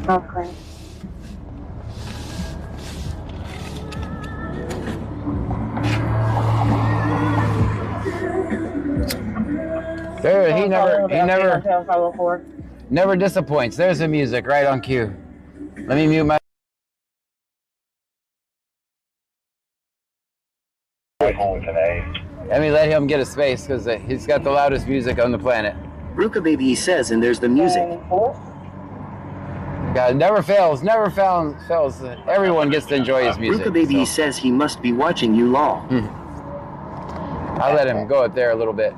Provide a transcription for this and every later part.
Okay. There, he never disappoints. There's the music right on cue. Let me mute my. Let me let him get a space because he's got the loudest music on the planet. Ruka Baby says, and there's the music. God, it never fails, fails. Everyone gets to enjoy his music. Ruka Baby says he must be watching you, lol. I'll let him go up there a little bit.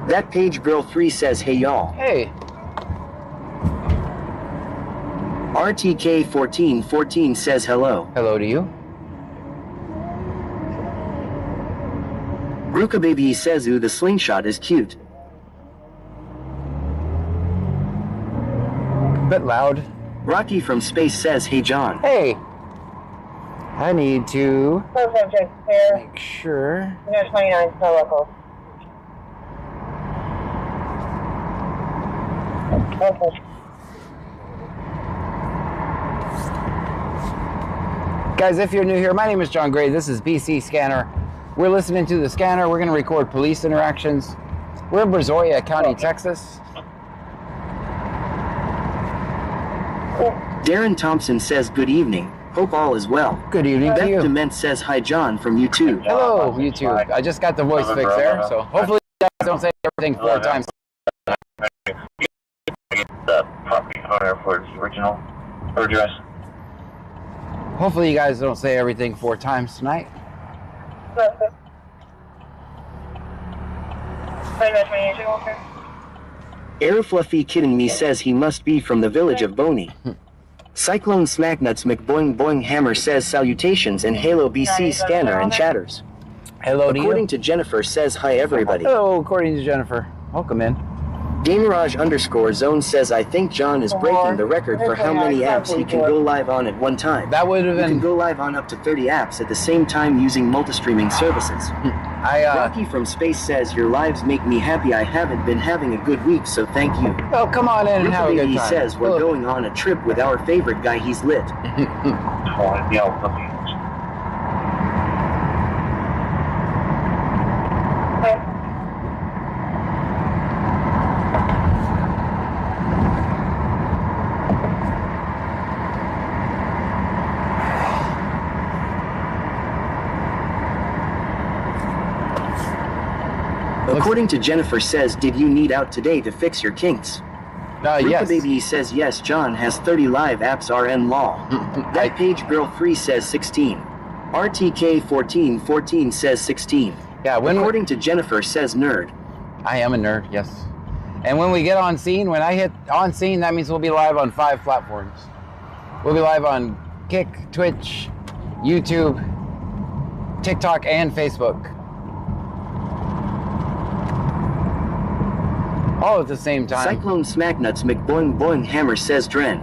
That page girl 3 says, hey y'all. Hey. RTK1414 says hello. Hello to you. Ruka Baby says, ooh, the slingshot is cute. Bit loud. Rocky from space says, hey John. Hey. I need to make sure. 29 local. Okay. Guys, if you're new here, my name is John Gray. This is BC Scanner. We're listening to the scanner. We're going to record police interactions. We're in Brazoria County, Texas. Darren Thompson says, good evening. Hope all is well. Good evening to Beth you. Dement says, hi John from YouTube. Hello, YouTube. I just got the voice fix there, so hopefully you guys don't say everything 4 times. The property owner for its original address. Hopefully you guys don't say everything 4 times tonight. Air Fluffy Kidding Me says he must be from the village of Boney. Cyclone Smacknuts McBoing Boing Hammer says salutations and Halo BC Scanner and chatters. Hello to you. According to Jennifer says hi everybody. Hello, according to Jennifer. Welcome in. GameRaj_Zone says I think John is breaking the record for how many apps he can go live on at one time. That would have You been. can go live on up to 30 apps at the same time using multi-streaming services. Rocky from Space says your lives make me happy. I haven't been having a good week, so thank you. Oh, come on in and have a good He time. says we're going on a trip with our favorite guy. He's lit. According to Jennifer says, did you need out today to fix your kinks? Yes. Baby says yes, John has 30 live apps RN law. That page girl 3 says 16. RTK 1414 says 16. Yeah, according to Jennifer says nerd. I am a nerd, yes. And when we get on scene, when I hit on scene, that means we'll be live on 5 platforms. We'll be live on Kick, Twitch, YouTube, TikTok, and Facebook. All at the same time. Cyclone Smacknuts McBoing Boing Hammer says Dren.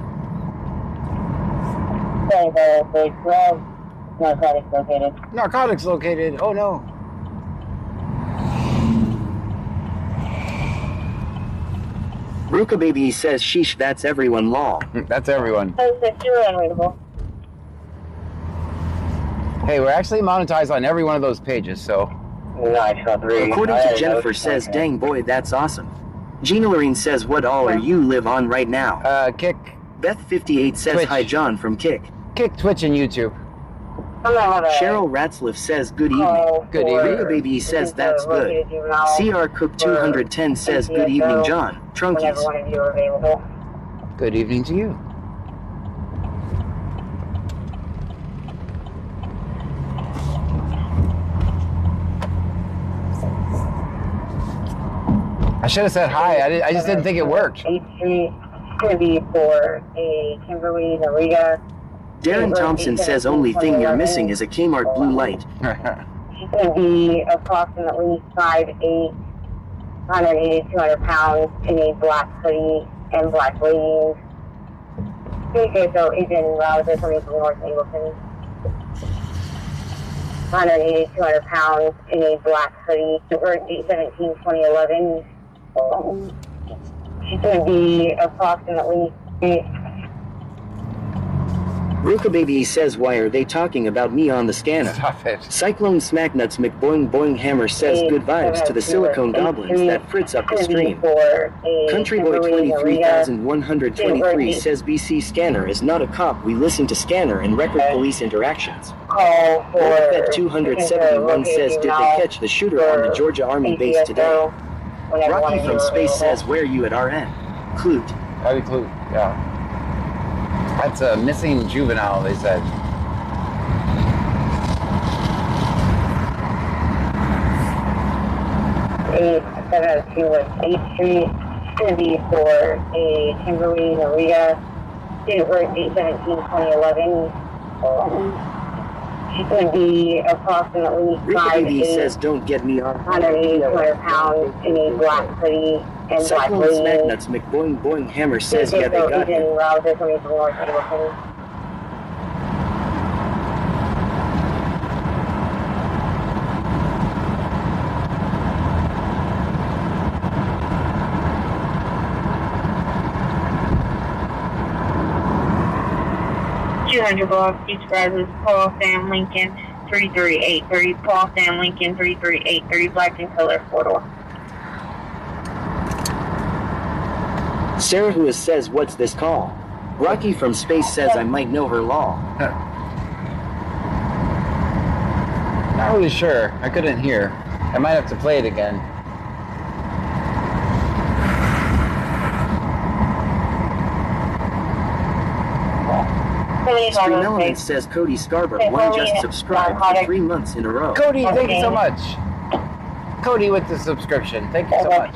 Narcotics located. Narcotics located. Oh no. Ruka Baby says sheesh, that's everyone law. That's everyone. You're unreadable. Hey, we're actually monetized on every one of those pages, so. According to Jennifer says, dang boy, that's awesome. Gina Lorene says, what all are you live on right now? Kick. Beth 58 says, Twitch. hi John from Kick. Kick, Twitch, and YouTube. Cheryl Ratzliff says, good evening. Good evening. Ruka Baby says, that's good. CR Cook 210 says, good evening John. Trunkies. Good evening to you. I should have said hi. I just didn't think it worked. 8th Street, going to be for a Kimberly Noriga. Darren Thompson says, only thing you're missing is a Kmart blue light. She's going to be approximately 5'8", 180, 200 pounds in a black hoodie and black leggings. Okay, so Agent Rouse is coming from North Angleton. 180 to 200 pounds in a black hoodie. Birth date 17/2011. She's going to be approximately. Ruka Baby says, why are they talking about me on the scanner? Stop it. Cyclone Smacknuts McBoing Boing Hammer says good vibes to the silicone goblins that fritz up the stream. Country Boy 23123 says BC Scanner is not a cop. We listen to Scanner and record police interactions. Call for. Orphet 271 says, did they catch the shooter on the Georgia Army base today? Rocky from Space says, where you at RN? Clute. Probably Clute, yeah. That's a missing juvenile, they said. Eight 702 West 8th Street. It's going to be for a Kimberly Maria. Date of birth date 17/2011. She's going to be approximately Ruka Baby 5'8", says, don't get me on. 180 to 200 pounds in a black hoodie and black Cyclone leggings. Smacknuts McBoing Boing Hammer says, yeah, they got him. Rouser coming from North Ableton. Block, subscribers, Paul Sam Lincoln 33830, Paul Sam Lincoln 33830, black and color 4-door. Sarah Who says, what's this call? Rocky from Space says, I might know her law. Not really sure. I couldn't hear. I might have to play it again. Stream Element says Cody Scarborough one just subscribed for 3 months in a row. Cody, thank you so much. Cody with the subscription. Thank you so much.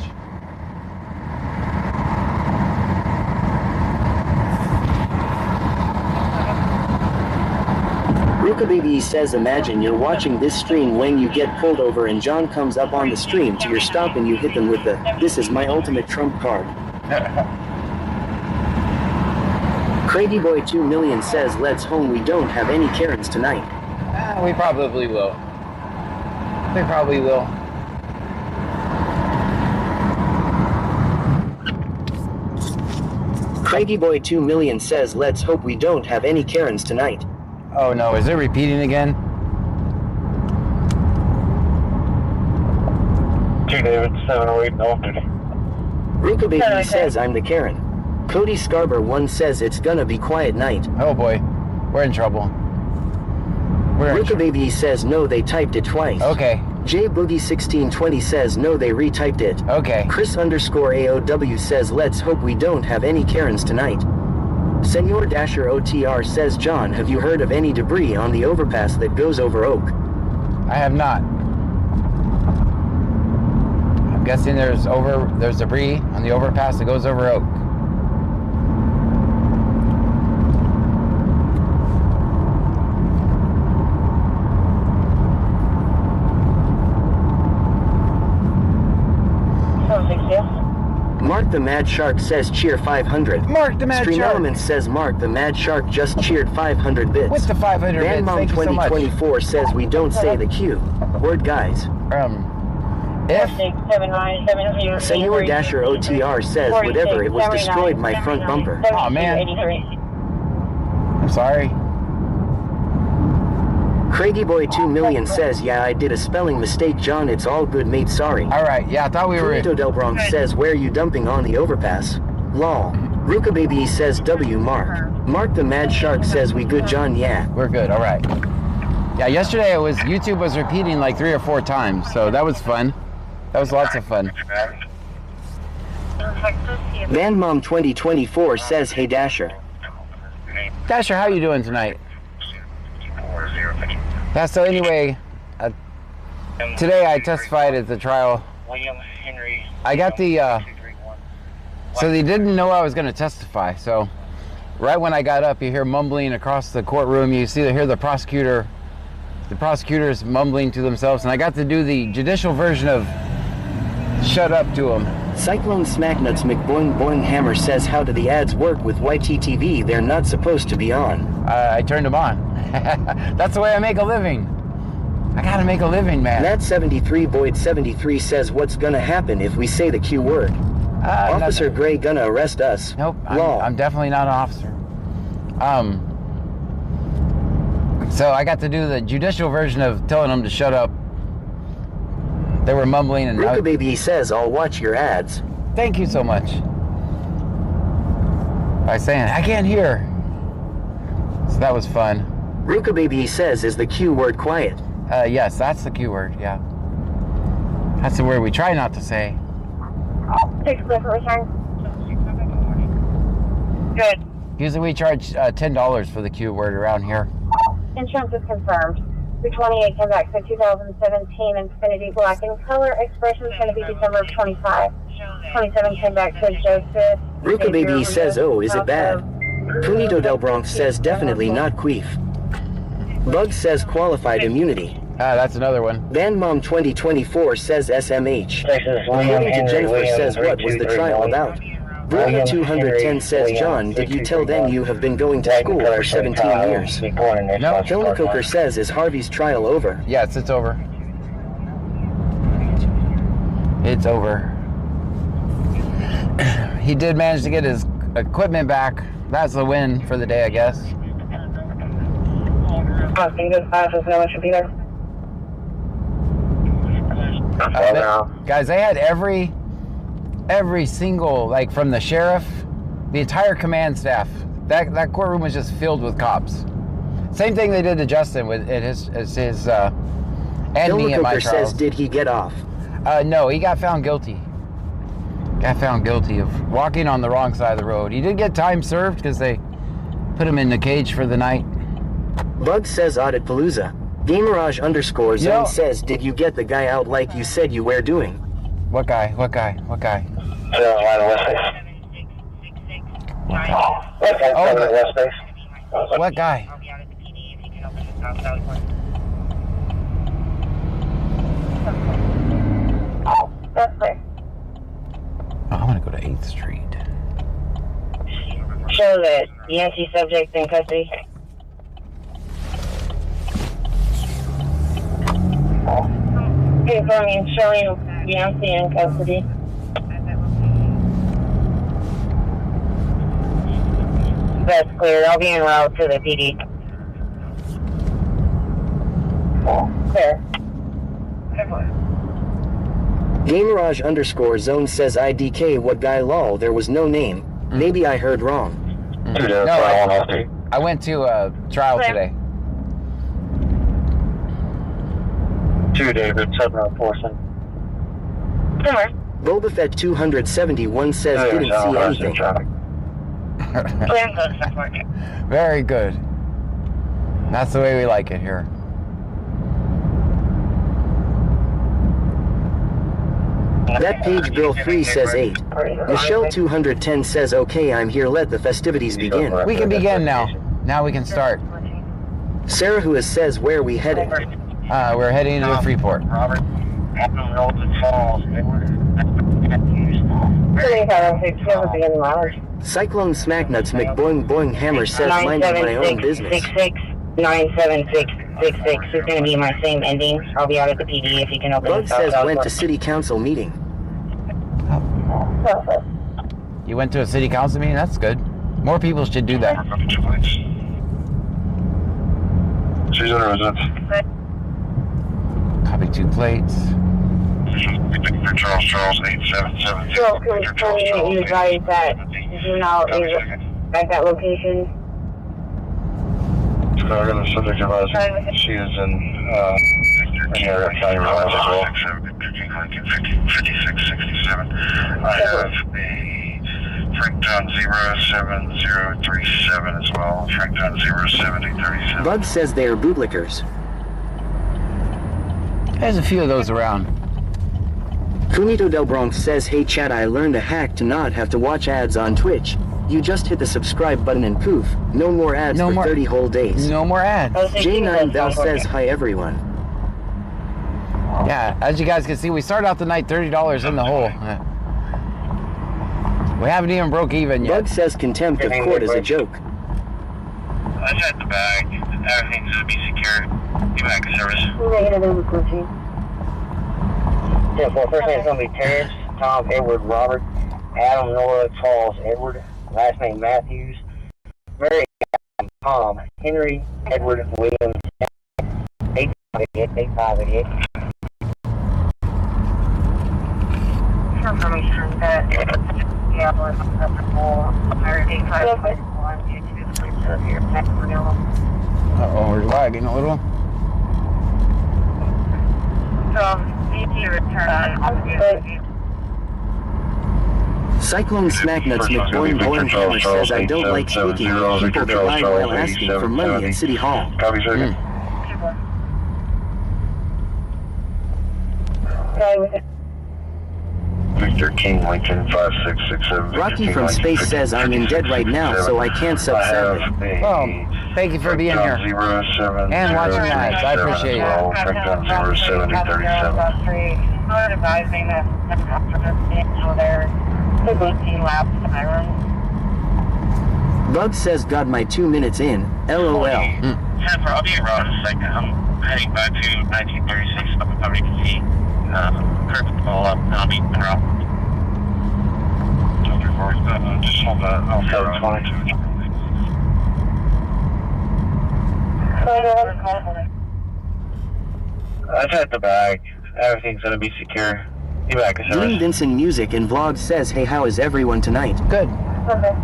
Ruka Baby says, imagine you're watching this stream when you get pulled over and John comes up on the stream to your stop and you hit them with the, this is my ultimate trump card. Craigie Boy 2 million says, let's home, we don't have any Karens tonight. We probably will. We probably will. Craigie Boy 2 million says, let's hope we don't have any Karens tonight. Oh no, is it repeating again? 2 David, 708 North. Ruka Baby says, I'm the Karen. Cody Scarborough 1 says, it's gonna be quiet night. Oh boy, we're in trouble. Ruka Baby says, no, they typed it twice. Okay. J Boogie 1620 says, no, they retyped it. Okay. Chris _ AOW says, let's hope we don't have any Karens tonight. Senor Dasher OTR says, John, have you heard of any debris on the overpass that goes over Oak? I have not. I'm guessing there's debris on the overpass that goes over Oak. Mark the Mad Shark says, cheer 500. Mark the Mad Stream Shark. Element says, Mark the Mad Shark just cheered 500 bits. With the 500 bits, Mom thank you so much. 2024 says, we don't say the Q. Word, guys. If Senor Dasher OTR says, whatever, it was destroyed my front bumper. Oh man, I'm sorry. Craigie Boy 2 million says, yeah, I did a spelling mistake, John, it's all good, mate, sorry. Alright, yeah, I thought we were... Carlito Del Bronx says, where you dumping on the overpass? Lol. Ruka Baby says, W Mark. Mark the Mad Shark says, we good, John, yeah. We're good, alright. Yeah, yesterday YouTube was repeating like 3 or 4 times, so that was fun. That was lots of fun. Van Mom 2024 says, hey Dasher. Dasher, how you doing tonight? Yeah, so anyway, today I testified at the trial. I got the, so they didn't know I was going to testify. So right when I got up, you hear mumbling across the courtroom. You hear the prosecutors mumbling to themselves. And I got to do the judicial version of shut up to them. Cyclone Smacknuts McBoing Boing Hammer says, how do the ads work with YTTV? They're not supposed to be on. I turned them on. That's the way I make a living. I gotta make a living, man. Nat 73 Boyd 73 says what's gonna happen if we say the Q word? Officer Nothing. Gray gonna arrest us. Nope, Law. I'm definitely not an officer. So I got to do the judicial version of telling them to shut up. They were mumbling and... Ruka Baby says I'll watch your ads. Thank you so much. By saying, I can't hear. So that was fun. Ruka Baby says is the Q word quiet? Yes, that's the Q word, yeah. That's the word we try not to say. 6 for return. Good. Usually we charge $10 for the Q word around here. Insurance is confirmed. 328 came back for 2017 Infinity Black in color. Expiration is going to be December of 25. 27 came back to Joseph. Ruka Baby says, oh, is it bad? Punito Del Bronx says definitely not queef. Bug says qualified immunity. That's another one. Band Mom 2024 says SMH. According to Jennifer says what was the trial about? Brody 210 says, John, did you tell them you have been going to school for 17 years? No. Coker says, is Harvey's trial over? Yes, it's over. It's over. He did manage to get his equipment back. That's the win for the day, I guess. Guys, they had every single, like from the sheriff, the entire command staff. That courtroom was just filled with cops. Same thing they did to Justin with his and me at my Coker trials. says, did he get off? No, he got found guilty. Got found guilty of walking on the wrong side of the road. He did get time served because they put him in the cage for the night. Bug says Audit Palooza. Gamerage _zone Yo. says, did you get the guy out like you said you were doing? What guy? What guy? What guy? What guy? That's clear. Oh, I want to go to 8th Street. Show that Yankee subject in custody. Confirming showing Yankee in custody. That's clear. I'll be en route to the PD. Clear. Gamerage _zone says IDK what guy lol, there was no name. Maybe I heard wrong. No, I went to a trial today. 2 David, 704. Somewhere. Boba Fett 271 says didn't see anything. Very good. That's the way we like it here. That page Bill 3 says 8. Michelle 210 says okay, I'm here, let the festivities begin. We can begin now. Now we can start. Sarah who says where we heading? We're heading to Freeport. Robert, Falls. Cyclone Smacknuts McBoing Boing Hammer says minding my own business. 97666 is going to be my same ending. I'll be out at the PD if you can open Bug the says went to city council meeting. You went to a city council meeting? That's good. More people should do that. She's in residence. Copy 2 plates. Charles 877. So, can we tell me that you advise that Juno is at that location? I got a subject advisor. She is in County Revised as well. 5667. I have a Franktown 07037 as well. Franktown 07037. Bug says they are bootlickers. There's a few of those around. Kunito Del Bronx says, hey chat, I learned a hack to not have to watch ads on Twitch. You just hit the subscribe button and poof, no more ads for 30 whole days. No more ads. J9 Bell says, hi everyone. Yeah, as you guys can see, we started out the night $30 in the hole. We haven't even broke even yet. Bug says contempt of court is a joke. I checked the bag. Everything's going to be secure. You back in service? Negative, it was glitchy. 10-4, first name's going to be Terrence, Tom, Edward, Robert, Adam, Nora, Charles, Edward, last name Matthews, Mary, Tom, Henry, Edward, William, 8588. Confirmation that yeah, was acceptable. Fire 855122 here. Next renewal. Uh-oh, we're lagging a little. From DT return on Cyclone Smacknuts McBoing Boing Hammer says I don't like speaking with people that lie while asking for money at City Hall. Copy, sir. Victor King, Lincoln 5667. Rocky from Space says I'm in dead right now, so I can't sub Saturday. Well, thank you for being here. And watching live. I appreciate it. Not advising that they're 18 laps siren. Bug says got my 2 minutes in. LOL. Jennifer, I'll be around in a second. I'm heading back to 1936 up in Poverty Sea. Kirk will call up and I'll be around. Just hold that. I'll go 22. I've had the bag. Everything's gonna be secure. Be back in Dean service. Vincent Music and Vlog says, hey, how is everyone tonight? Good. Okay.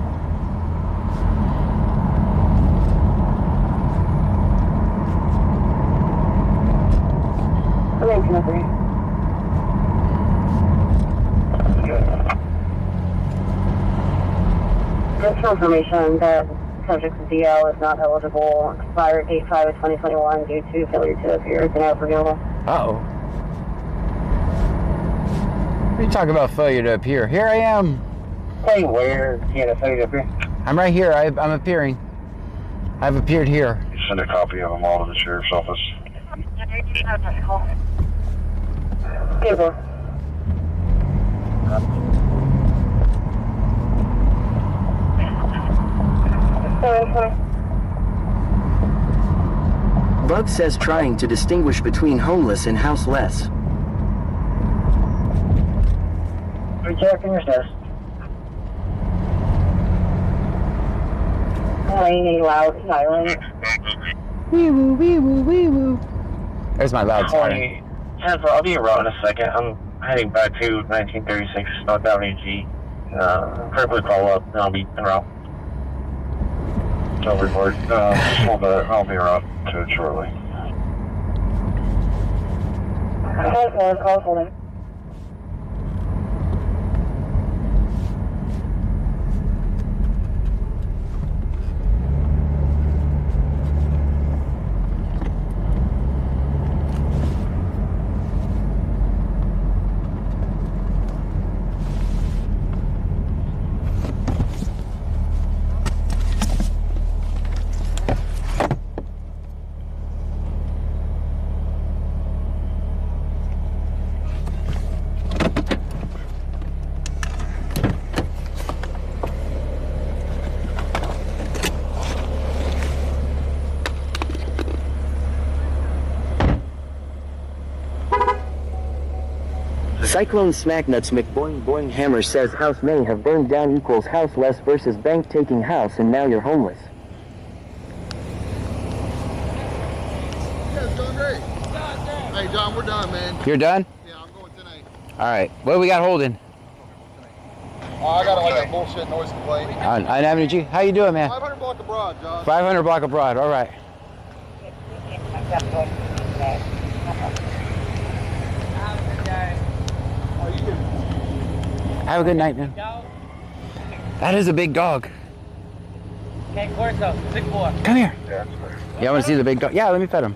This confirmation that subject's DL is not eligible. Expired date 5 of 2021 due to failure to appear. Denial for renewal. Uh-oh. What are you talking about failure to appear? Here I am. Hey, where? You know, failure to appear. I'm right here. I'm appearing. I've appeared here. Send a copy of them all to the sheriff's office. Table. Bug says trying to distinguish between homeless and houseless. Rejecting your test. Playing a loud siren. Wee woo, wee woo, wee woo. There's my loud siren. Jennifer, I'll be around in a second. I'm heading back to 1936 North Avenue G. Kirk will call up and I'll be around. Tell report. Hold that. I'll be around to it shortly. Call holding. Cyclone Smacknuts McBoing Boing Hammer says house may have burned down equals house less versus bank taking house and now you're homeless. Yeah, it's going great. Hey, John, we're done, man. You're done? Yeah, I'm going tonight. All right. What do we got holding? Oh, I got like a bullshit noise complaint. On Avenue G. How you doing, man? 500 block abroad, John. 500 block abroad. All right. Oh, you can. Have a good night, man. That is a big dog. Okay, Corso, big boy. Come here. Yeah, I want to see the big dog. Yeah, let me pet him.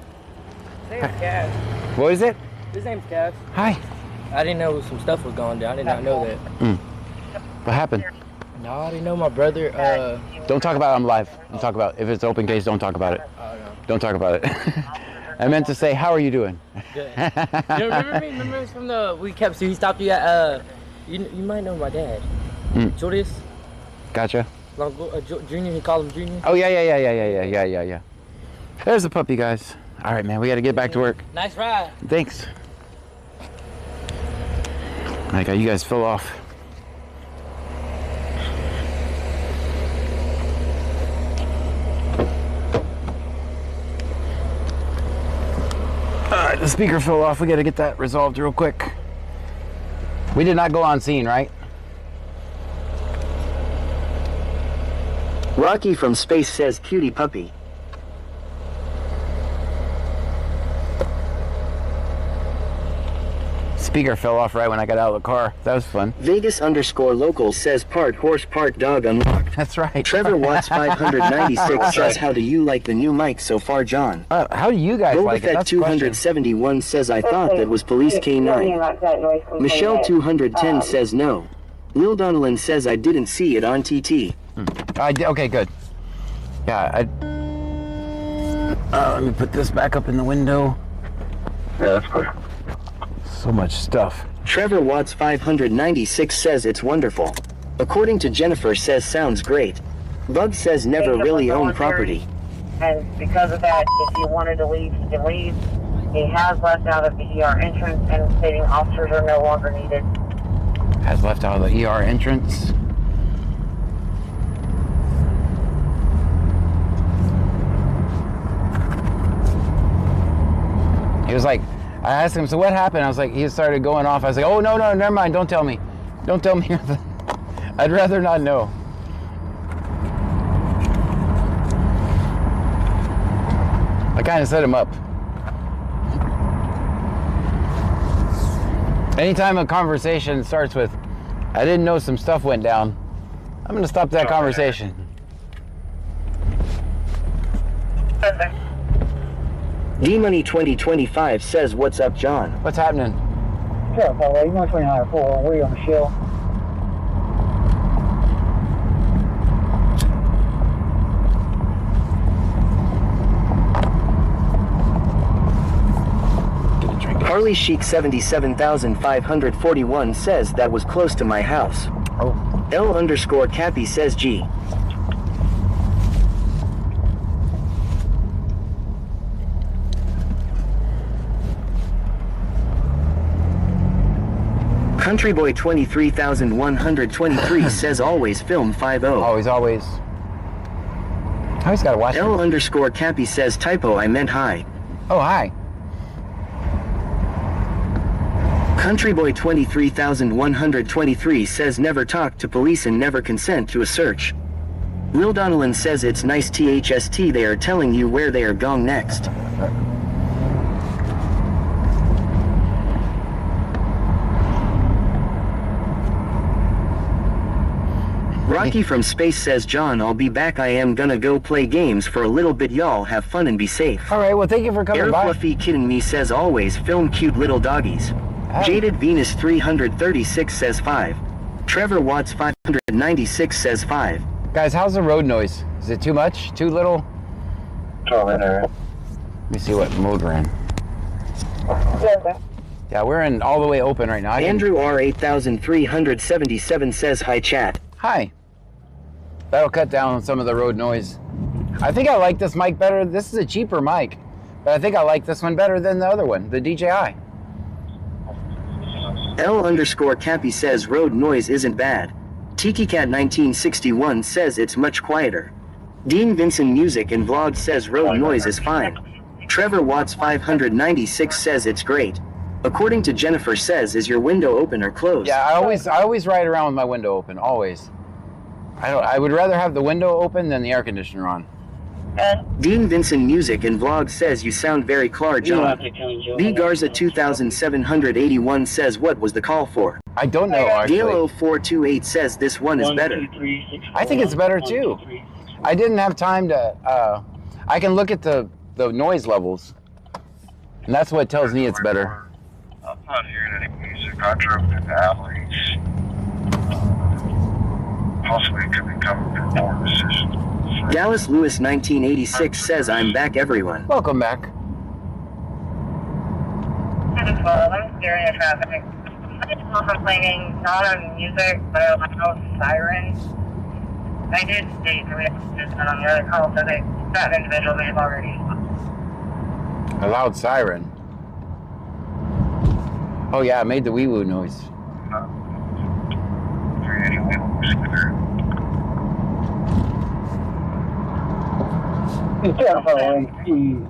His name's Cass. What is it? His name's Cass. Hi. I didn't know some stuff was going down. I did not know that. What happened? No, I didn't know my brother. Don't talk about it. I'm live. Don't talk about it. If it's open case, don't talk about it. Don't talk about it. I meant to say, how are you doing? Good. You remember me? Remember us from the we kept? So he stopped you at you might know my dad, Julius. Gotcha. Junior. He called him Junior. Oh yeah. There's the puppy, guys. All right, man. We got to get back to work. Nice ride. Thanks. I got you guys fill off. All right, the speaker fell off. We got to get that resolved real quick. We did not go on scene, right? Rocky from space says cutie puppy. Speaker fell off right when I got out of the car. That was fun. Vegas_local says part horse, part dog unlocked. That's right. Trevor Watts 596 says, how do you like the new mic so far, John? How do you guys like it? That's 271 says, I thought that was Police K9. Michelle 210 says no. Lil Donalyn says, I didn't see it on TT. Okay, good. Yeah, let me put this back up in the window. Yeah, that's good. So much stuff. Trevor Watts 596 says it's wonderful. According to Jennifer says sounds great. Bug says never really own property. And because of that, if you wanted to leave, you can leave. He has left out of the ER entrance and stating officers are no longer needed. Has left out of the ER entrance. He was like, I asked him, so what happened? I was like, he started going off. I was like, oh, no, never mind. Don't tell me. Don't tell me. I'd rather not know. I kind of set him up. Anytime a conversation starts with, I didn't know some stuff went down, I'm going to stop that conversation. D-Money 2025 says, what's up, John? What's happening? Sure, Paul. You want 2904? We're on the shell. Harley Chic 77,541 says that was close to my house. Oh. L_Cappy says G. Countryboy 23,123 says always film 50. Always. Always gotta watch it. L_Cappy says typo, I meant hi. Oh, hi. Countryboy 23,123 says never talk to police and never consent to a search. Lil Donalyn says it's nice THST they are telling you where they are going next. Rocky from space says, John, I'll be back. I am gonna go play games for a little bit. Y'all have fun and be safe. All right, well, thank you for coming by. Fluffy kidding me says always film cute little doggies. Jaded Venus 336 says 5. Trevor Watts 596 says 5. Guys, how's the road noise? Is it too much? Too little? Let me see what mode we're in. Yeah, we're in all the way open right now. Andrew R 8377 says hi, chat. Hi. That'll cut down on some of the road noise. I think I like this mic better. This is a cheaper mic, but I think I like this one better than the other one, the DJI. L_Cappy says road noise isn't bad. TikiCat 1961 says it's much quieter. Dean Vincent Music and Vlog says road noise is fine. Trevor Watts 596 says it's great. According to Jennifer says, is your window open or closed? Yeah, I always ride around with my window open, always. I would rather have the window open than the air conditioner on. Dean Vincent Music and Vlog says you sound very Clark, John. B Garza 2781 says what was the call for? I don't know, actually. Galo 428 says this one is better. I think it's better too. I didn't have time to, I can look at the noise levels, and that's what tells me it's better. I'm not hearing any music. I drove through the alleys. Possibly it could become a bit more decision. Dallas Lewis 1986 says I'm back, everyone. Welcome back. I'm scaring the traffic. I'm complaining not on music, but a loud siren. I did state that we have to on the other call, so that individual may have already. A loud siren. Oh yeah, it made the wee woo noise. 380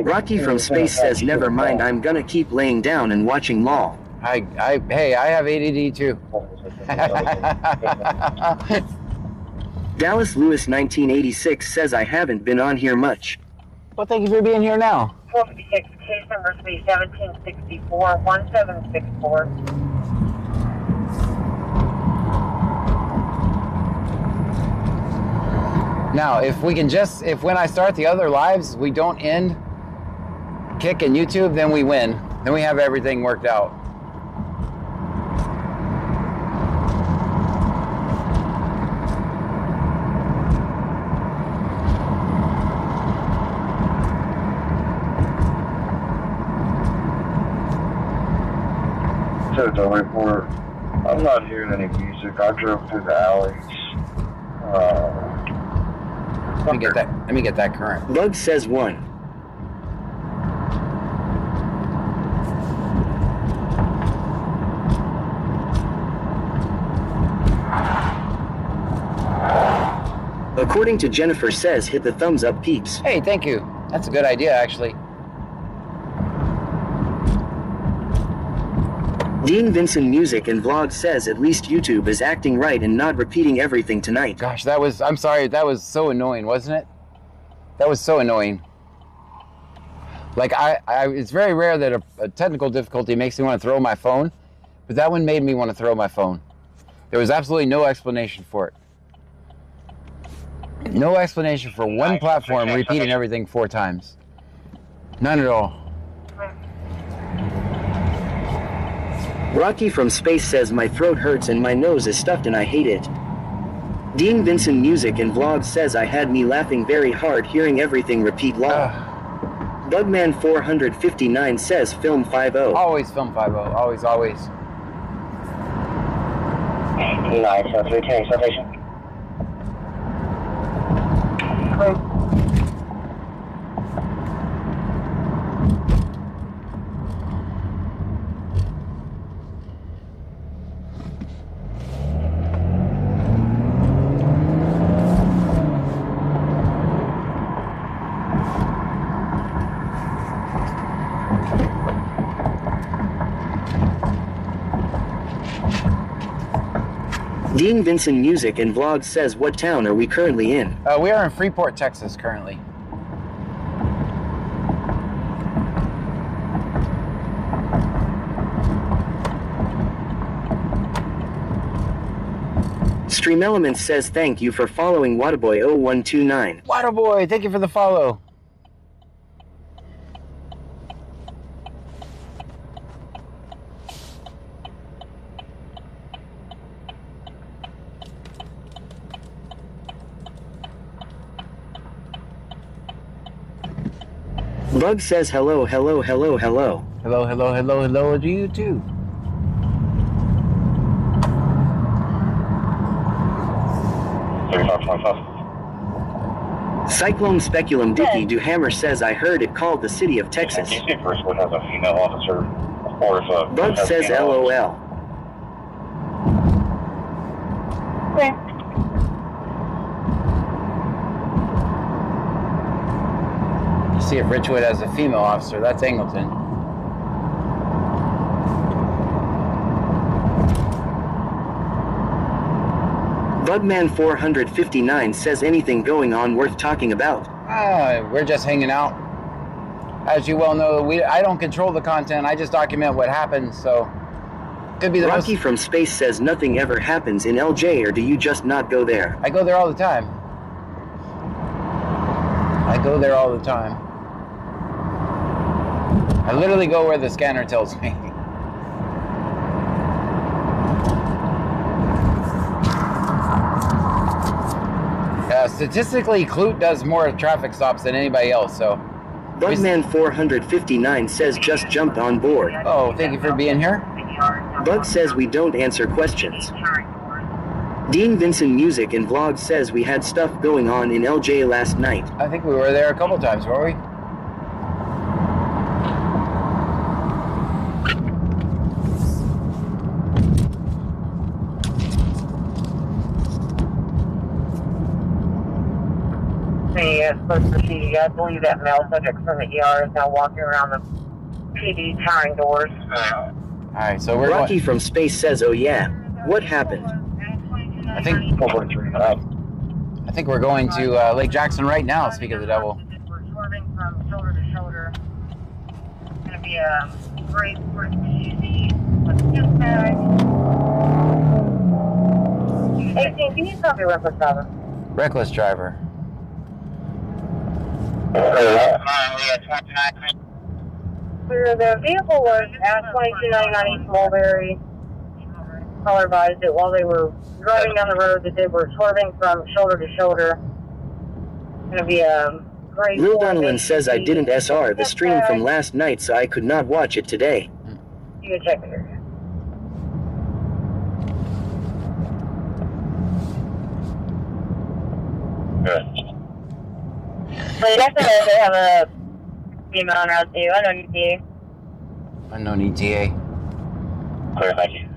Rocky from space says, never mind, I'm gonna keep laying down and watching Law. Hey, I have ADD too. Dallas Lewis 1986 says, I haven't been on here much. Well, thank you for being here now. 456, case number 1764, 1764. Now, if when I start the other lives, we don't end Kick and YouTube, then we win. Then we have everything worked out. The report. I'm not hearing any music. I drove through the alleys. Let me get that current. Bug says 1. According to Jennifer says, hit the thumbs up, peeps. Hey, thank you. That's a good idea, actually. Dean Vincent Music and Vlog says at least YouTube is acting right and not repeating everything tonight. Gosh, I'm sorry, that was so annoying, wasn't it? That was so annoying. Like, it's very rare that a technical difficulty makes me want to throw my phone, but that one made me want to throw my phone. There was absolutely no explanation for it. No explanation for one platform repeating everything 4 times. None at all. Rocky from space says, my throat hurts and my nose is stuffed and I hate it. Dean Vincent Music and Vlog says, I had me laughing very hard hearing everything repeat Law. Bugman 459 says, film 5-0. Always film 5-0. Always, always. Nice, 310 citation. Dean Vincent Music and Vlog says, what town are we currently in? We are in Freeport, Texas, currently. Stream Elements says, thank you for following Waterboy0129. Waterboy, thank you for the follow. Bug says, hello, hello, hello, hello. Hello, hello, hello, hello to you too. Cyclone Speculum Dicky Duhammer says, I heard it called the city of Texas. First one has a female officer, or if a Bug says, LOL. See if Richwood has a female officer. That's Angleton. Bugman 459 says, anything going on worth talking about? We're just hanging out. As you well know, I don't control the content. I just document what happens. So could be the Rocky from space says, nothing ever happens in LJ, or do you just not go there? I go there all the time. I go there all the time. I literally go where the scanner tells me. Statistically, Clute does more traffic stops than anybody else, so... Bugman 459 says, just jumped on board. Oh, thank you for being here. Bug says, we don't answer questions. Dean Vincent Music and Vlog says, we had stuff going on in LJ last night. I think we were there a couple times, were we? is supposed to see. I believe that male subject from the ER is now walking around the PD towering doors. Alright, so we're Rocky going... from space says, oh yeah. What happened? I think we're going to Lake Jackson right now, speak of the devil. We're swerving from shoulder to shoulder. It's going to be a great for easy. Let's get back. 18, can you copy reckless driver? Reckless driver. The vehicle was at 2299 East Mulberry. Caller advised that while they were driving down the road that they were swerving from shoulder to shoulder. It's going to be a great... Lil Donovan says I didn't SR the stream from last night, so I could not watch it today. You can check it here. Good. So you definitely they have a female on route 2. I know you do. Unknown ETA. Clear, thank you.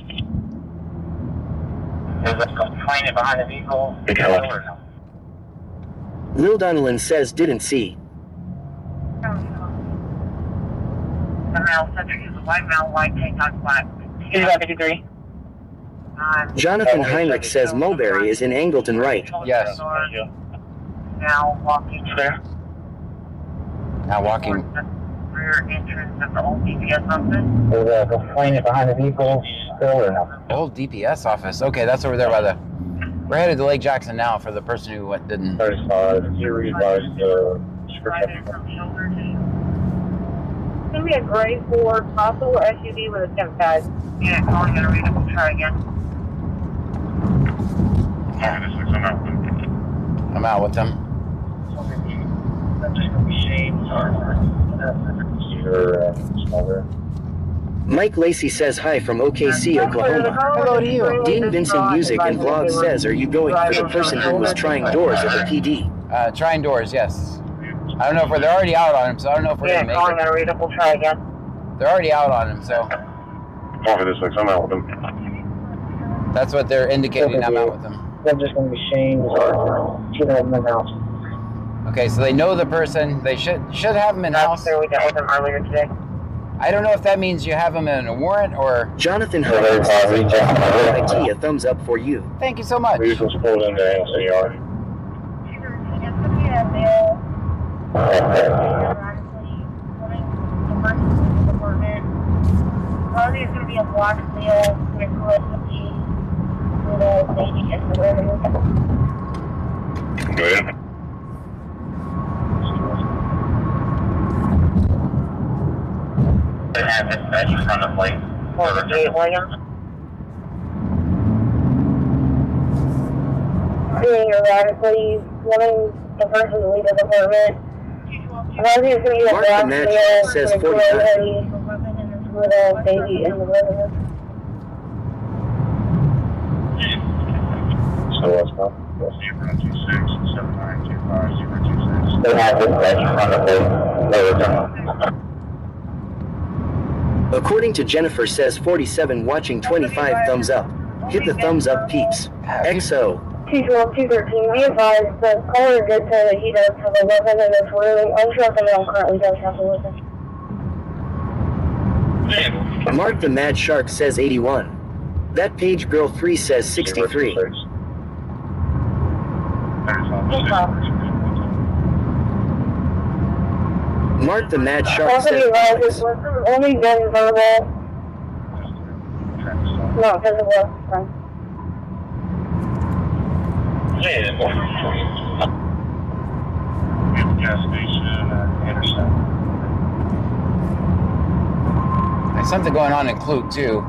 Is it complaining behind the vehicle? Lil Donovan says didn't see. The male subject is a white male, white tank top, black. 53. Jonathan Heinrich says Mulberry is in Angleton right. Yes. Now walking Clear. Now walking. rear entrance of the old DPS office. Is the complainant behind the vehicle still or no? Old DPS office. Okay, that's over there by the... We're headed to Lake Jackson now for the person who didn't... 35, you realize the description. It's going to be a gray Ford possible SUV with a temp tag. Yeah, calling it a readable. Try again. I'm out with them. Mike Lacey says hi from OKC, Oklahoma. Hello to you. Dean Vincent Music and Vlog says, are you going for the person who was trying doors at the PD? Trying doors, yes. I don't know if they're already out on him, so I don't know if we're going to make calling it. it a readable. Try again. They're already out on him, so... Over this looks, I'm out with them. That's what they're indicating. I'm out with them. I'm just going to be Shane or keep them in the house. Okay, so they know the person. They should have him in house. Officer, we dealt with him earlier today. I don't know if that means you have him in a warrant or... Jonathan Hurd says IT, a thumbs up for you. Thank you so much. Vehicle's pulled into NCR. Probably it's going to be a block sale with a lady in the living room. Go ahead. They have dispatch from the plate. 48 Williams. Being erratically wanting the person to leave the department. Probably it's going to be a Mark block the Match sale says with a 49. with a baby in the living room. So what's up? 026-7925-026. They have dispatch from the plate. According to Jennifer says 47 watching 25 thumbs up. Hit the thumbs up peeps. XO. 212-213, we advise the caller did say that he does have a weapon and it's really unsure if the male currently does have a weapon. Mark the Mad Shark says 81. That page girl 3 says 63. Mark the Mad Shark Also, says he advises was only been verbal. No, because it was fine. Gas station, Anderson. There's something going on in Clute, too.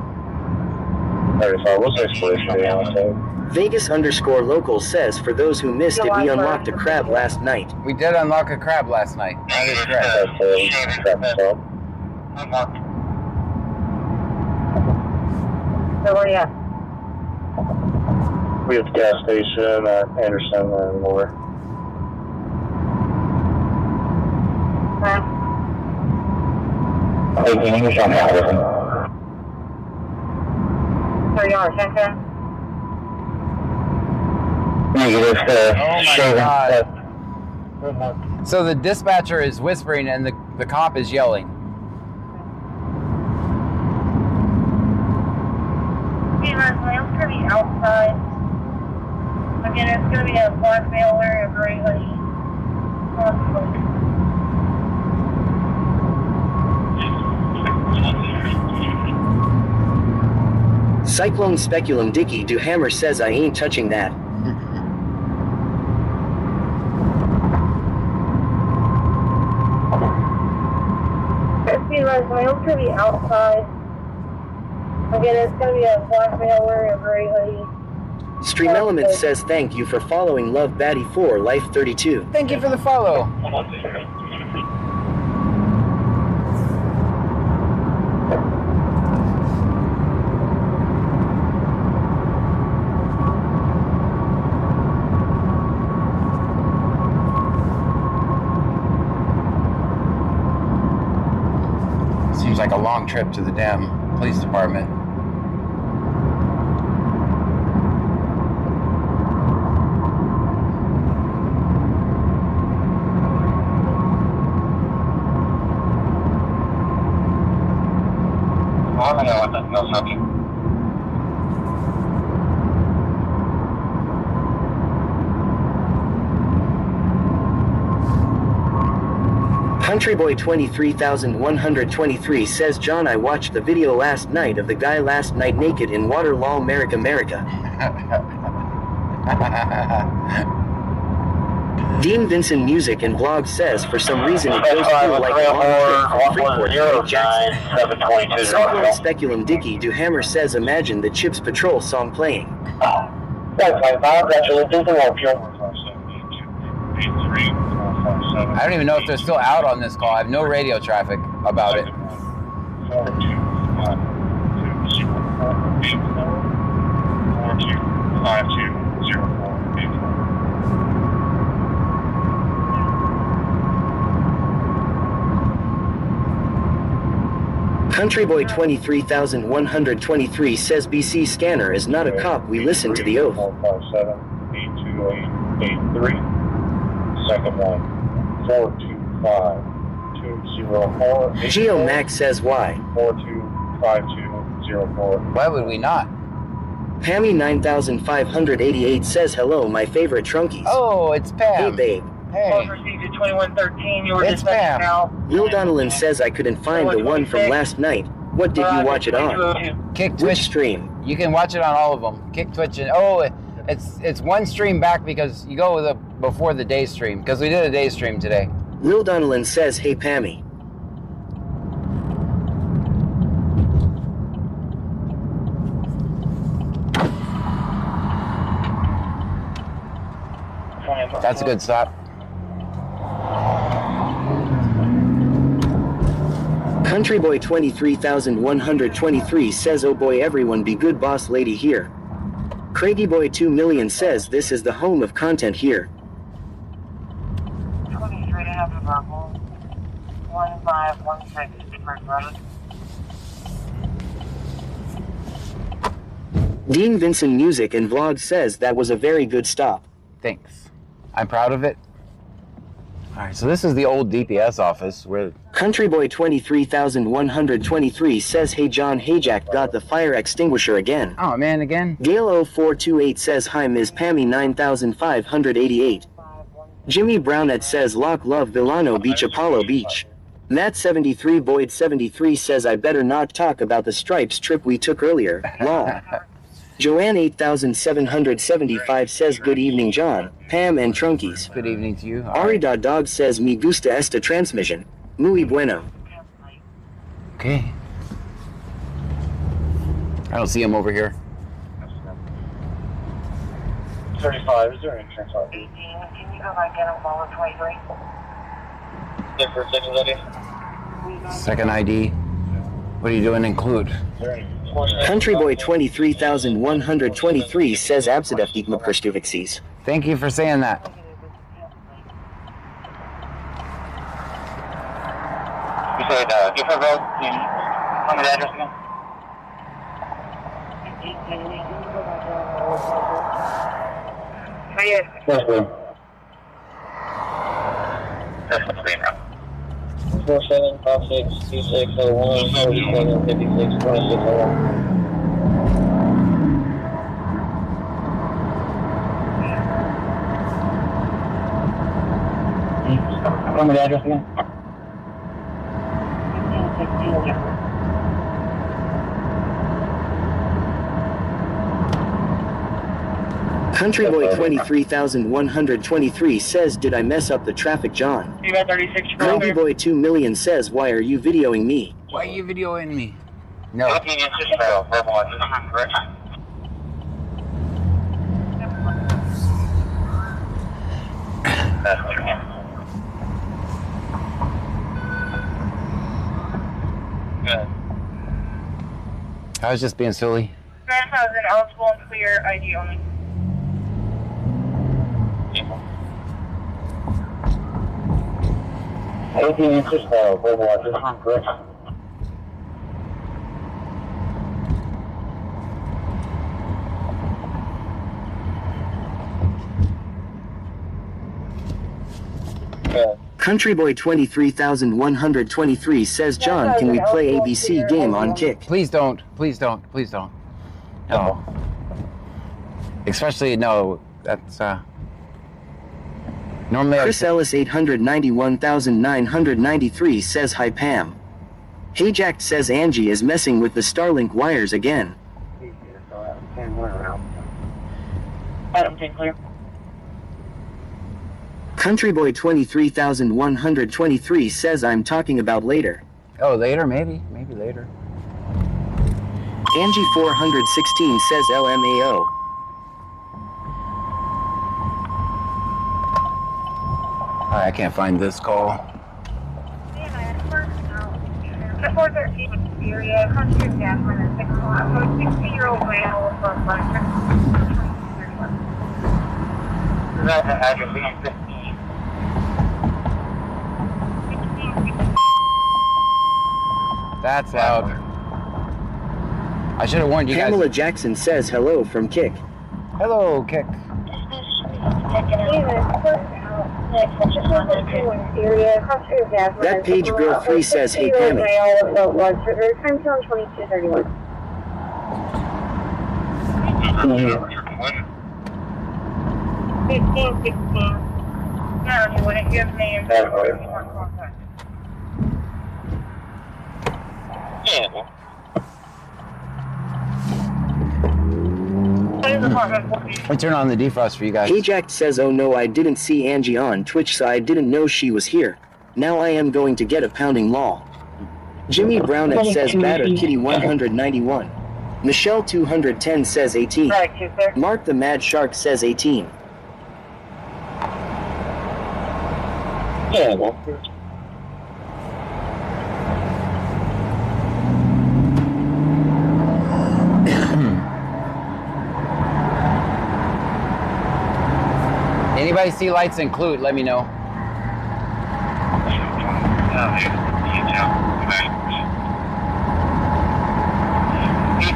35, what's the expiration date on that? Vegas _ local says for those who missed it, we unlocked a crab last night. We did unlock a crab last night. That is correct. So where are you at? We have the gas station at Anderson and Lower. Hey, can you show me how to listen? So you are, Shanka? Oh my God. So the dispatcher is whispering and the cop is yelling. Hey, Leslie, I'm going to be outside. Again, it's going to be a black male wearing a gray hoodie. Cyclone Speculum Dicky Do Hammer says I ain't touching that. Hey, Leslie, I'm going to be outside. Again, it's going to be a black male wearing a gray hoodie. Stream Element says thank you for following Love Batty 4 Life 32. Thank you for the follow. Seems like a long trip to the damn police department. Countryboy 23123 says John, I watched the video last night of the guy last night naked in water. Lol, America. Dean Vincent Music and Vlog says for some reason it goes through like a long trip from Freeport to Lake Jackson. Cyclone Speculum Dicky Do Hammer says imagine the Chips Patrol song playing. I don't even know if they're still out on this call. I have no radio traffic about it. Countryboy 23123 says BC Scanner is not a cop. We listen to the oath. 457-828-83. Second one, 425-204. Geo Max says why. 425204. Why would we not? Pammy 9588 says hello, my favorite trunkies. Oh, it's Pam. Hey babe. Hey. Received at 2113. You were It's dispatched Pam. now. Will Donnellan says I couldn't find the one from last night. What did you watch it on? Kick Which Twitch. stream? You can watch it on all of them. Kick Twitch and it's one stream back because you go with before the day stream because we did a day stream today. Will Donnellan says hey Pammy. That's a good stop. Countryboy 23123 says oh boy everyone be good boss lady here. Craigyboy 2 million says this is the home of content here. 23 to have the purple. 1516 First Road. Dean Vincent Music and Vlog says that was a very good stop. Thanks. I'm proud of it. All right, so this is the old DPS office where Countryboy 23123 says hey John Hayjack got the fire extinguisher again. oh man again. Gale 0428 says hi Ms. Pammy 9588. Jimmy Brownette says Lock Love Villano Beach Apollo Beach. Matt 73 Boyd 73 says I better not talk about the Stripes trip we took earlier. Lol. Joanne 8775 says good evening John, Pam and Trunkies. Good evening to you. All Ari right. Dog says me gusta esta transmission. Muy bueno. Okay. I don't see him over here. 35, is there insurance on 18, can you go back in on follow 23? it? For second lady? Second ID. What are you doing? Include. Countryboy 23123 says Absidef Mapkerstuvixies. Thank you for saying that. You said different road? Tell me the address again. Oh, yes. Yes, ma'am. That's the same route. 47562601 47562601. Tell me the address again. Country Boy 23,123 says, did I mess up the traffic, John? Gravy Boy 2 million says, why are you videoing me? Why are you videoing me? No. 15 inches trail, verbal on this one, correct? That's okay. Good. I was just being silly. 9,000 eligible and clear ID only. Yeah. 18 inches trail, verbal on this one, correct? Country Boy 23,123 says, John, can we play ABC game on Kick? Please don't. Please don't. Please don't. No. Especially, no. That's, normally Chris Ellis 891,993 says, hi Pam. Hey Jack says Angie is messing with the Starlink wires again. Adam, 10 clear. Country Boy 23,123 says, I'm talking about later. Oh, later? Maybe. Maybe later. Angie 416 says LMAO. I can't find this call. 413 area, country Jasmine and 6 o'clock. 16-year-old male from London. That's the address, 15. That's loud. I should have warned you Pamela guys. Jackson says hello from Kick. Hello, Kick. That page girl 3 says, hey Pammy. Mm-hmm. 15, 16. No, you wouldn't give me information on contact. Yeah. I turn on the defrost for you guys. Ajax says, oh no, I didn't see Angie on Twitch, so I didn't know she was here. Now I am going to get a pounding law. Jimmy Brownette says batter kitty 191. Michelle 210 says 18. Mark the Mad Shark says 18. Yeah, well. Anybody see lights include, let me know. You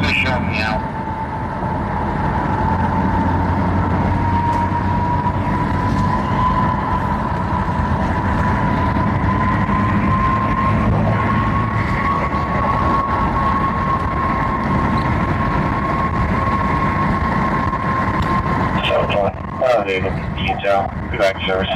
just showing me out. Detail, good back service.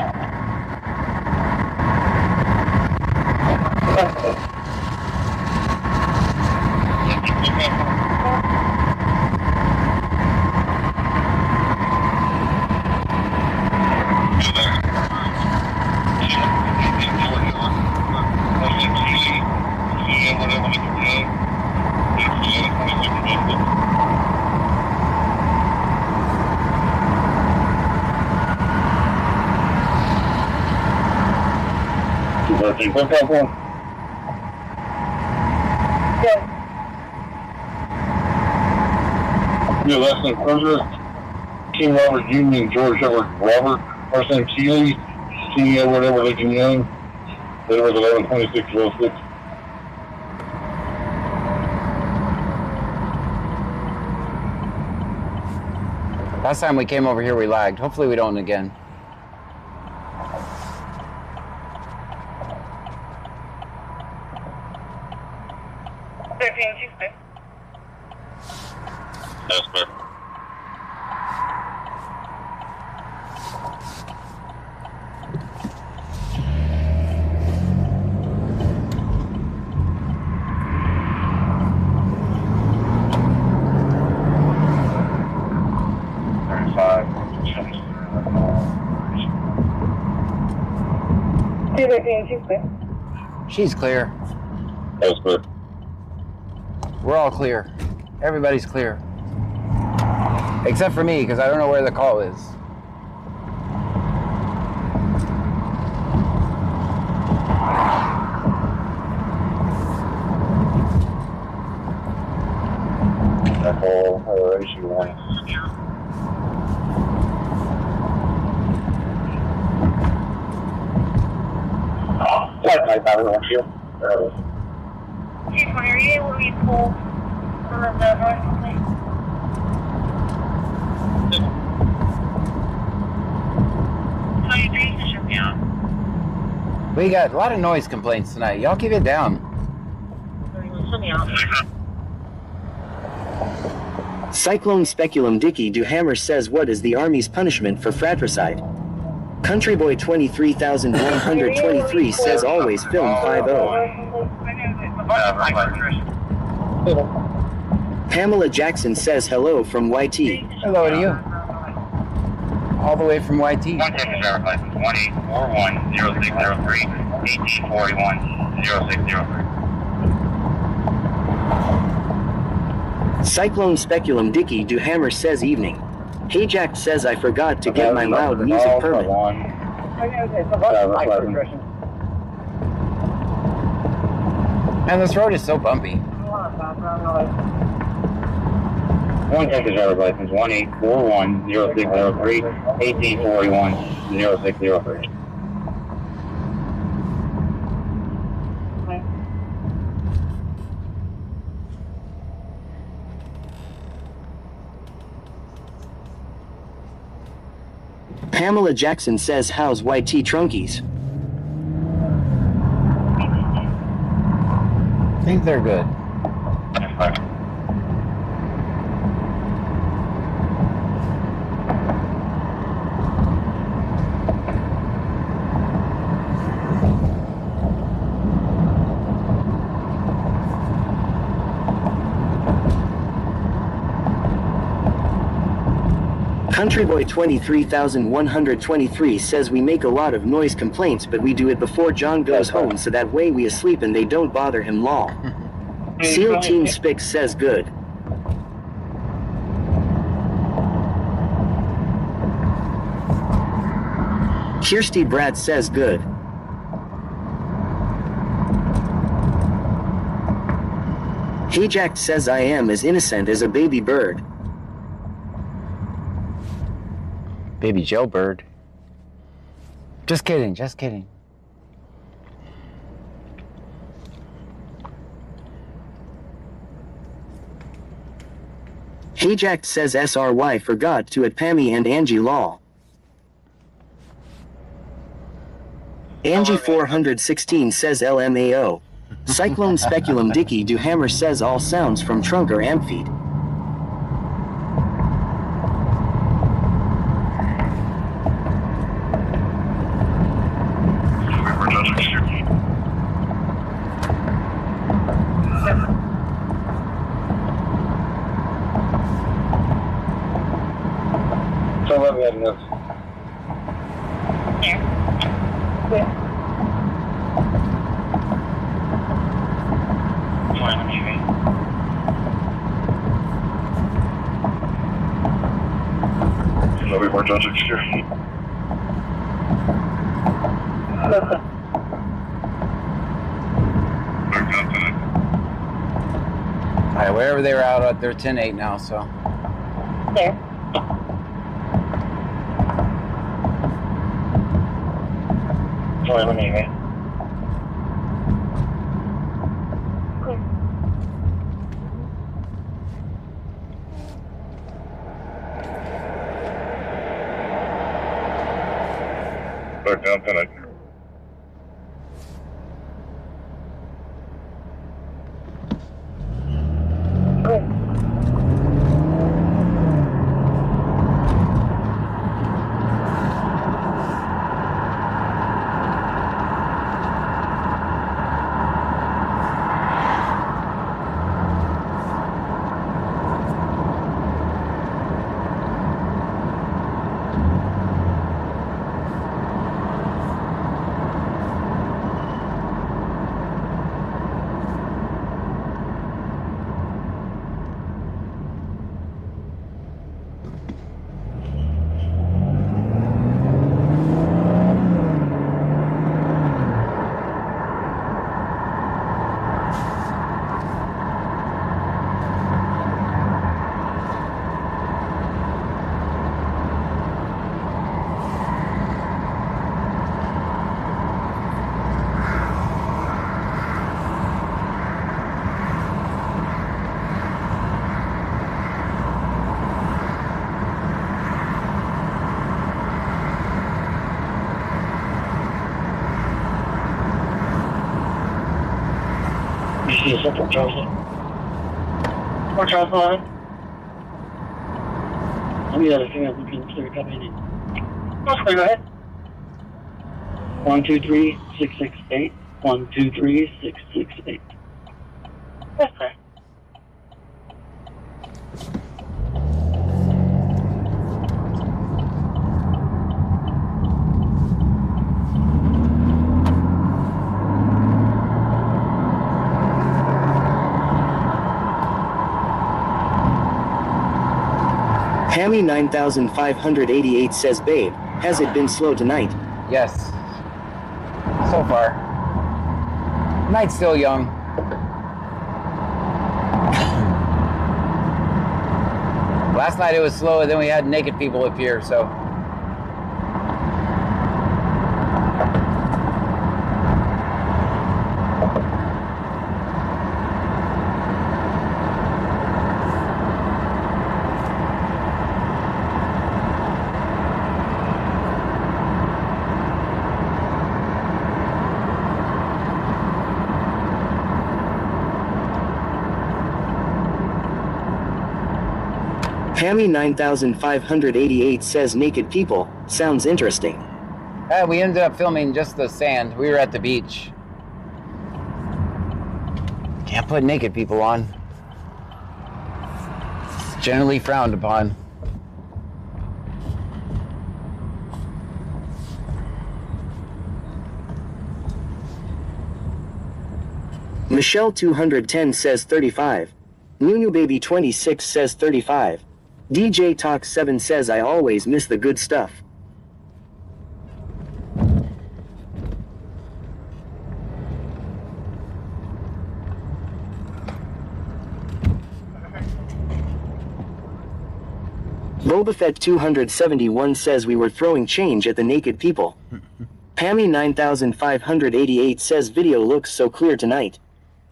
What's that one? Yeah, that's the president. King Robert Jr. and George Edward Robert. First name Keeley. King Edward Lincoln Young. That was 11/26/06. Last time we came over here, we lagged. Hopefully we don't again. 213, That's good. She's clear. That's good. We're all clear. Everybody's clear. Except for me, because I don't know where the call is. That whole issue one. I don't know you. Chief, are you able to pull one of the north please? We got a lot of noise complaints tonight. Y'all keep it down. Cyclone Speculum Dicky Duhammer says, what is the Army's punishment for fratricide? Country Boy 23,123 says, always film 5-0. Pamela Jackson says, hello from YT. Hello to you. All the way from YT. 110 driver's license 1841-0603, 1841-0603. Cyclone Speculum Dicky Duhammer says, evening. Hey Jack says, I forgot to get my loud music permit. Man, this road is so bumpy. 110 driver's license 1841-0603, 1841-0603. Pamela Jackson says, how's YT Trunkies? I think they're good. Country Boy 23,123 says, we make a lot of noise complaints, but we do it before John goes home so that way we asleep and they don't bother him long. SEAL Team Spix says, good. Kirsty Brad says, good. Hey Jack says, I am as innocent as a baby bird. Baby jailbird. Just kidding, just kidding. Hey Jack says, SRY forgot to at Pammy and Angie Law. Angie 416 says, LMAO. Cyclone Speculum Dicky Duhammer says, all sounds from trunk are amphied. So let me know. Here. Let me more judges here. Alright, wherever they were out, they're 10-8 now, so. There. Sorry, let me hear. Back down tonight. You see a central Charleston? Or Charles 11. Let me have a finger looking clear coming in. That's clear, go ahead. 123668. 123668. That's clear. Hammy 9588 says, babe, has it been slow tonight? Yes. So far. Night's still young. Last night it was slow, and then we had naked people appear, so. Hammy 9588 says naked people. Sounds interesting. We ended up filming just the sand. We were at the beach. Can't put naked people on. It's generally frowned upon. Michelle 210 says 35. Nunu Baby 26 says 35. DJ Talk 7 says I always miss the good stuff. Boba Fett 271 says we were throwing change at the naked people. Pammy 9588 says video looks so clear tonight.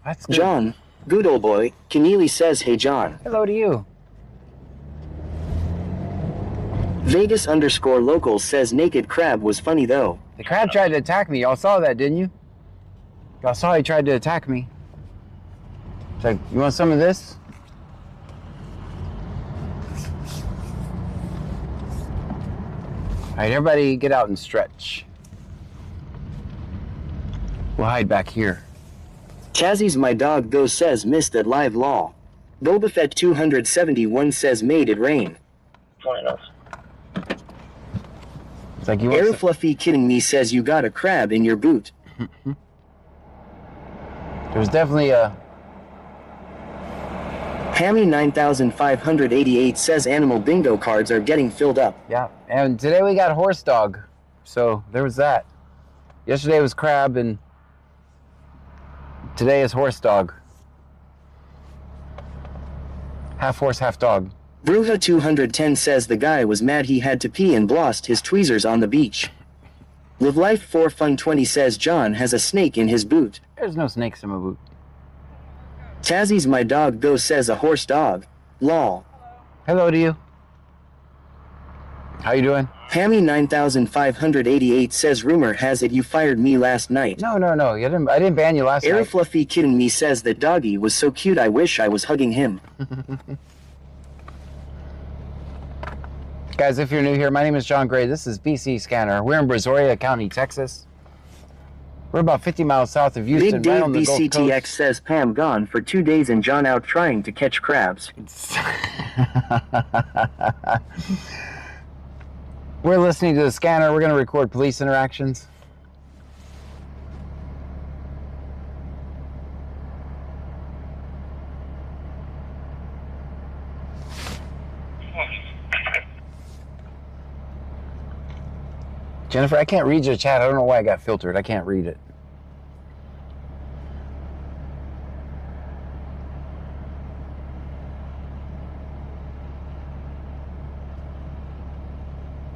That's good. John, good old boy, Keneally says hey John. Hello to you. Vegas_local says naked crab was funny though. The crab tried to attack me. Y'all saw that, didn't you? Y'all saw he tried to attack me. It's like, you want some of this? All right, everybody get out and stretch. We'll hide back here. Chazzy's my dog though says missed at live law. Boba Fett 271 says made it rain. 20 knots. It's like you Air want Fluffy kidding me says you got a crab in your boot. There was definitely a... Hammy 9588 says animal bingo cards are getting filled up. Yeah, and today we got horse dog. So there was that. Yesterday was crab, and today is horse dog. Half horse, half dog. Bruja 210 says the guy was mad he had to pee and lost his tweezers on the beach. Live Life 4 Fun 20 says John has a snake in his boot. There's no snakes in my boot. Tazzy's my dog though says a horse dog. Lol. Hello to you. How you doing? Pammy 9588 says rumor has it you fired me last night. No. I didn't ban you last Air night. Fluffy kidding me says that doggy was so cute I wish I was hugging him. Guys, if you're new here, my name is John Gray. This is BC Scanner. We're in Brazoria County, Texas. We're about 50 miles south of Houston, Big Dave right on the Gulf BCTX Coast. says Pam gone for 2 days and John out trying to catch crabs. We're listening to the scanner. We're going to record police interactions. Jennifer, I can't read your chat. I don't know why I got filtered. I can't read it.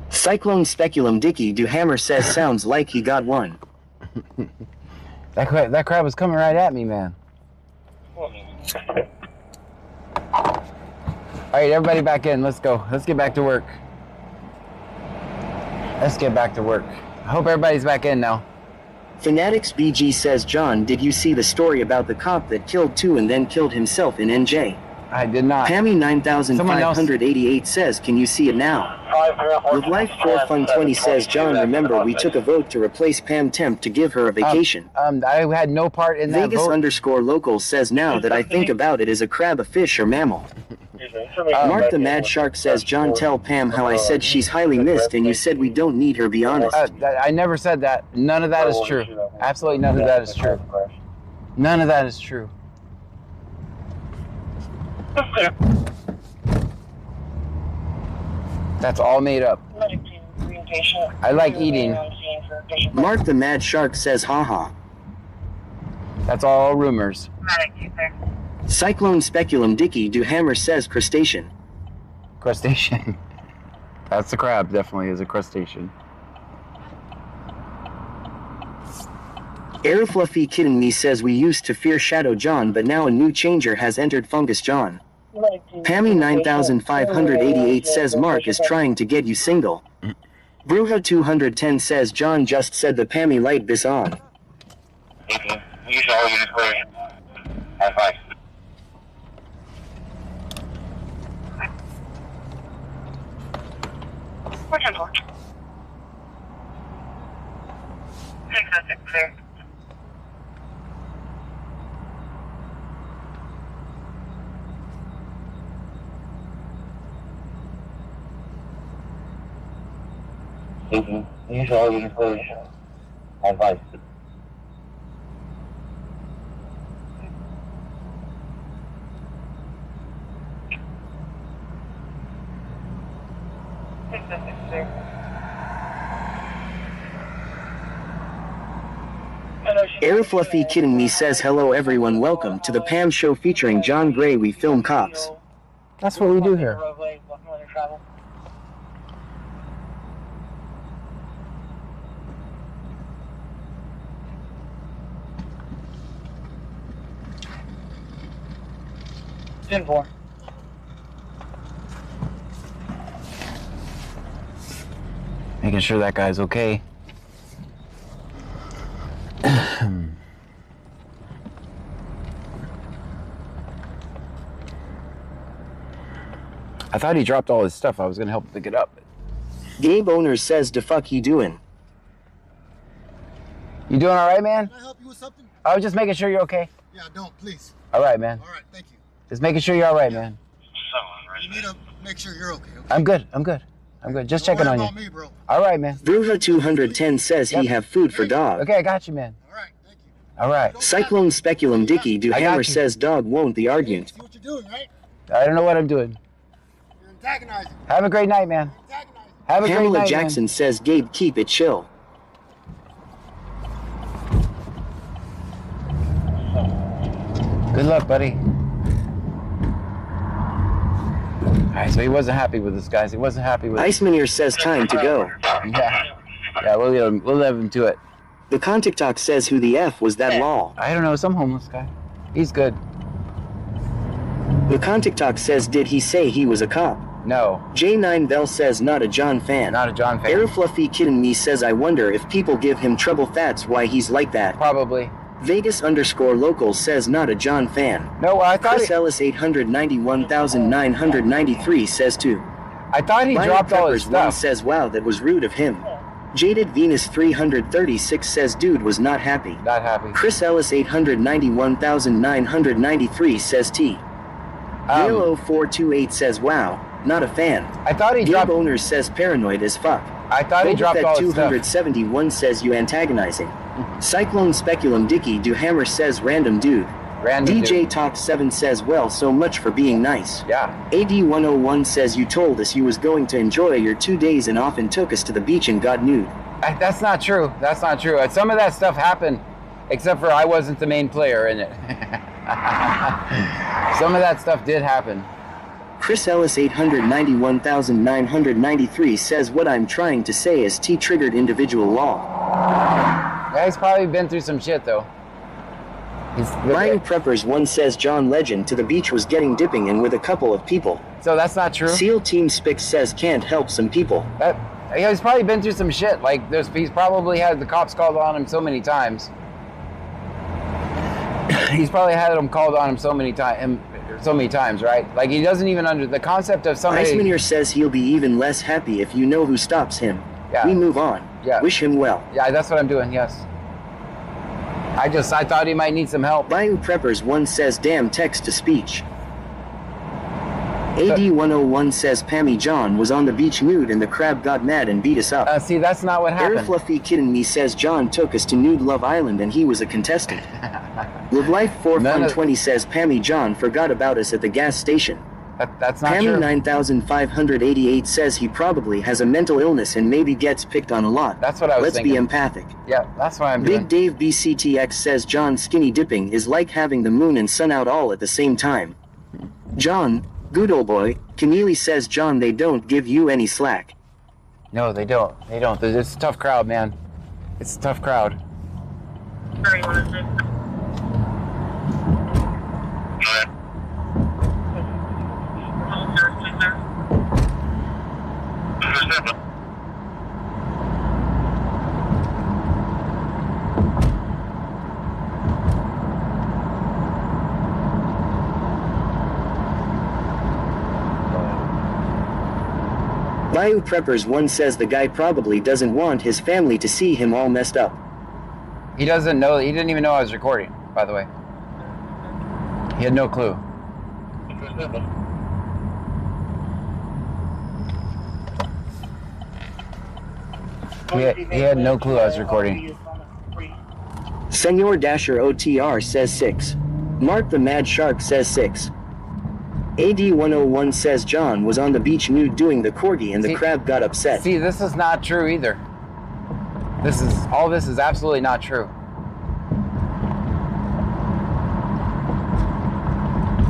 Cyclone Speculum Dicky Do Hammer says sounds like he got one. That crab was coming right at me, man. All right, everybody back in. Let's go. Let's get back to work. Let's get back to work. I hope everybody's back in now. Fanatics BG says, John, did you see the story about the cop that killed 2 and then killed himself in NJ? I did not. Pammy 9588 says, can you see it now? With Life 4 Fun 20 says, John, remember we took a vote to replace Pam Temp to give her a vacation. I had no part in that Vegas vote. _local says, now that I think about it, is a crab a fish or mammal? Mark the Mad Shark says, John, tell Pam how I said she's highly missed and you said we don't need her, be honest. I never said that. None of that is true. Absolutely none of that is true. None of that is true. That's all made up. I like eating. Mark the Mad Shark says, haha. That's all rumors. Cyclone Speculum Dicky Do Hammer says crustacean. Crustacean. That's a crab, definitely is a crustacean. Air Fluffy kidding me says we used to fear Shadow John but now a new changer has entered Fungus John. Pammy 9588 says Mark is trying to get you single. Bruja 210 says John just said the Pammy light bis on. Use all units clear. Advice. What's your call? 606 clear. Use all units clear. Advice. Air Fluffy kidding me says hello everyone, welcome to the Pam show featuring John Gray. We film cops. That's what we do here. Four. Making sure that guy's okay. I thought he dropped all his stuff. I was going to help him pick it up. Gabe Owner says the fuck he doing? You doing all right, man? Can I help you with something? I was just making sure you're okay. Yeah, don't, please. All right, man. All right, thank you. Just making sure you're all right, man. You need to make sure you're okay. I'm good. Just checking on you. Me, bro. All right, man. Bruja 210 says he have food for dog. Okay, I got you, man. All right, thank you. All right. Cyclone Speculum Dicky Do I got Hammer you. says dog won't the argument. See what you're doing, right? I don't know what I'm doing. You're antagonizing. Have a great night, man. You're antagonizing. Have a great Pamela night, Jackson says Gabe keep it chill. man. Good luck, buddy. All right, so he wasn't happy with this, guys. He wasn't happy with Icemaneer says time to go. Yeah, we'll let him to it. The Contictoc says who the F was that lol. I don't know, some homeless guy. He's good. The Contictoc says did he say he was a cop? No. J9 Bell says not a John fan. Not a John fan. Air Fluffy Kitten Me says I wonder if people give him trouble, that's why he's like that. Probably. Vegas_local says not a John fan. No, I thought Chris Ellis 891,993 says too. I thought he dropped all his Peppers 1 stuff. says wow, that was rude of him. Jaded Venus 336 says dude was not happy. Not happy. Chris Ellis 891,993 says T. Yellow 428 says wow, not a fan. I thought he dropped. Gabe Owner says paranoid as fuck. I thought he dropped all his stuff. 271 says you antagonizing. Cyclone Speculum Dicky Do Hammer says random dude. Random DJ dude. Talk 7 says well, so much for being nice. Yeah. AD 101 says you told us you was going to enjoy your 2 days and often took us to the beach and got nude. That's not true. That's not true. Some of that stuff happened, except for I wasn't the main player in it. Some of that stuff did happen. Chris Ellis 891,993 says what I'm trying to say is T-triggered individual law. Yeah, he's probably been through some shit though. Ryan Preppers 1 says John Legend to the beach was getting dipping in with a couple of people. So that's not true. SEAL Team Spix says can't help some people. Yeah, he's probably been through some shit. Like he's probably had the cops called on him so many times. He's probably had them called on him so many times, right? Like he doesn't even under the concept of somebody. Iceman here says he'll be even less happy if you know who stops him. Yeah. We move on. Yeah. Wish him well. Yeah, that's what I'm doing. Yes. I thought he might need some help. Bayou Preppers 1 says damn text to speech. AD 101 says Pammy John was on the beach nude and the crab got mad and beat us up. See, that's not what happened. Air Fluffy Kitten Me says John took us to Nude Love Island and he was a contestant. Live Life 4 Fun 20 says Pammy John forgot about us at the gas station. That's not Pammy true. 9588 says he probably has a mental illness and maybe gets picked on a lot. That's what I was Let's thinking. be empathic. Yeah, that's what I'm doing. Big Dave BCTX says John skinny dipping is like having the moon and sun out all at the same time. John, good old boy. Keneally says John they don't give you any slack. No, they don't. They don't. It's a tough crowd, man. It's a tough crowd. Bayou Preppers 1 says the guy probably doesn't want his family to see him all messed up. He doesn't know. He didn't even know I was recording, by the way. He had no clue. He had no clue I was recording. Senor Dasher OTR says 6. Mark the Mad Shark says 6. AD 101 says John was on the beach nude doing the corgi and the crab got upset. See, this is not true either. All this is absolutely not true.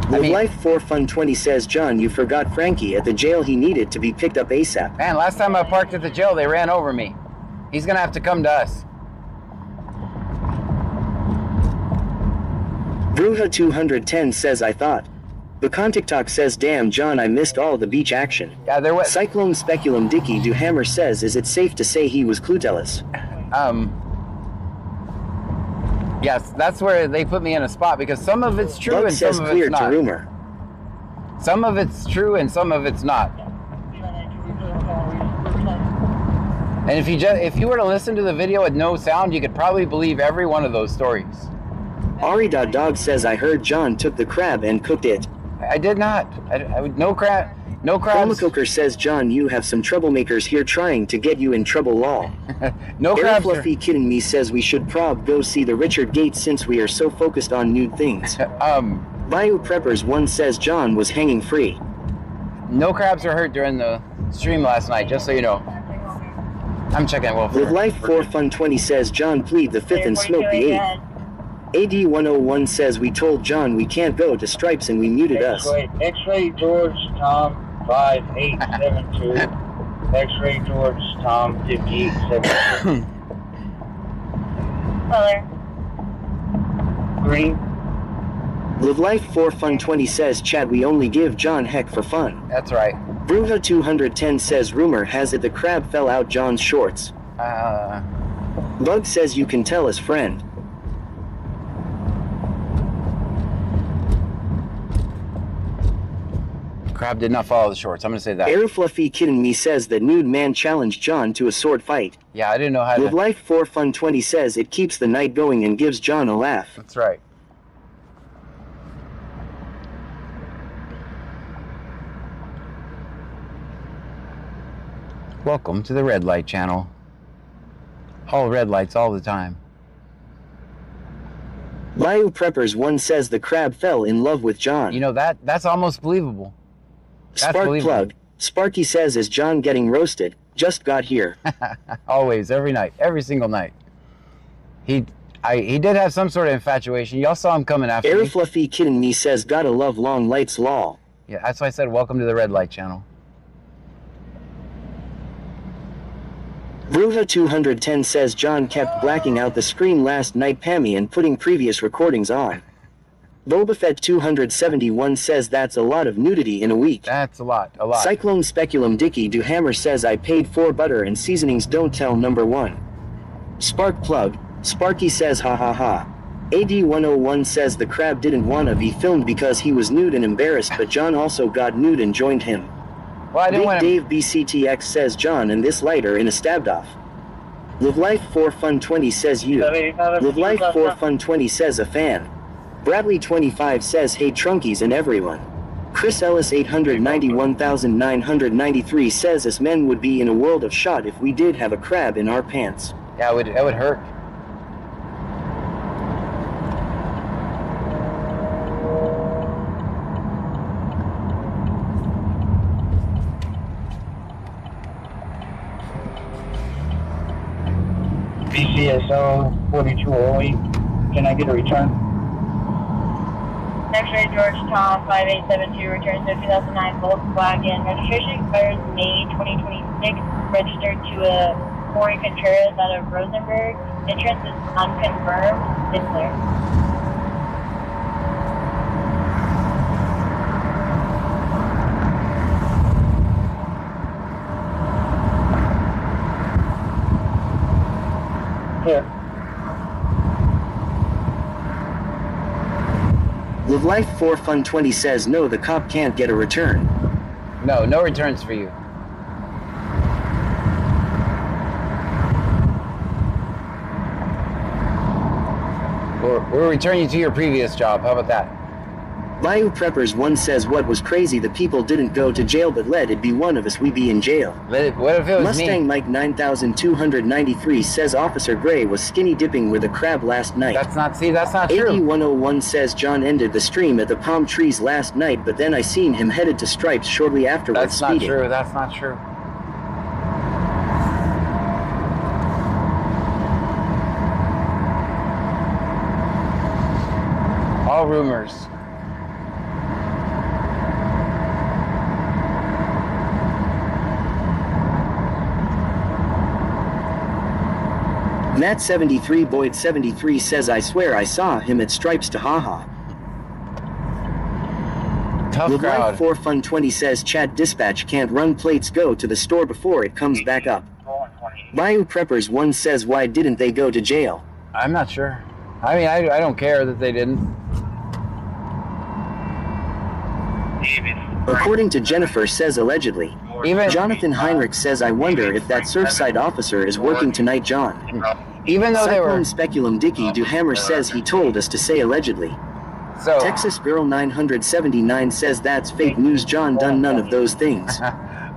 Life 4 Fun 20 says John, you forgot Frankie at the jail. He needed to be picked up ASAP. Man, last time I parked at the jail, they ran over me. He's gonna have to come to us. Bruja 210 says I thought. Bacan TikTok says damn John, I missed all the beach action. Yeah, there was. Cyclone Speculum Dicky Do Hammer says is it safe to say he was cluteless? Yes, that's where they put me in a spot because some of it's true Bug and says some of clear it's not. to rumor. Some of it's true and some of it's not. And if you were to listen to the video with no sound, you could probably believe every one of those stories. Ari.dog says I heard John took the crab and cooked it. I did not. No crabs. Cooker says John, you have some troublemakers here trying to get you in trouble law. No Air crabs. Fluffy Kidding Me says we should go see the Richard Gates since we are so focused on nude things. Bayou Preppers 1 says John was hanging free. No crabs were hurt during the stream last night, just so you know. I'm checking Wolf. Live Life 4 Fun 20 says John plead the 5th and smoke the 8th. AD 101 says we told John we can't go to Stripes and we muted us. X-Ray George Tom 5872. X-Ray George Tom 5872. Color. Green. Live Life 4 Fun 20 says Chad we only give John heck for fun. That's right. Bruja 210 says rumor has it the crab fell out John's shorts. Bug says you can tell his friend. Crab did not follow the shorts. I'm gonna say that. Air Fluffy Kidding Me says that nude man challenged John to a sword fight. Yeah, I didn't know how Live to. Life 4 Fun 20 says it keeps the night going and gives John a laugh. That's right. Welcome to the red light channel. All red lights all the time. Bayou Preppers 1 says the crab fell in love with John. You know, that's almost believable. That's Spark believable. Plug. Sparky says, is John getting roasted? Just got here. Always, every night, every single night. He did have some sort of infatuation. Y'all saw him coming after Air me. Fluffy Kidding Me says, gotta love long lights lol. Yeah, that's why I said welcome to the red light channel. Bruja 210 says John kept blacking out the screen last night Pammy and putting previous recordings on. Boba Fett 271 says that's a lot of nudity in a week. That's a lot. Cyclone Speculum Dicky Do Hammer says I paid for butter and seasonings don't tell number 1. Spark Plug. Sparky says ha ha ha. AD101 says the crab didn't wanna be filmed because he was nude and embarrassed but John also got nude and joined him. Well, I didn't Big want Dave BCTX says John and this lighter in a stabbed off. Live Life 4 Fun 20 says you. Live Life 4 Fun 20 says a fan. Bradley 25 says hey Trunkies and everyone. Chris Ellis 891,993 says us men would be in a world of shot if we did have a crab in our pants. Yeah, it would hurt. BCSO 4208. Can I get a return? X-ray George Tom 5872 returns to 2009 Volkswagen. Registration expires May 2026. Registered to a Corey Contreras out of Rosenberg. Insurance is unconfirmed. It's clear. Here. Live Life 4 Fun 20 says no the cop can't get a return. No returns for you. We'll return you to your previous job. How about that? Bayou Preppers 1 says what was crazy the people didn't go to jail but let it be one of us we be in jail. What if it was Mustang me? Mike 9293 says Officer Gray was skinny dipping with a crab last night. That's not true. AD101 says John ended the stream at the palm trees last night but then I seen him headed to Stripes shortly afterwards speeding. That's not true. All rumors. Matt 73 Boyd 73 says I swear I saw him at Stripes to haha. Tough Live crowd. Life 4 Fun 20 says Chat Dispatch can't run plates go to the store before it comes back up. Bayou Preppers 1 says why didn't they go to jail? I'm not sure. I mean, I don't care that they didn't. According to Jennifer says allegedly. Even Jonathan Heinrich says I wonder if that Surfside officer is working tonight John. even though they were Cyclone Speculum Dicky Do Hammer says he told us to say allegedly. so Texas Girl 979 says that's fake news John done none of those things.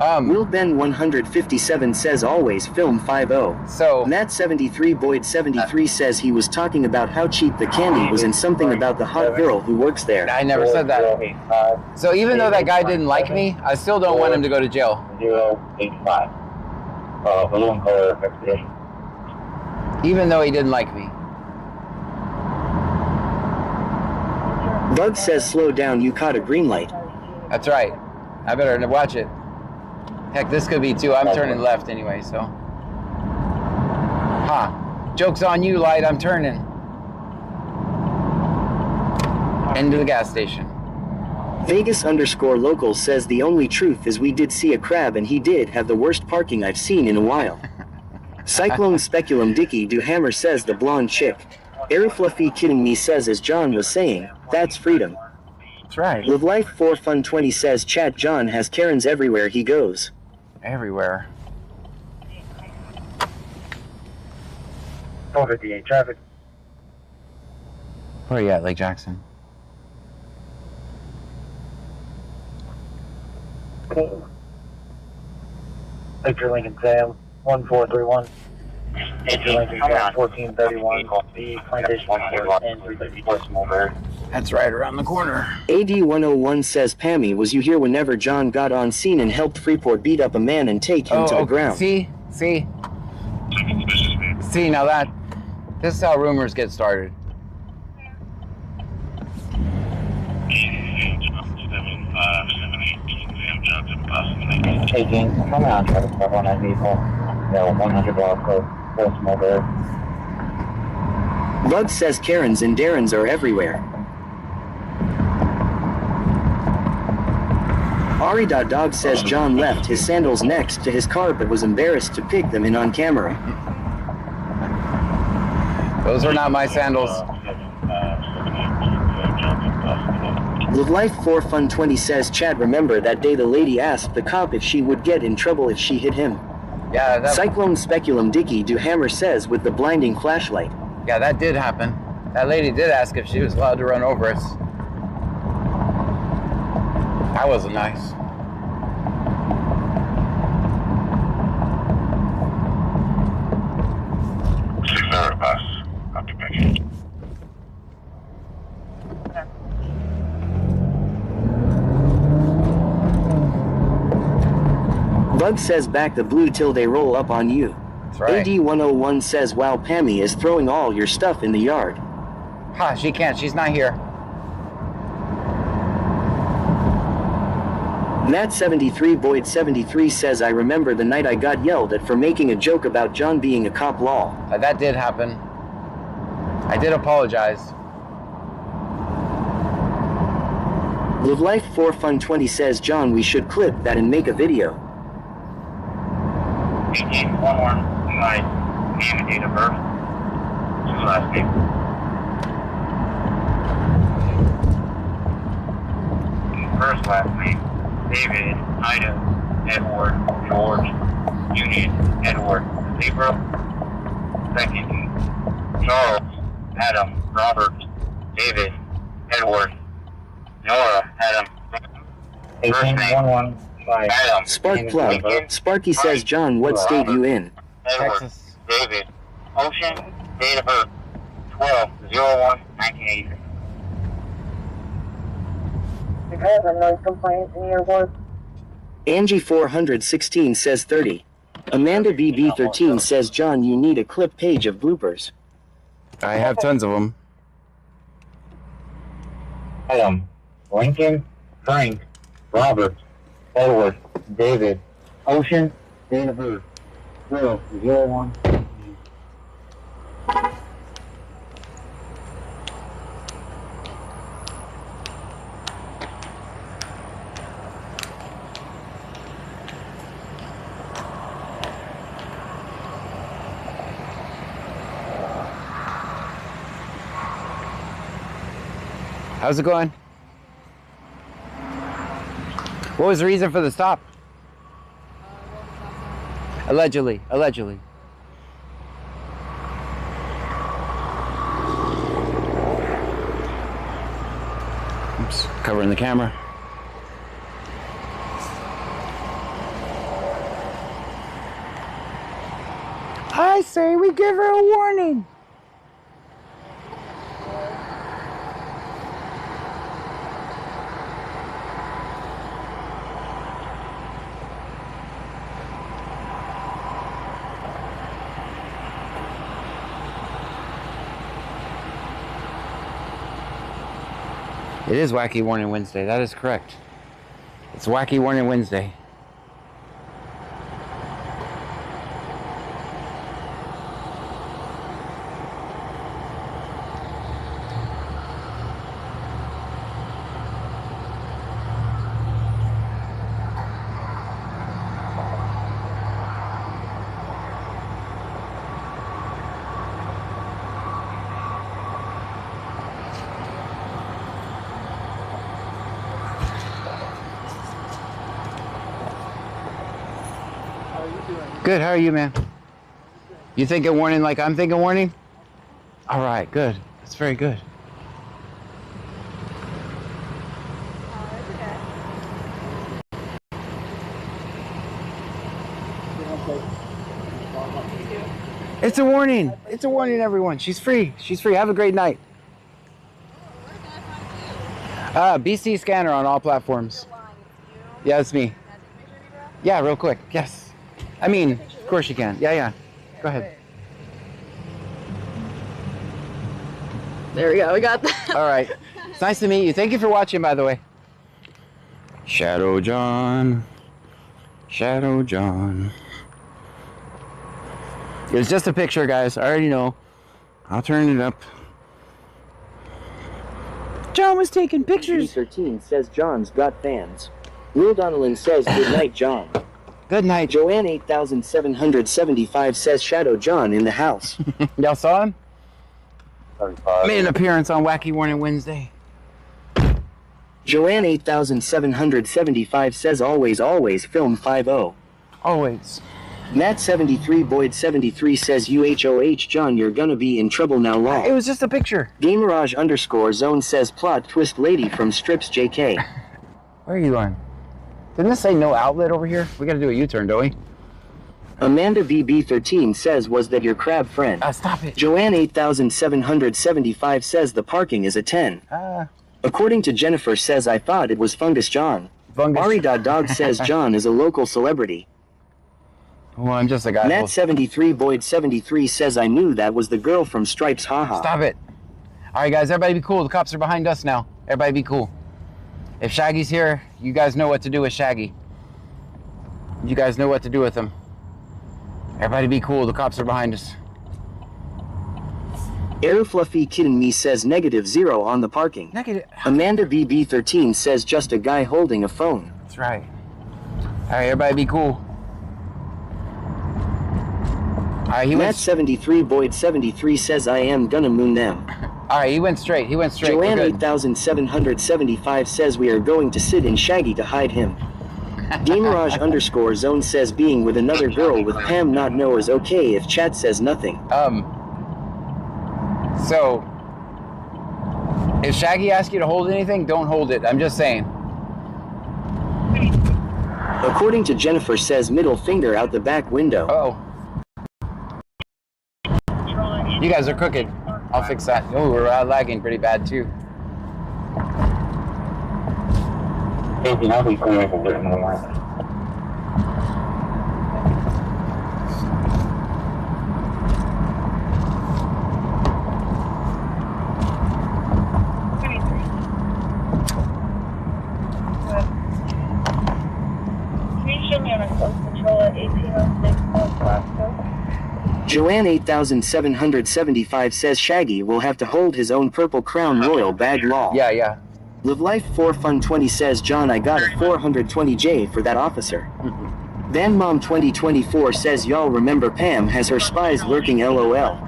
Will Ben 157 says always film 5-0. so Matt 73 Boyd 73 says he was talking about how cheap the candy was and something about the hot girl who works there. I never said that. So even though that guy didn't like me, I still don't want him to go to jail. 085. Balloon color expedition. Even though he didn't like me. Bug says slow down you caught a green light. That's right. I better watch it. Heck, this could be too. I'm turning left anyway, so. Ha. Joke's on you, light. I'm turning. Into the gas station. Vegas_local says the only truth is we did see a crab and he did have the worst parking I've seen in a while. Cyclone Speculum Dicky Do Hammer says the blonde chick. Air Fluffy Kidding Me says as John was saying, that's freedom. That's right. Live Life 4 Fun 20 says Chat John has Karens everywhere he goes. Everywhere. 458 traffic. Where are you at, Lake Jackson? Victor Lincoln Sam, 1431. Victor Lincoln Sam, 1431. The plantation and 334 Mulberry. That's right around the corner. AD101 says Pammy, was you here whenever John got on scene and helped Freeport beat up a man and take him to the ground? See, now this is how rumors get started. Taking, come out, try to cover on that vehicle. No, 100 block close Mulberry. Bug says Karens and Darrens are everywhere. Ari.Dog says John left his sandals next to his car but was embarrassed to pick them in on camera. Those are not my sandals. Live Life 4 Fun 20 says Chad, remember that day the lady asked the cop if she would get in trouble if she hit him? Yeah, Cyclone Speculum Dicky Do Hammer says with the blinding flashlight. Yeah, that did happen. That lady did ask if she was allowed to run over us. That wasn't nice. Bug says back the blue till they roll up on you. That's right. AD101 says wow, Pammy is throwing all your stuff in the yard. Ha, she can't. She's not here. Matt73 Boyd 73 says I remember the night I got yelled at for making a joke about John being a cop lol. That did happen. I did apologize. Live Life 4 Fun 20 says John, we should clip that and make a video. 1811, name and date of birth. His last name. First last name, David, Ida, Edward, George, Union, Edward, Zebra. Second, Charles, Adam, Robert, David, Edward, Nora, Adam. First name, Adam. Spark Plug. Sparky says John, what state you in? Edward, Texas. David, Ocean, date of birth, 12/01/1983. You have a noise complaint in your work? Angie 416 says 30. Amanda BB13 says John, you need a clip page of bloopers. I have tons of them. Adam, Lincoln, Frank, Robert, Edward, David, Ocean, date of birth, 12/01. How's it going? What was the reason for the stop? Allegedly. Oops, covering the camera. I say we give her a warning. It is Wacky Warning Wednesday. That is correct. It's Wacky Warning Wednesday. Good, how are you, man? You thinking warning like I'm thinking warning? All right, good. That's very good. It's a warning. It's a warning, everyone. She's free. She's free. Have a great night. BC scanner on all platforms. Yeah, it's me. Yeah, real quick. Yes. I mean, of course you can. Yeah, yeah. Go ahead. There we go. We got that. All right. It's nice to meet you. Thank you for watching, by the way. Shadow John. Shadow John. It was just a picture, guys. I already know. I'll turn it up. John was taking pictures. 13 says John's got fans. Will Donnellan says good night, John. Good night. Joanne 8775 says Shadow John in the house. Y'all saw him? Made an appearance on Wacky Warning Wednesday. Joanne 8775 says always, always film 50. Always. Matt 73 Boyd 73 says UHOH John, you're gonna be in trouble now long. It was just a picture. Gamerage _ zone says plot twist lady from strips JK. Where are you going? Didn't this say no outlet over here? We gotta do a U-turn, don't we? Amanda BB13 says was that your crab friend? Stop it. Joanne 8775 says the parking is a 10. According to Jennifer says I thought it was Fungus John. Fungus. Ari.dog says John is a local celebrity. Well, I'm just a guy. Matt 73 Boyd 73 says I knew that was the girl from Stripes haha. Stop it. All right, guys, everybody be cool. The cops are behind us now. Everybody be cool. If Shaggy's here, you guys know what to do with Shaggy. You guys know what to do with him. Everybody be cool. The cops are behind us. Air Fluffy Kiddin' Me says -0 on the parking. Negative. Amanda BB13 says just a guy holding a phone. That's right. All right, everybody be cool. All right, Matt 73 Boyd 73 says I am gonna moon them. All right, he went straight. He went straight. Joanne 8775 says we are going to sit in Shaggy to hide him. Gamerage _ zone says being with another girl with Pam not know is okay if chat says nothing. So if Shaggy asks you to hold anything, don't hold it. I'm just saying. According to Jennifer says middle finger out the back window. Uh-oh. You guys are crooked. I'll fix that. Oh, we're lagging pretty bad too. I'll be coming up a bit more. Joanne 8775 says Shaggy will have to hold his own Purple Crown Royal bag law. Yeah, yeah. Live Life 4 Fun 20 says John I got a 420J for that officer. Van Mom 2024 says y'all remember Pam has her spies lurking LOL.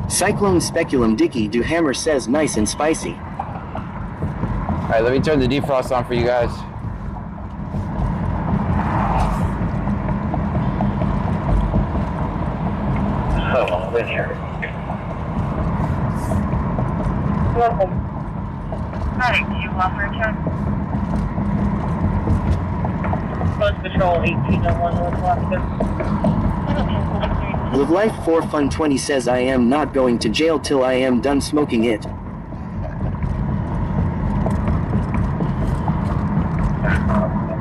Cyclone Speculum Dicky Do Hammer says nice and spicy. Alright, let me turn the defrost on for you guys. Oh, in here. Welcome. Alright, do you offer a check? Post Patrol 1801 Northwest. Live Life 4 Fun 20 says I am not going to jail till I am done smoking it.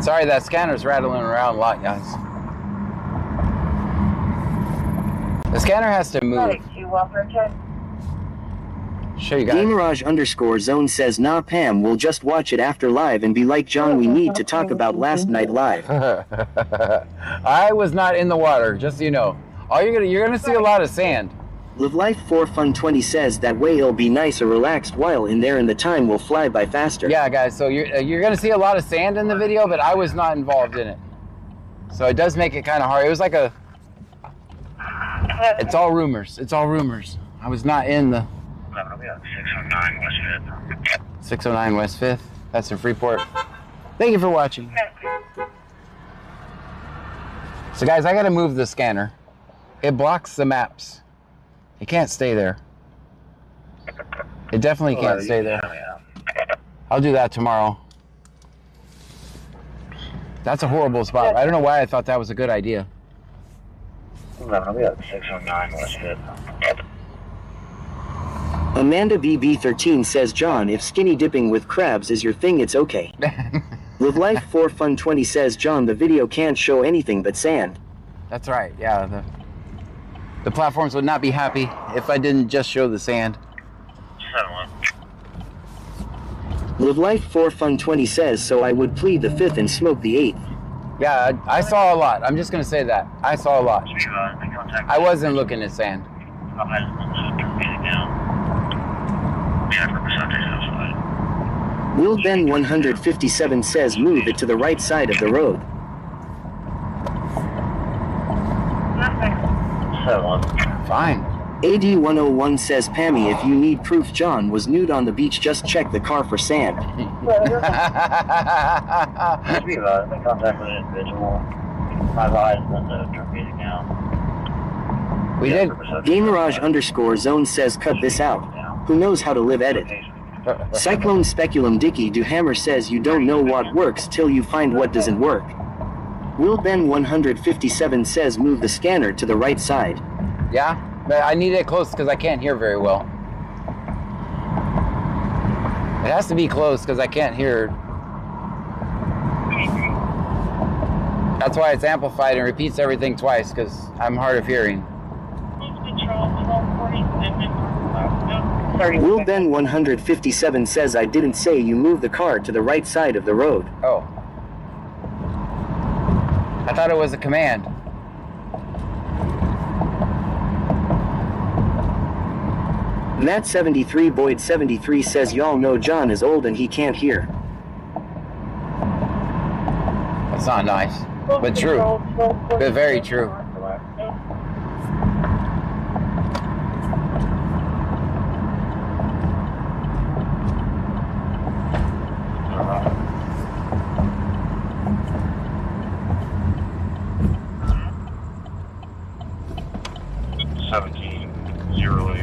Sorry, that scanner's rattling around a lot, guys. The scanner has to move. Alright, do you offer a check? Show you guys. Gamerage _ zone says nah Pam we'll just watch it after live and be like John we need to talk about last night live. I was not in the water, just so you know. All you're gonna see a lot of sand. Live Life 4 Fun 20 says that way it'll be nice or relaxed while in there and the time will fly by faster. Yeah, guys. So you're gonna see a lot of sand in the video, but I was not involved in it. So it does make it kind of hard. It was like a. It's all rumors. It's all rumors. I was not in the. 609 West 5th. 609 West 5th. That's in Freeport. Thank you for watching. So guys, I gotta move the scanner. It blocks the maps. It can't stay there. It definitely can't stay there. I'll do that tomorrow. That's a horrible spot. I don't know why I thought that was a good idea. No, I'll be at 609 West 5th. Amanda BB13 says, John, if skinny dipping with crabs is your thing, it's okay. Live Life 4 Fun 20 says, John, the video can't show anything but sand. That's right, yeah. The platforms would not be happy if I didn't just show the sand. 7-1. Live Life 4 Fun 20 says, so I would plead the 5th and smoke the 8th. Yeah, I saw a lot. I'm just gonna say that. I saw a lot. I wasn't looking at sand. Will Ben 157 says, move it to the right side of the road. 7-1. Fine. AD101 says, Pammy, if you need proof John was nude on the beach, just check the car for sand. Be about it. Contact with an individual. My eyes on the truck music now. We did. Gamerage_zone says, cut this out. Who knows how to live edit? Cyclone Speculum Dicky Duhammer says, you don't know what works till you find what doesn't work. Will Ben 157 says, move the scanner to the right side. Yeah, but I need it close because I can't hear very well. It has to be close because I can't hear. That's why it's amplified and repeats everything twice because I'm hard of hearing. Will Ben 157 says, I didn't say you move the car to the right side of the road. Oh. I thought it was a command. Matt73 Boyd 73 says, y'all know John is old and he can't hear. That's not nice, but true. But very true.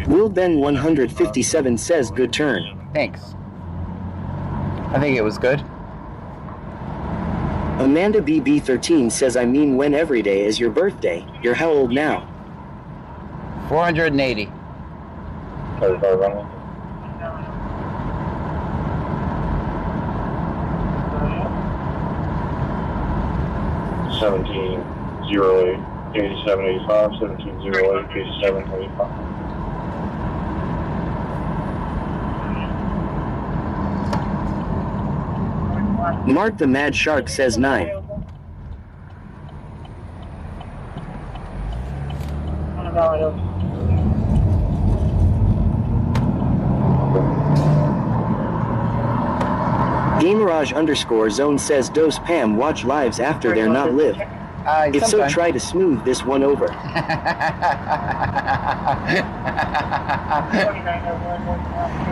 Will Ben 157 says, good turn. Thanks. I think it was good. Amanda BB13 says, I mean, when every day is your birthday. You're how old now? 480. 1708 8785 1708 8785. Mark the Mad Shark says 9. Gamerage_zone says, dose Pam watch lives after they're not live. If so, try to smooth this one over.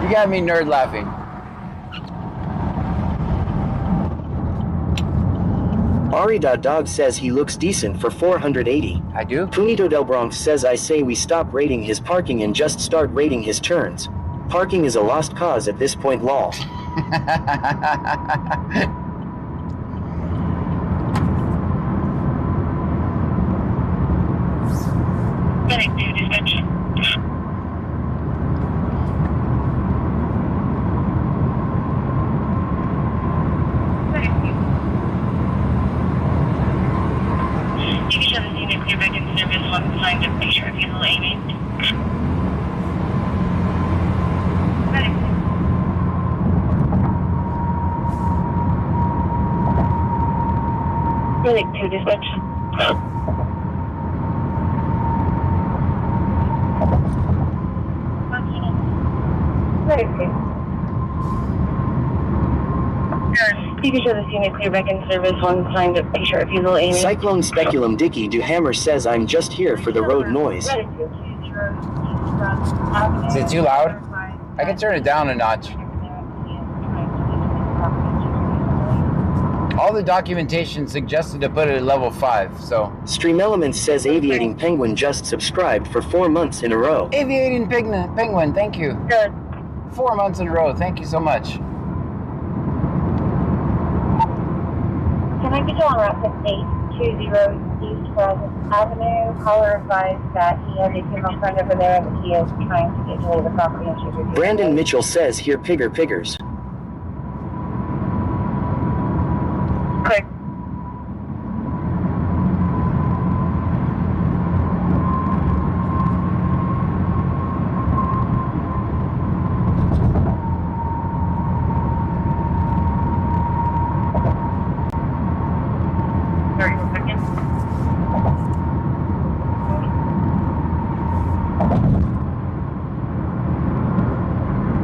You got me nerd laughing. Ari.dog says he looks decent for 480. I do? Punito Del Bronx says, I say we stop rating his parking and just start rating his turns. Parking is a lost cause at this point, lol. Getting to dispatch. You can show the unit clear back in service once assigned to make sure people aiming. Medic to dispatch. You can show this unit clear back in service once assigned to make sure people aiming. Cyclone Speculum Dicky Duhammer says, I'm just here for the road noise. Is it too loud? I can turn it down a notch. all the documentation suggested to put it at level 5, so. Stream Elements says Aviating Penguin just subscribed for 4 months in a row. Aviating Penguin, thank you. Good. 4 months in a row, thank you so much. Can I get you on Route 6820 East Pleasant Avenue? Caller advised that he has a female friend over there that he is trying to get to the property and she's reviewing. Brandon Mitchell says here piggers. Quick.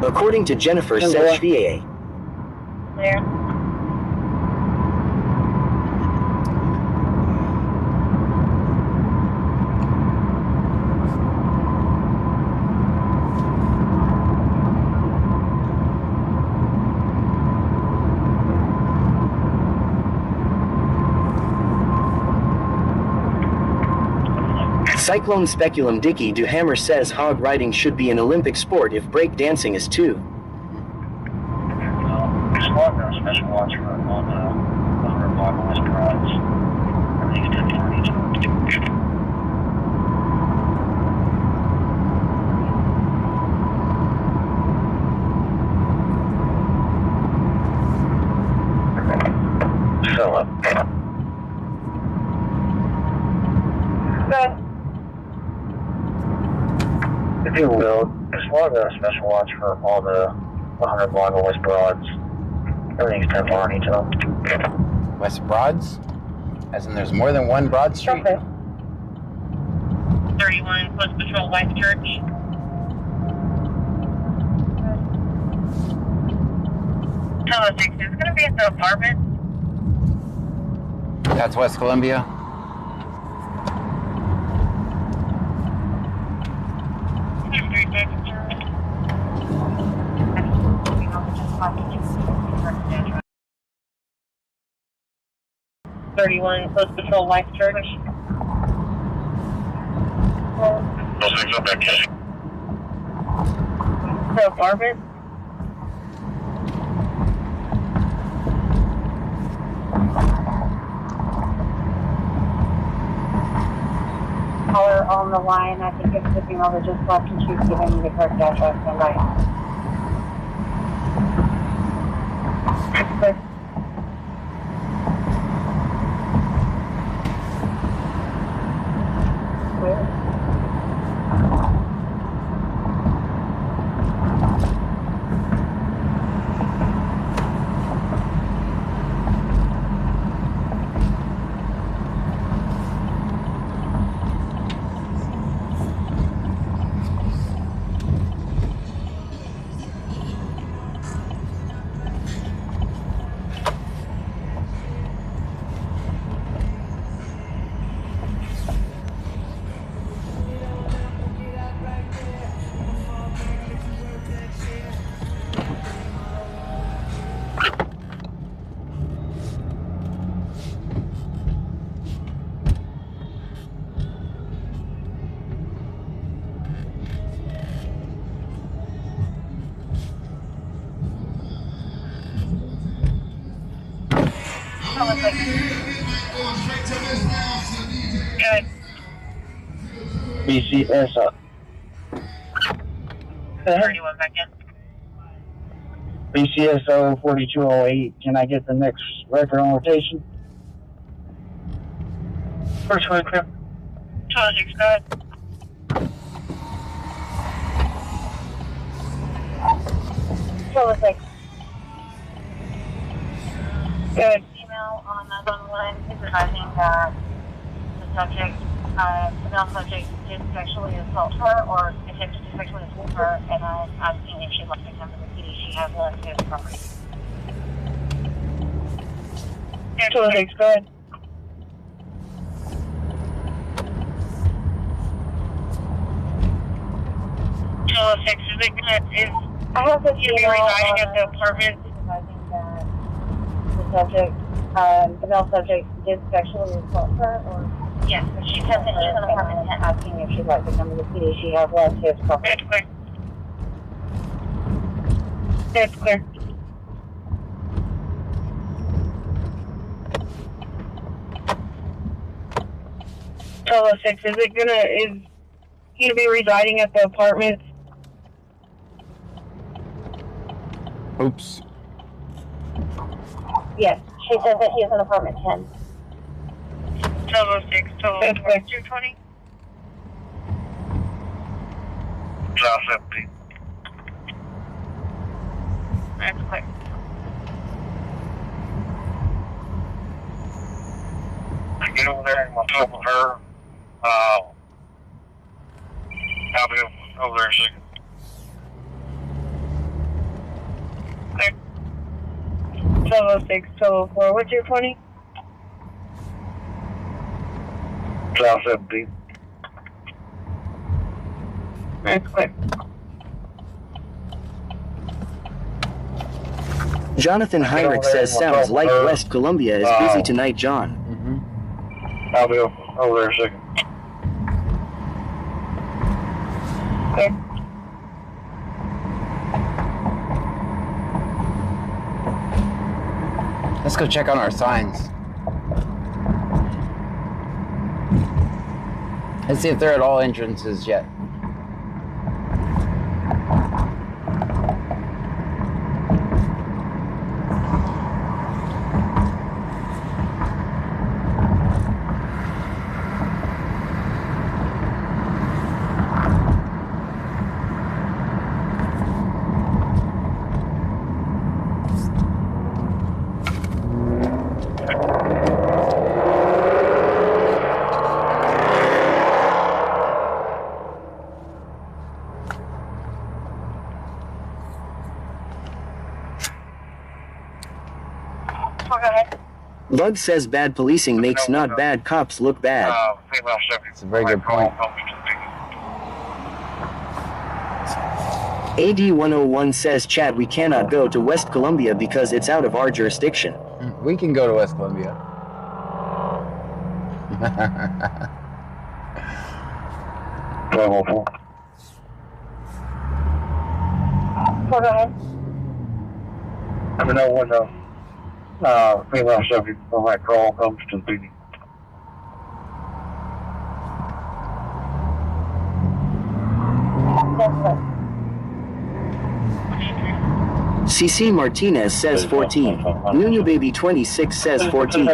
According to Jennifer says VA. There. Cyclone Speculum Dicky Duhammer says hog riding should be an Olympic sport if break dancing is too. Special watch for all the West rides. Everything's 10 Philip. Good. If you will, just log a special watch for all the 100 block West Broads. Everything's 10 on each of them. West Broads? As in there's more than one Broad Street? Okay. 31 Post Patrol White Church. Television is going to be at the apartment. That's West Columbia. Post Patrol White Church. Those things up there. The apartment. Caller on the line. I think it's the female that just left and she's giving me the correct address and right. BCS up. 31 back in. BCSO 4208. Can I get the next record on rotation? First one, clear. 26, go ahead. Good. Female on the line is advising that the subject, female subject did sexually assault her or attempted to sexually assault her, and I'm asking if she'd like to come to the city. She has left his property. 26, go ahead. I have the female residing at the apartment. Advising that the subject The male subject did sexually assault her, or? Yes, she says that she's on apartment 10. Asking if she'd like to come to the PD. She has left his property. It's clear. It's clear. Solo 6, is he gonna be residing at the apartment? Oops. Yes, she says that he is in apartment 10. Solo 6, Solo 220. South 17. That's clear. I get over there and myself with her. I'll be over there in a second. Solo 6, Solo 4, what's your 20? South 17. That's clear. Jonathan Heinrich says sounds like West Columbia is busy tonight, John. I'll be over there in a second. Okay. Let's go check on our signs. Let's see if they're at all entrances yet. Bug says bad policing makes not bad cops look bad. It's a very good point. AD101 says, Chad, we cannot go to West Columbia because it's out of our jurisdiction. We can go to West Columbia. Go ahead. Let me know when the female subject on that call comes to the PD. CC Martinez says 14. Nunu Baby 26 says 14.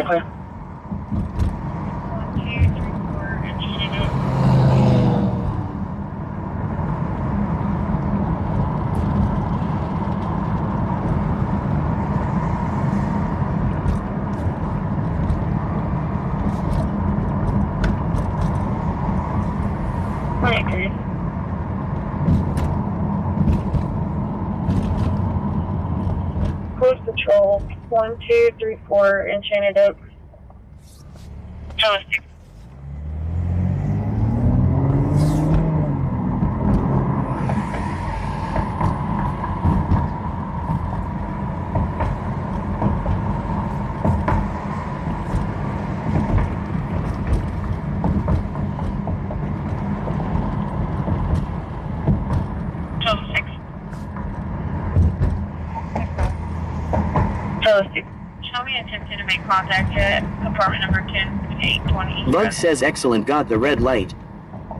Cruise Patrol 1234 Enchanted Oaks. Show me attempted to make contact at apartment number 10, 820. Bug says excellent, got the red light.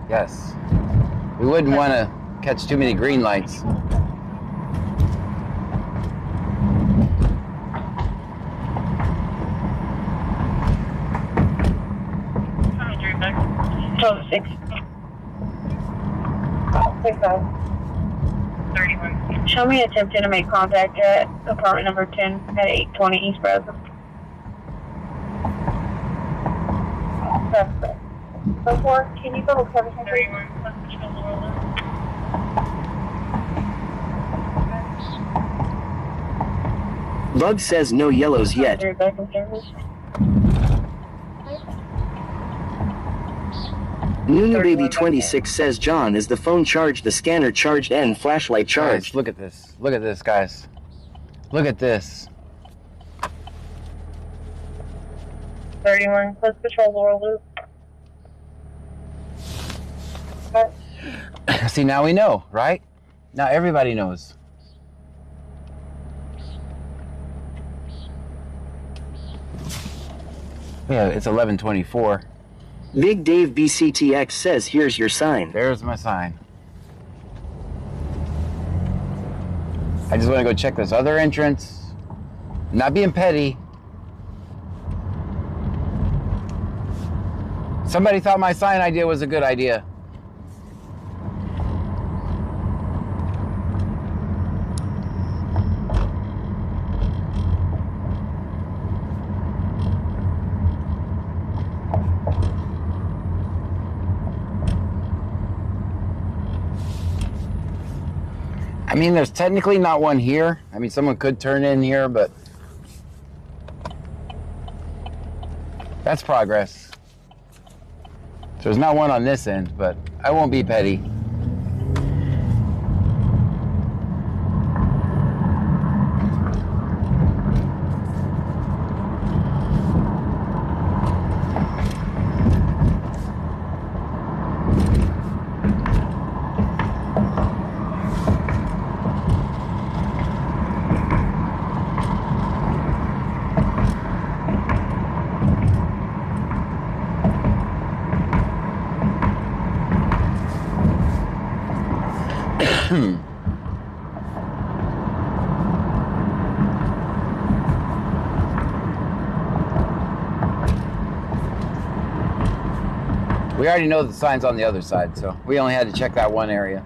Yes. We wouldn't want to catch too many green lights. Solo 6. 65. 31. Show me attempting to make contact at apartment number 10 at 820 East Brazos. Suspect. Before, can you go to 31. Bug says no yellows yet. Back in service. Nunu Baby 26 says, John, is the phone charged, the scanner charged, and flashlight charged? Guys, look at this. Look at this, guys. Look at this. 31, let's patrol Laurel Loop. See, now we know, right? Now everybody knows. Yeah, it's 11:24. Big Dave BCTX says, here's your sign. There's my sign. I just want to go check this other entrance. Not being petty. Somebody thought my sign idea was a good idea. I mean, there's technically not one here. I mean, someone could turn in here, but that's progress. So there's not one on this end, but I won't be petty. We already know the sign's on the other side, so we only had to check that one area.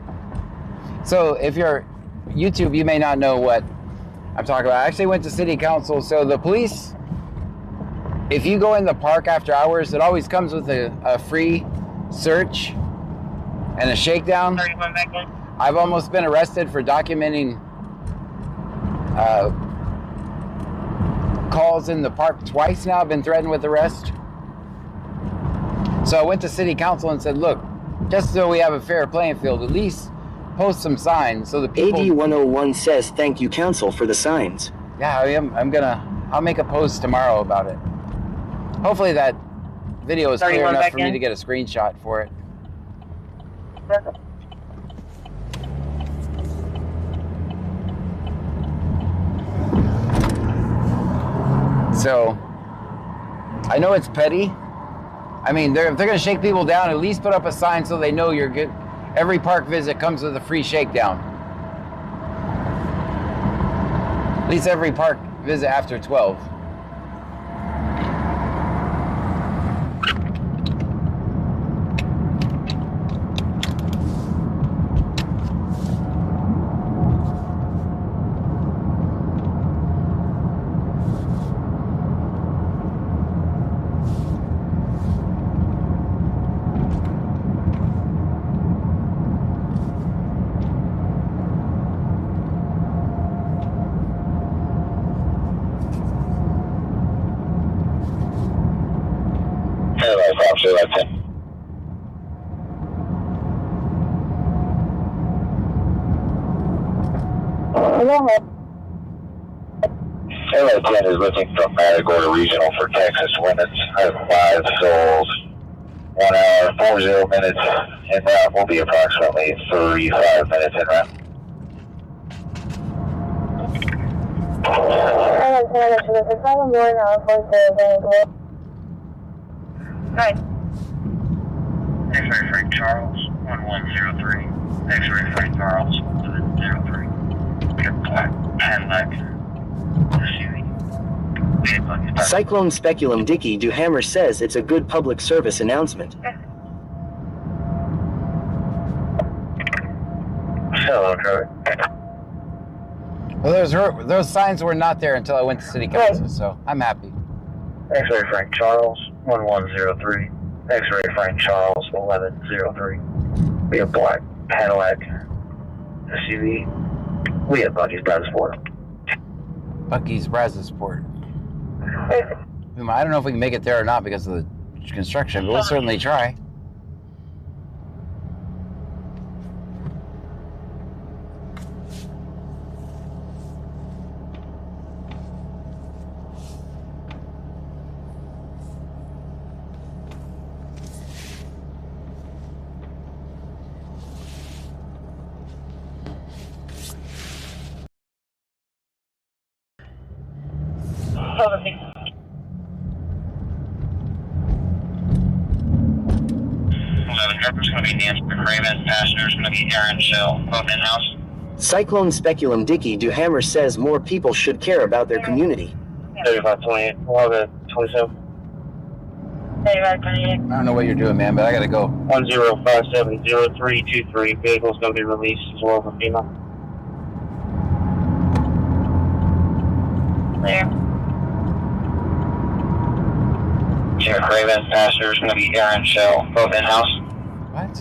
So if you're YouTube, you may not know what I'm talking about. I actually went to city council. So the police, if you go in the park after hours, it always comes with a free search and a shakedown. I've almost been arrested for documenting calls in the park twice now. I've been threatened with arrest. So I went to city council and said, look, just so we have a fair playing field, at least post some signs so the people... AD101 says, thank you, council, for the signs. Yeah, I'll make a post tomorrow about it. Hopefully that video is clear enough for me to get a screenshot for it. So, I know it's petty. I mean, if they're going to shake people down, at least put up a sign so they know you're good. Every park visit comes with a free shakedown. At least every park visit after 12. LA 10 is looking from Matagorda Regional for Texas limits. I have 5 souls, 1 hour, 40 minutes en route. Will be approximately 35 minutes en route. Right. X-ray Frank Charles, 1103. X-ray Frank Charles, 1103. Cadillac. Cyclone Speculum Dicky Duhammer says it's a good public service announcement. Hello, Trevor. Well, those signs were not there until I went to city council, so I'm happy. X-ray Frank Charles, 1103. X-ray Frank Charles, 1103. We have black Cadillac SUV. We have Bucky's Brazosport. Bucky's Brazosport. I don't know if we can make it there or not because of the construction, but we'll certainly try. Driver's going to be Nancy McRaven. Passenger's going to be Aaron Shell. Both in-house. Cyclone Speculum Dicky Duhammer says more people should care about their community. 3528, 27. 3528. I don't know what you're doing, man, but I gotta go. 10570323. Vehicle's going to be released as well for FEMA. Clear. Nancy McRaven. Passenger's going to be Aaron Shell. Both in-house. What?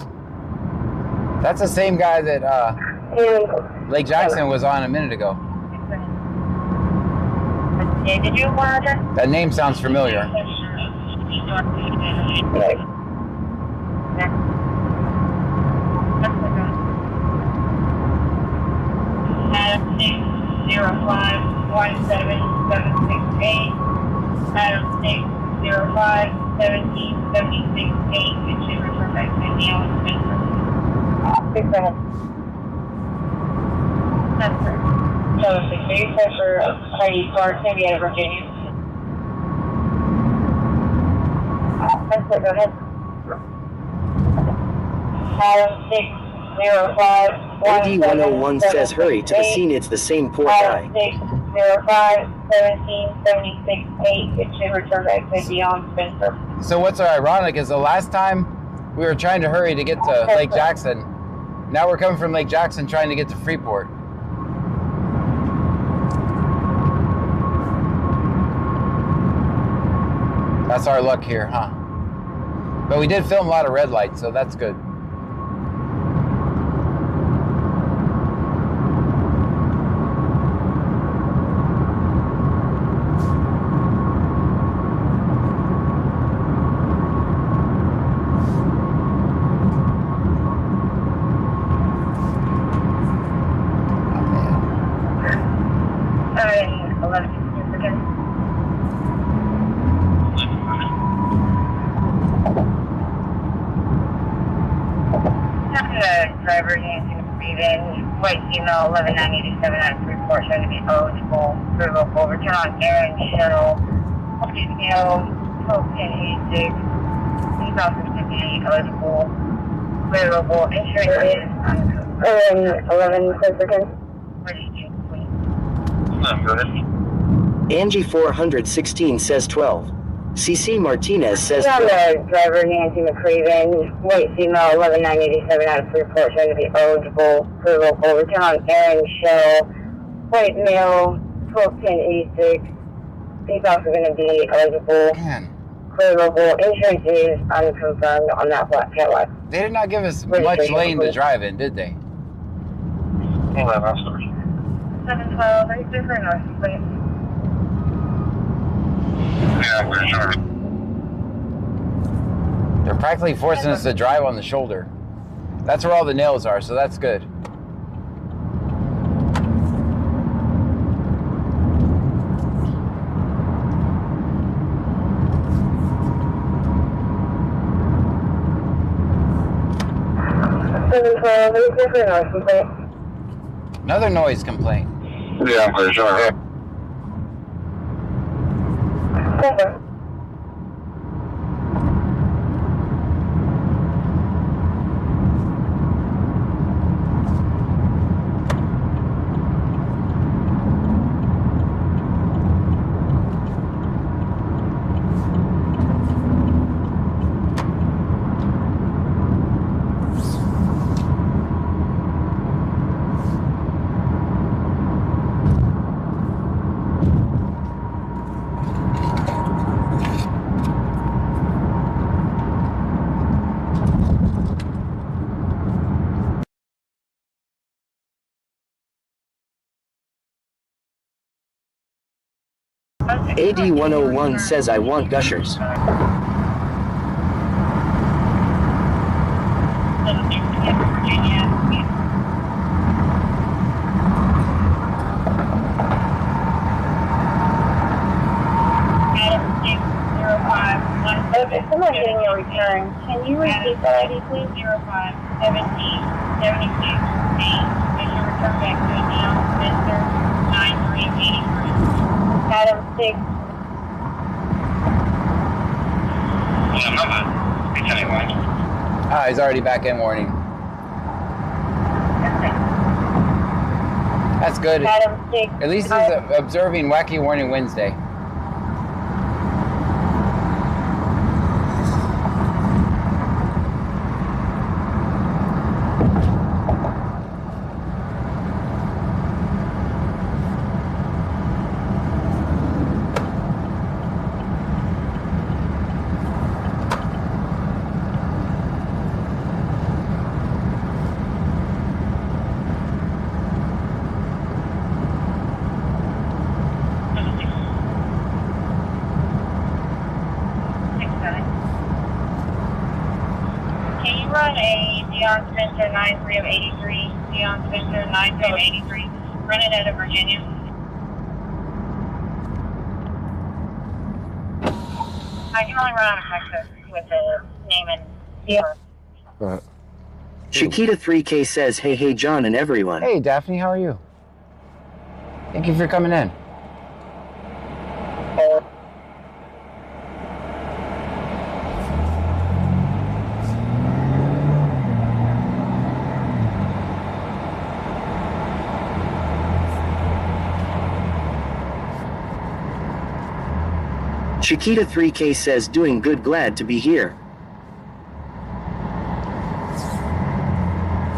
That's the same guy that Lake Jackson was on a minute ago. Yeah, did you want to? That name sounds familiar. Adam 605-17768. Adam 605-17768. It should return back to Neil and Spencer. 6 seconds. That's correct. So, 6 for Heidi Clark, maybe out of Virginia. That's it, go ahead. Adam 605-17768. AD101 says hurry to the scene, it's the same poor guy. Adam 605-17768. It should return back to Dion Spencer. So what's ironic is the last time we were trying to hurry to get to Lake Jackson. Now we're coming from Lake Jackson trying to get to Freeport. That's our luck here, huh? But we did film a lot of red lights, so that's good. Driver Nancy McRaven, white female, 11987 out of Freeport, showing to be eligible for local return on Aaron Shell, white male, 121086. He's also going to be eligible for local insurance. 11 seconds. Go ahead. Angie 416 says 12. CC Martinez says On 12. the driver Nancy McRaven, white female, 11987 out of Freeport, showing to be eligible for local return on Aaron Shell, white male, 121086. He's also going to be eligible for local insurance. Is unconfirmed on that black Cadillac. They did not give us much lane to drive in, did they? 712, are you clear for North, please? Yeah, we're sure. They're practically forcing us to drive on the shoulder. That's where all the nails are, so that's good. Another noise complaint. Yeah, I'm pretty sure. AD101 says I want gushers. If someone's getting a return, can you repeat that ID, please? 05-17-76-8. Make your return back to Neil Spencer, 9383. Adam Ah, he's already back in warning. That's good. At least he's observing Wacky Warning Wednesday. Run a Dion Spencer 9383, Dion Spencer 9383, running out of Virginia. I can only run out of Texas with the name and number. Chiquita 3K says, hey John and everyone. Hey Daphne, how are you? Thank you for coming in. Chiquita 3K says, doing good, glad to be here.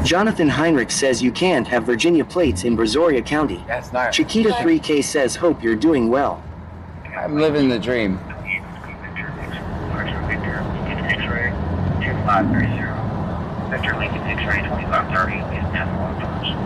Jonathan Heinrich says you can't have Virginia plates in Brazoria County. That's not. Chiquita 3K says, hope you're doing well. I'm living the dream. Victor Lincoln X-ray 2530 is now approach.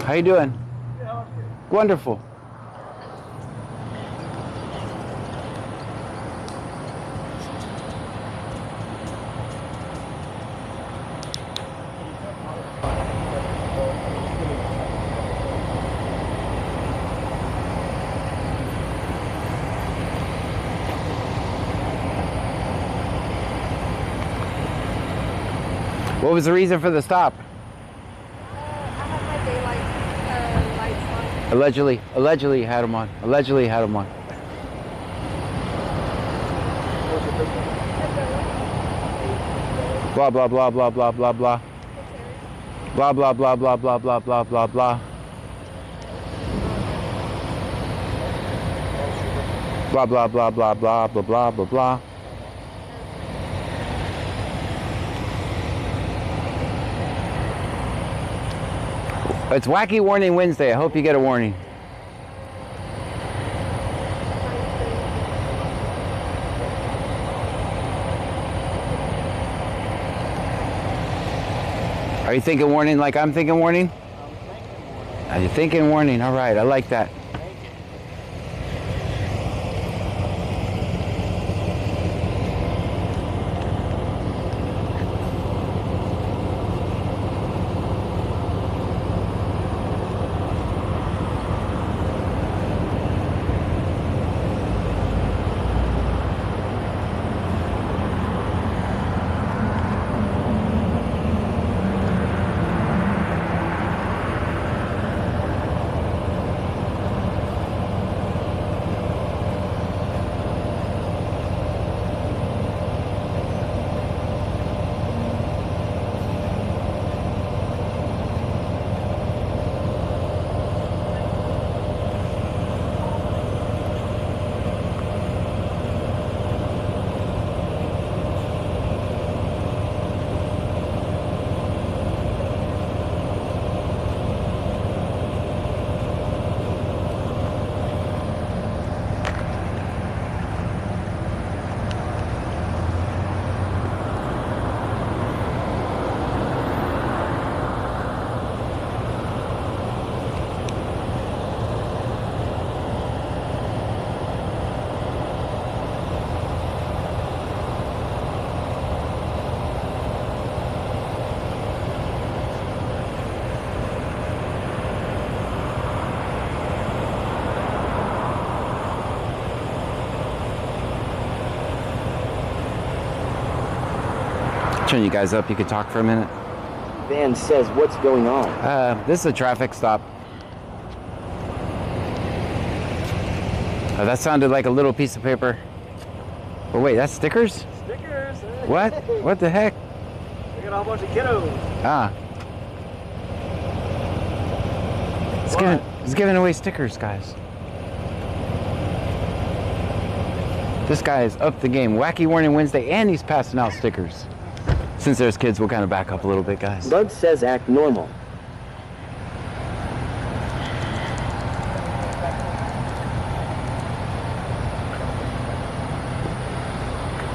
How you doing? Wonderful. What was the reason for the stop? Allegedly had him on. Allegedly had him on. Blah blah blah blah blah blah blah. Blah blah blah blah blah blah blah blah blah. Blah blah blah blah blah blah blah blah blah. It's Wacky Warning Wednesday. I hope you get a warning. Are you thinking warning like I'm thinking warning? Are you thinking warning? All right, I like that. Turn you guys up. You can talk for a minute. Van says, what's going on? This is a traffic stop. Oh, that sounded like a little piece of paper. Oh wait, that's stickers? Stickers? What? What the heck? We got a whole bunch of kiddos. Ah. It's giving away stickers, guys. This guy is up the game. Wacky Warning Wednesday, and he's passing out stickers. Since there's kids, we'll kind of back up a little bit, guys. Bud says act normal.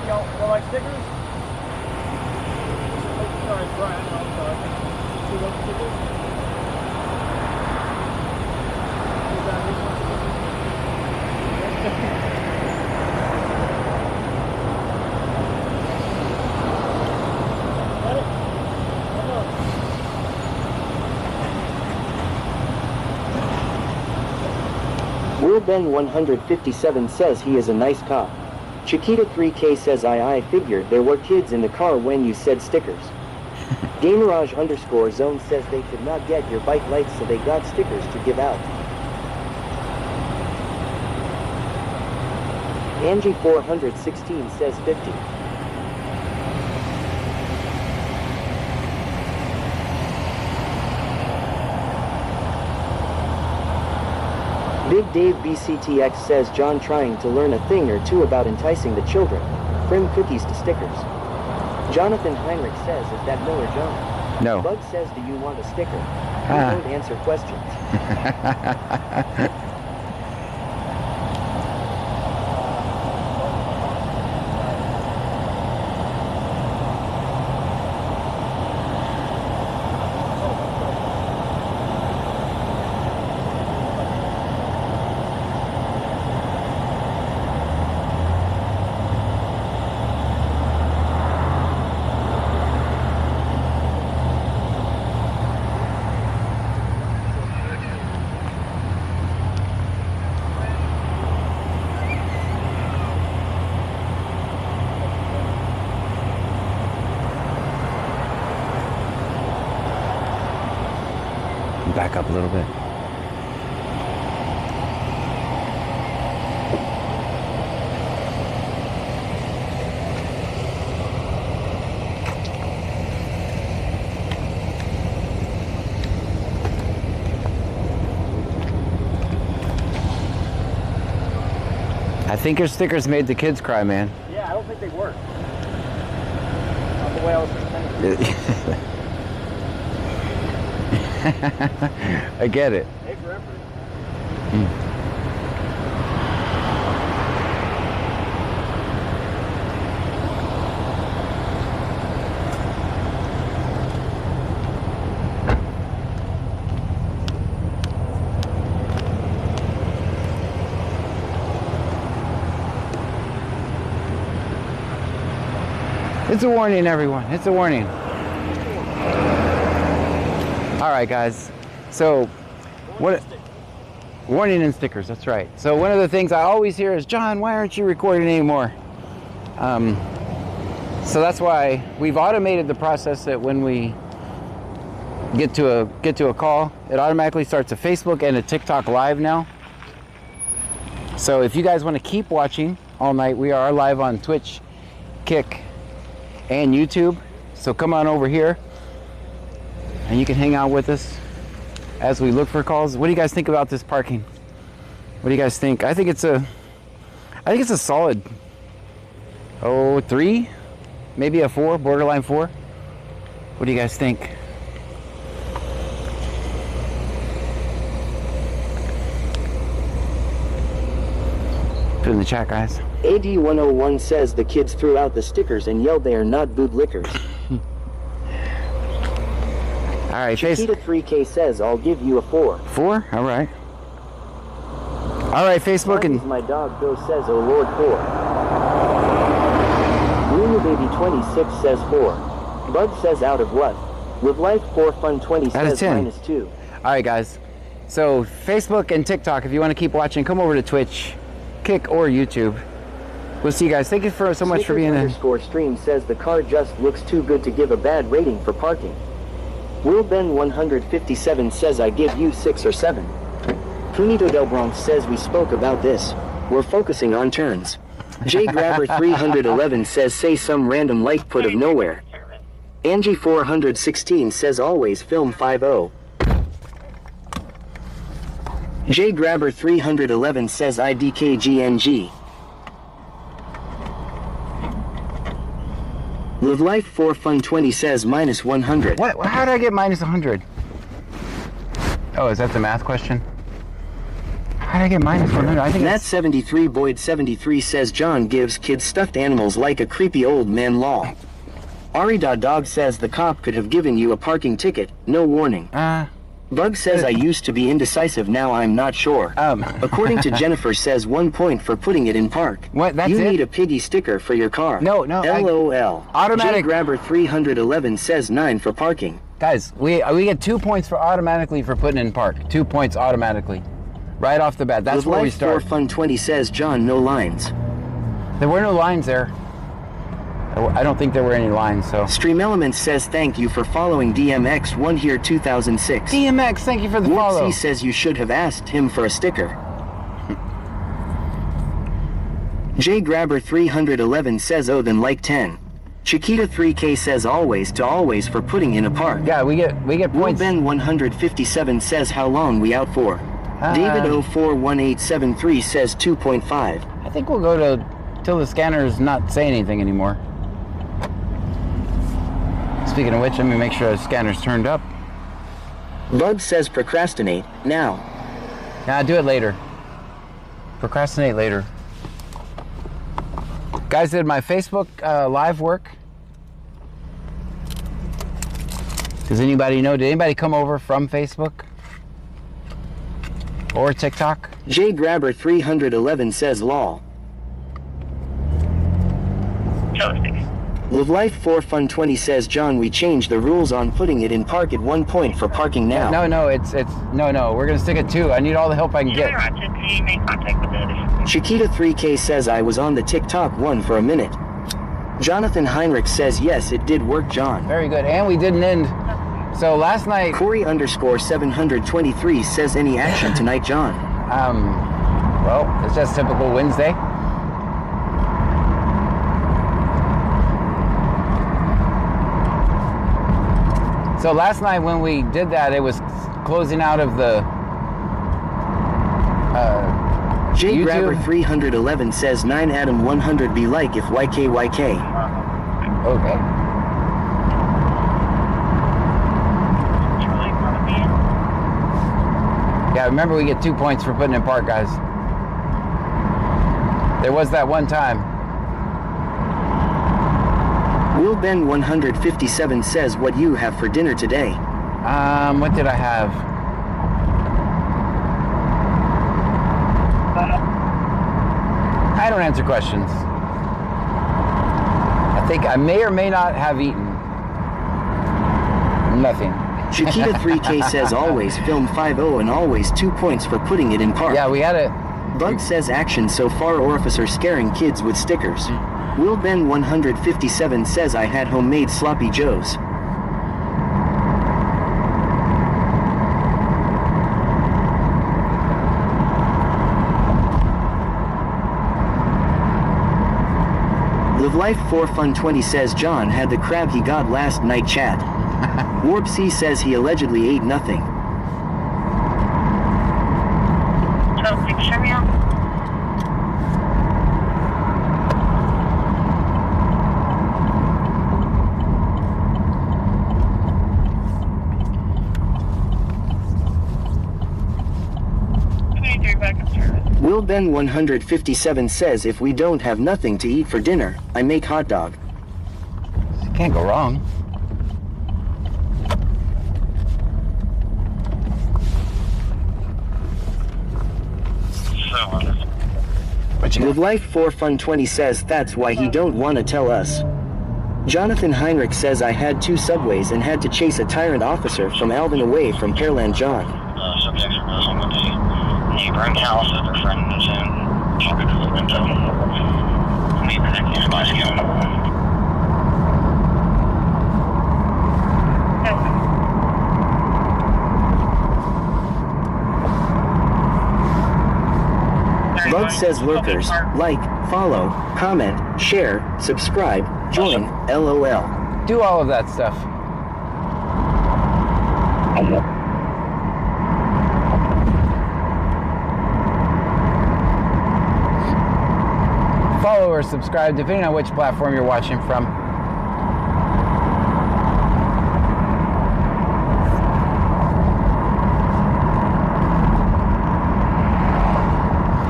Y'all like stickers? Sorry, Brian. I'm sorry. You like stickers? Will Ben 157 says he is a nice cop. Chiquita 3K says I figured there were kids in the car when you said stickers. Gamerage_zone says they could not get your bike lights so they got stickers to give out. Angie 416 says 50. Big Dave BCTX says John trying to learn a thing or two about enticing the children. From cookies to stickers. Jonathan Heinrich says, is that Miller John? No. Bud says, do you want a sticker? We don't answer questions. Back up a little bit. I think your stickers made the kids cry, man. Yeah, I don't think they work. Not the way I was thinking. I get it. Hey, for effort. It's a warning, everyone. It's a warning. All right, guys. So, warning and stickers. That's right. So one of the things I always hear is, John, why aren't you recording anymore? So that's why we've automated the process that when we get to a call, it automatically starts a Facebook and a TikTok live now. So if you guys want to keep watching all night, we are live on Twitch, Kick, and YouTube. So come on over here and you can hang out with us as we look for calls. What do you guys think about this parking? What do you guys think? I think it's a solid 3, maybe a 4, borderline 4. What do you guys think? Put it in the chat, guys. AD101 says the kids threw out the stickers and yelled they are not bootlickers. All right, Chiquita 3K says I'll give you a 4. 4? All right. All right, Facebook and my dog Go says oh Lord 4. Lulu Baby 26 says 4. Bud says out of what? Live life 4 fun 20 says -2. All right, guys. So Facebook and TikTok, if you want to keep watching, come over to Twitch, Kick, or YouTube. We'll see you guys. Thank you so much for being there. _stream says the car just looks too good to give a bad rating for parking. Will Ben 157 says I give you 6 or 7. Punito Del Bronx says we spoke about this. We're focusing on turns. J Grabber 311 says say some random like put of nowhere. Angie 416 says always film 5-0. J Grabber 311 says IDKGNG. Live Life 4 Fun 20 says minus 100. What? How did I get minus 100? Oh, is that the math question? How did I get minus 100? I think Nat 73 Boyd 73 says John gives kids stuffed animals like a creepy old man law. Ari.dog says the cop could have given you a parking ticket, no warning. Bug says I used to be indecisive, now I'm not sure. According to Jennifer says 1 point for putting it in park. What? That's you it? need a piggy sticker for your car. No. LOL. Automatic. J Grabber 311 says 9 for parking. Guys, we get 2 points for automatically for putting in park. 2 points automatically. Right off the bat. That's where we start. 4 Fun 20 says John, no lines. There were no lines there. I don't think there were any lines, so. Stream Elements says thank you for following DMX 1 here 2006. DMX, thank you for the follow. Whoopsie says you should have asked him for a sticker. J Grabber 311 says oh then like 10. Chiquita 3K says always to always for putting in a park. Yeah, we get points. Ben 157 says how long we out for. David 041873 says 2.5. I think we'll go to till the scanner's not saying anything anymore. Speaking of which, let me make sure the scanner's turned up. Bug says procrastinate now. Nah, do it later. Procrastinate later. Guys, did my Facebook live work? Does anybody know? Did anybody come over from Facebook? Or TikTok? J Grabber 311 says lol. Live Life 4 Fun 20 says John, we changed the rules on putting it in park at 1 point for parking now. No, we're gonna stick at 2. I need all the help I can get. Chiquita 3K says I was on the TikTok one for a minute. Jonathan Heinrich says yes, it did work, John. Very good, and we didn't end. So last night, Corey _723 says any action tonight, John. Well, it's just typical Wednesday. So last night when we did that, it was closing out of the J Grabber 311 says 9 Adam 100 be like if YKYK. Okay. Yeah, remember we get 2 points for putting in park, guys. There was that one time. Will Ben 157 says what you have for dinner today. What did I have? I don't answer questions. I think I may or may not have eaten. Nothing. Chiquita 3K says always film 5-0 and always 2 points for putting it in park. Yeah, we had it. Bug says action so far, officer scaring kids with stickers. Will Ben 157 says I had homemade sloppy joes. Live Life 4 Fun 20 says John had the crab he got last night, chat. Warp C says he allegedly ate nothing. Will Ben 157 says if we don't have nothing to eat for dinner, I make hot dog. Can't go wrong. Live Life 4 Fun 20 says that's why he don't want to tell us. Jonathan Heinrich says I had 2 subways and had to chase a tyrant officer from Alvin away from Pearland John. Subject goes on the neighboring house of a friend is in, talking to the window. Bug says lurkers, like, follow, comment, share, subscribe, join, LOL. Do all of that stuff. Follow or subscribe depending on which platform you're watching from.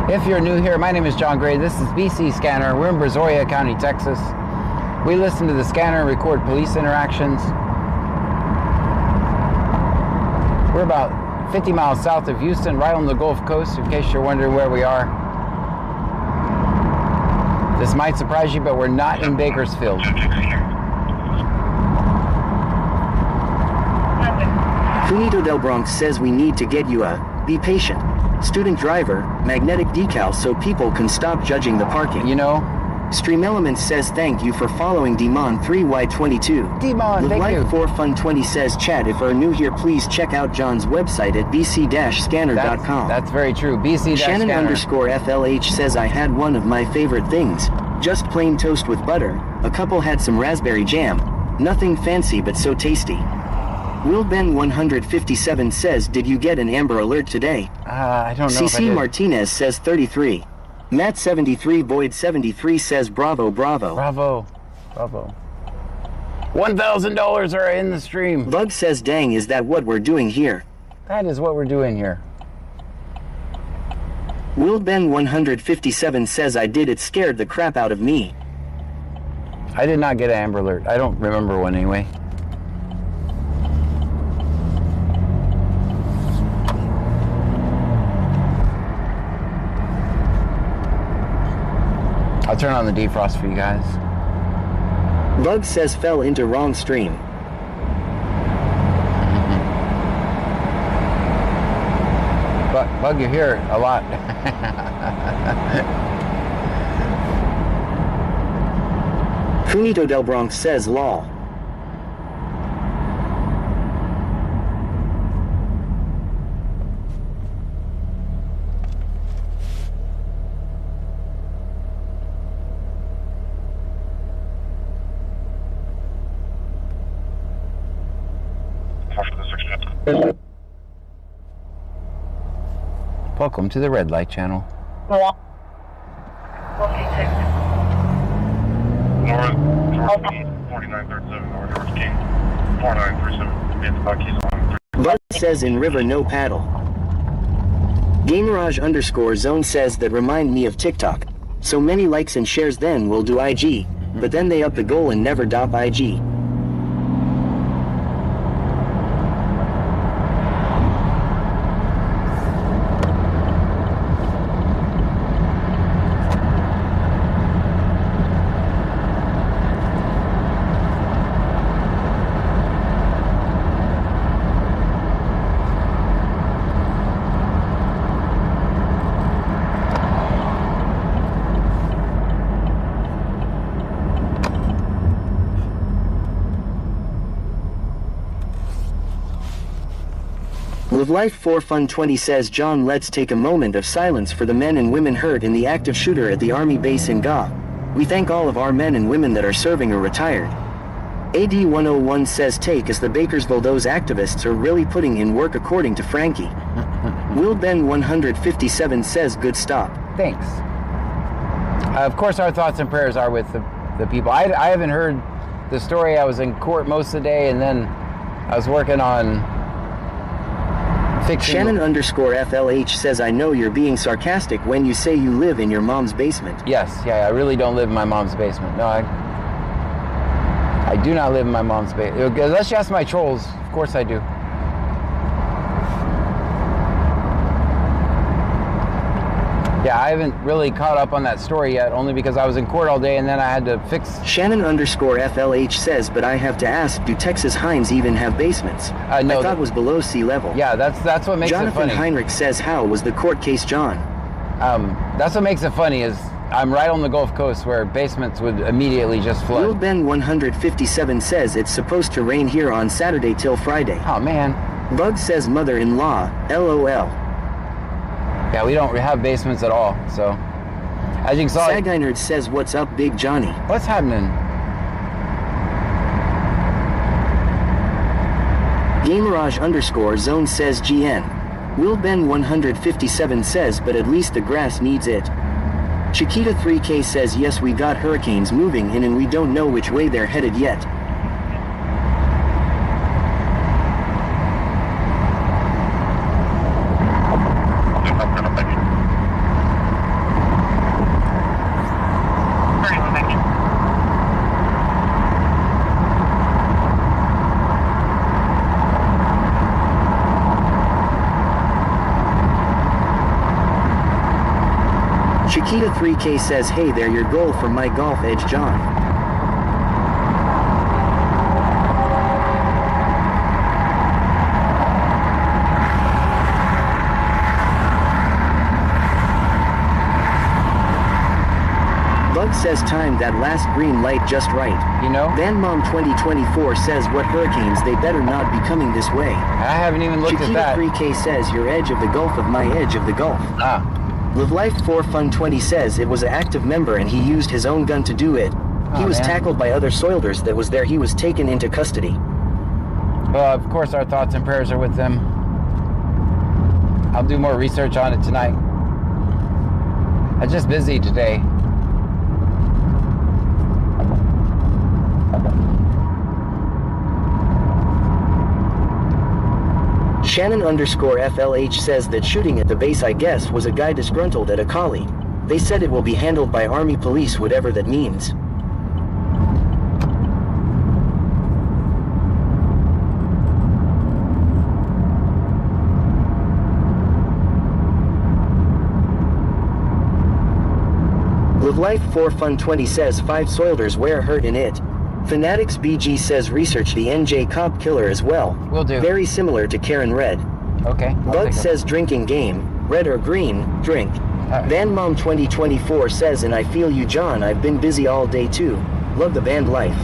If you're new here, my name is John Gray. This is BC Scanner. We're in Brazoria County, Texas. We listen to the scanner and record police interactions. We're about 50 miles south of Houston, right on the Gulf Coast, in case you're wondering where we are. This might surprise you, but we're not in Bakersfield. Finito del Bronx says we need to get you a be patient student driver magnetic decal so people can stop judging the parking. You know? Stream Elements says thank you for following Demon3Y22. Demon, thank you. Live4Fun20 says chat, if are new here please check out John's website at bc-scanner.com. That's very true. BC-scanner. Shannon_FLH says I had one of my favorite things. Just plain toast with butter. A couple had some raspberry jam. Nothing fancy but so tasty. WillBen157 says did you get an Amber Alert today? I don't know CC Martinez says 33. Matt73 Boyd73 says bravo, bravo. Bravo, bravo. $1,000 are in the stream. Bug says dang, is that what we're doing here? That is what we're doing here. WillBen157 says I did, it scared the crap out of me. I did not get an Amber Alert. I don't remember one anyway. I'll turn on the defrost for you guys. Bug says fell into wrong stream. Bug, you're here a lot. Finito del Bronx says lol. Welcome to the red light channel. North 4937 North King 4937 Bud says in river no paddle. Gamerage_zone says that remind me of TikTok. So many likes and shares then we'll do IG. But then they up the goal and never dop IG. Live Life 4 Fun 20 says John, let's take a moment of silence for the men and women hurt in the active shooter at the Army base in Ga. We thank all of our men and women that are serving or retired. AD101 says take as the Bakersville, those activists are really putting in work according to Frankie. WillBen157 says good stop. Thanks. Of course our thoughts and prayers are with the people. I haven't heard the story. I was in court most of the day and then I was working on Shannon_FLH says I know you're being sarcastic when you say you live in your mom's basement. Yes, yeah, I really don't live in my mom's basement. No, I do not live in my mom's basement. Unless you ask my trolls, of course I do. Yeah, I haven't really caught up on that story yet, only because I was in court all day and then I had to fix... Shannon_FLH says, but I have to ask, do Texas Heinz even have basements? No, I thought it was below sea level. Yeah, that's what makes it funny. Jonathan Heinrich says, how was the court case, John? That's what makes it funny is I'm right on the Gulf Coast where basements would immediately just flood. Will Ben 157 says it's supposed to rain here on Saturday till Friday. Oh man. Bug says mother-in-law, LOL. Yeah, we don't have basements at all, so. As you saw. Saginerd says what's up Big Johnny. What's happening? Gamerage_zone says GN. Will Ben 157 says but at least the grass needs it. Chiquita 3K says yes we got hurricanes moving in and we don't know which way they're headed yet. Chiquita 3K says hey there your goal for my golf edge John. Bug says time that last green light just right. You know? Van Mom 2024 says what hurricanes they better not be coming this way. I haven't even looked Chiquita at that. 3K says your edge of the Gulf of my edge of the Gulf. Ah. Live Life 4 Fun 20 says it was an active member and he used his own gun to do it. He was tackled by other soilders that was there. He was taken into custody. Well, of course our thoughts and prayers are with them. I'll do more research on it tonight. I'm just busy today. Shannon_FLH says that shooting at the base I guess was a guy disgruntled at a collie. They said it will be handled by Army police whatever that means. Live Life 4 Fun 20 says 5 soilders were hurt in it. Fanatics BG says research the NJ cop killer as well. Will do. Very similar to Karen Red. Okay. Bug says drinking game, red or green, drink. Right. Van Mom 2024 says and I feel you John I've been busy all day too. Love the band life.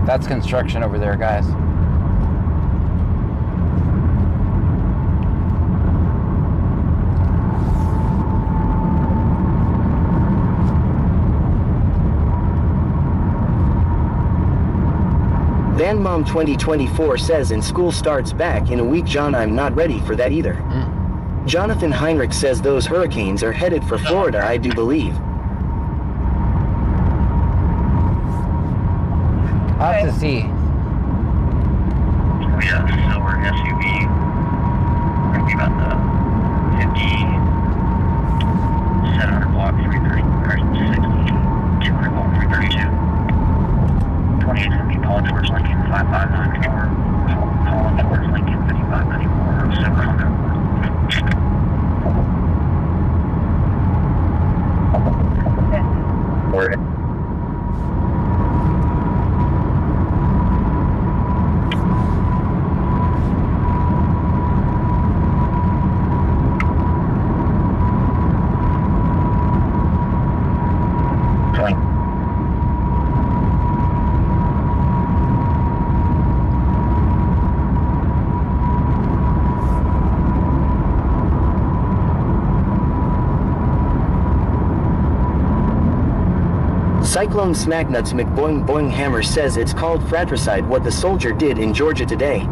That's construction over there, guys. Van Mom 2024 says and school starts back in a week John I'm not ready for that either. Jonathan Heinrich says those hurricanes are headed for Florida I do believe. I'll have to see. We have a silver SUV. Gonna be about the 5700 block 330 or 200 block 332. 28 is gonna be Paul George Lincoln 5594. Paul George Lincoln 5594. Silver Honda. We're Cyclone Smacknuts McBoing Boing Hammer says it's called fratricide what the soldier did in Georgia today.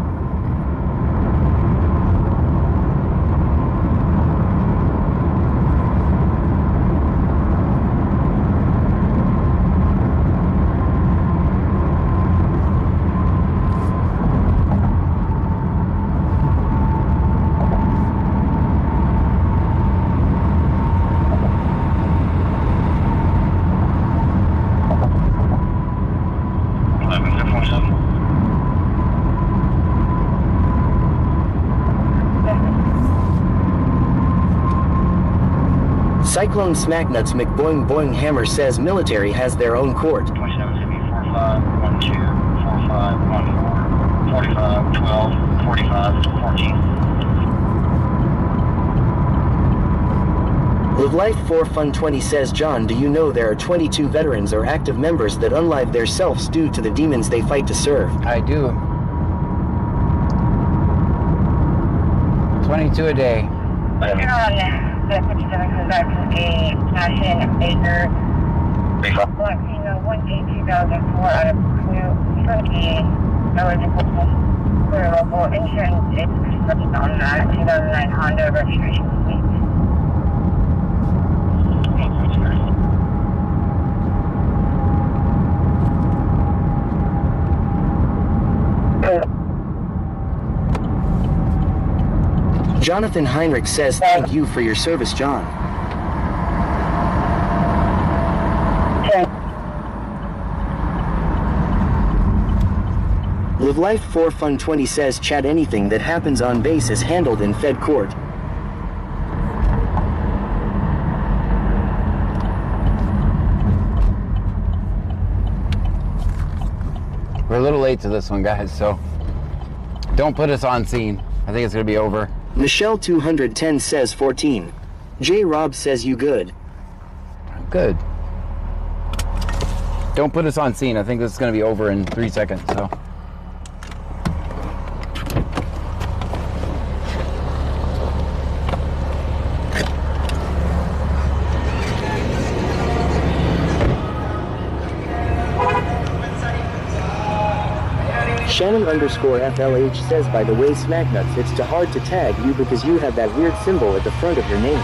Cyclone Smacknuts McBoing Boing Hammer says military has their own court. 27 45 12 45 12 45 14. Live Life 4 Fun 20 says, John, do you know there are 22 veterans or active members that unlive their selves due to the demons they fight to serve? I do. 22 a day. You're on the 57 comes back to a Passion Acre. Black Female 1-8-2004 out of New eligible for local insurance. It's on that 2009 Honda registration. Jonathan Heinrich says, thank you for your service, John. Live Life 4 Fun 20 says, Chad, anything that happens on base is handled in Fed court. We're a little late to this one, guys, so don't put us on scene. I think it's going to be over. Michelle 210 says 14. J. Rob says you good. Good. Don't put us on scene. I think this is going to be over in 3 seconds, so. Shannon_FLH says, by the way, Smacknuts, it's too hard to tag you because you have that weird symbol at the front of your name.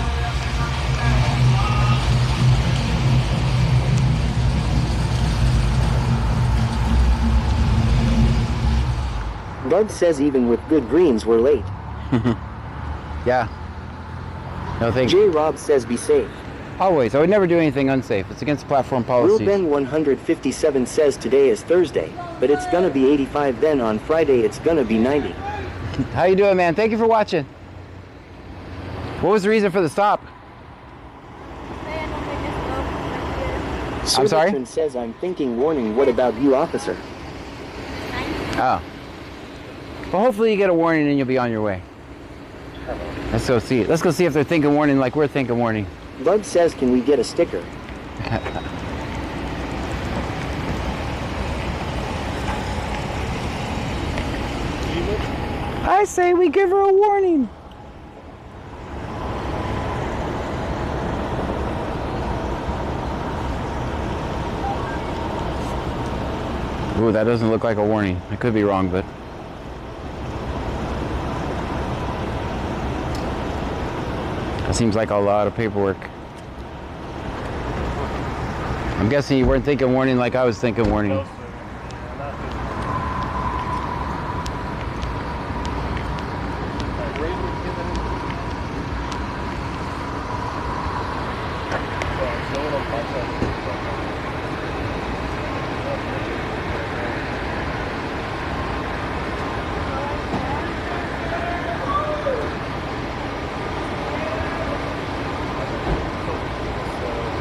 Bud says even with good greens, we're late. Yeah. No thanks. J. Rob says be safe. Always. I would never do anything unsafe. It's against platform policies. Real Ben 157 says today is Thursday, but it's gonna be 85. Then on Friday it's gonna be 90. How you doing, man? Thank you for watching. What was the reason for the stop? I'm sorry? Veteran says, I'm thinking, warning, what about you, officer? Oh. Well, hopefully you get a warning and you'll be on your way. Let's go see it. Let's go see if they're thinking warning like we're thinking warning. Bud says, can we get a sticker? I say we give her a warning. Ooh, that doesn't look like a warning. I could be wrong, but. That seems like a lot of paperwork. I'm guessing you weren't thinking warning like I was thinking warning.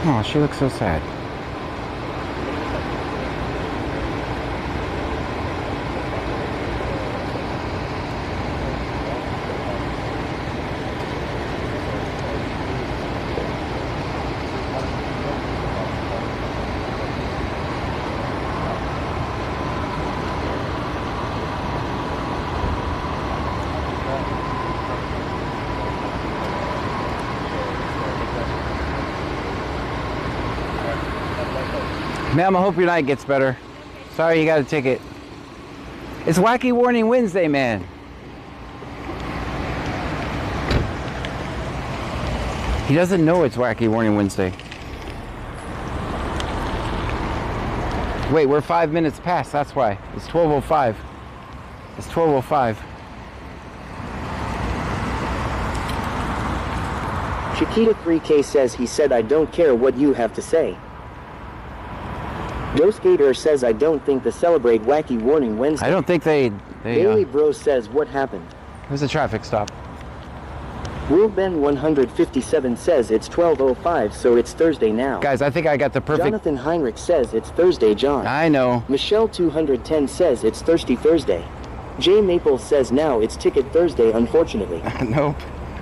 Oh, she looks so sad. Ma'am, I hope your night gets better. Sorry you got a ticket. It's Wacky Warning Wednesday, man. He doesn't know it's Wacky Warning Wednesday. Wait, we're 5 minutes past, that's why. It's 12:05. It's 12:05. Chiquita 3K says, he said, I don't care what you have to say. Joe Skater says, I don't think they celebrate Wacky Warning Wednesday. I don't think they Bailey Bros says, what happened? It was a traffic stop. WorldBen 157 says it's 12:05, so it's Thursday now. Guys, I think I got the perfect... Jonathan Heinrich says it's Thursday, John. I know. Michelle 210 says it's Thirsty Thursday. Jay Maple says now it's Ticket Thursday, unfortunately. Nope.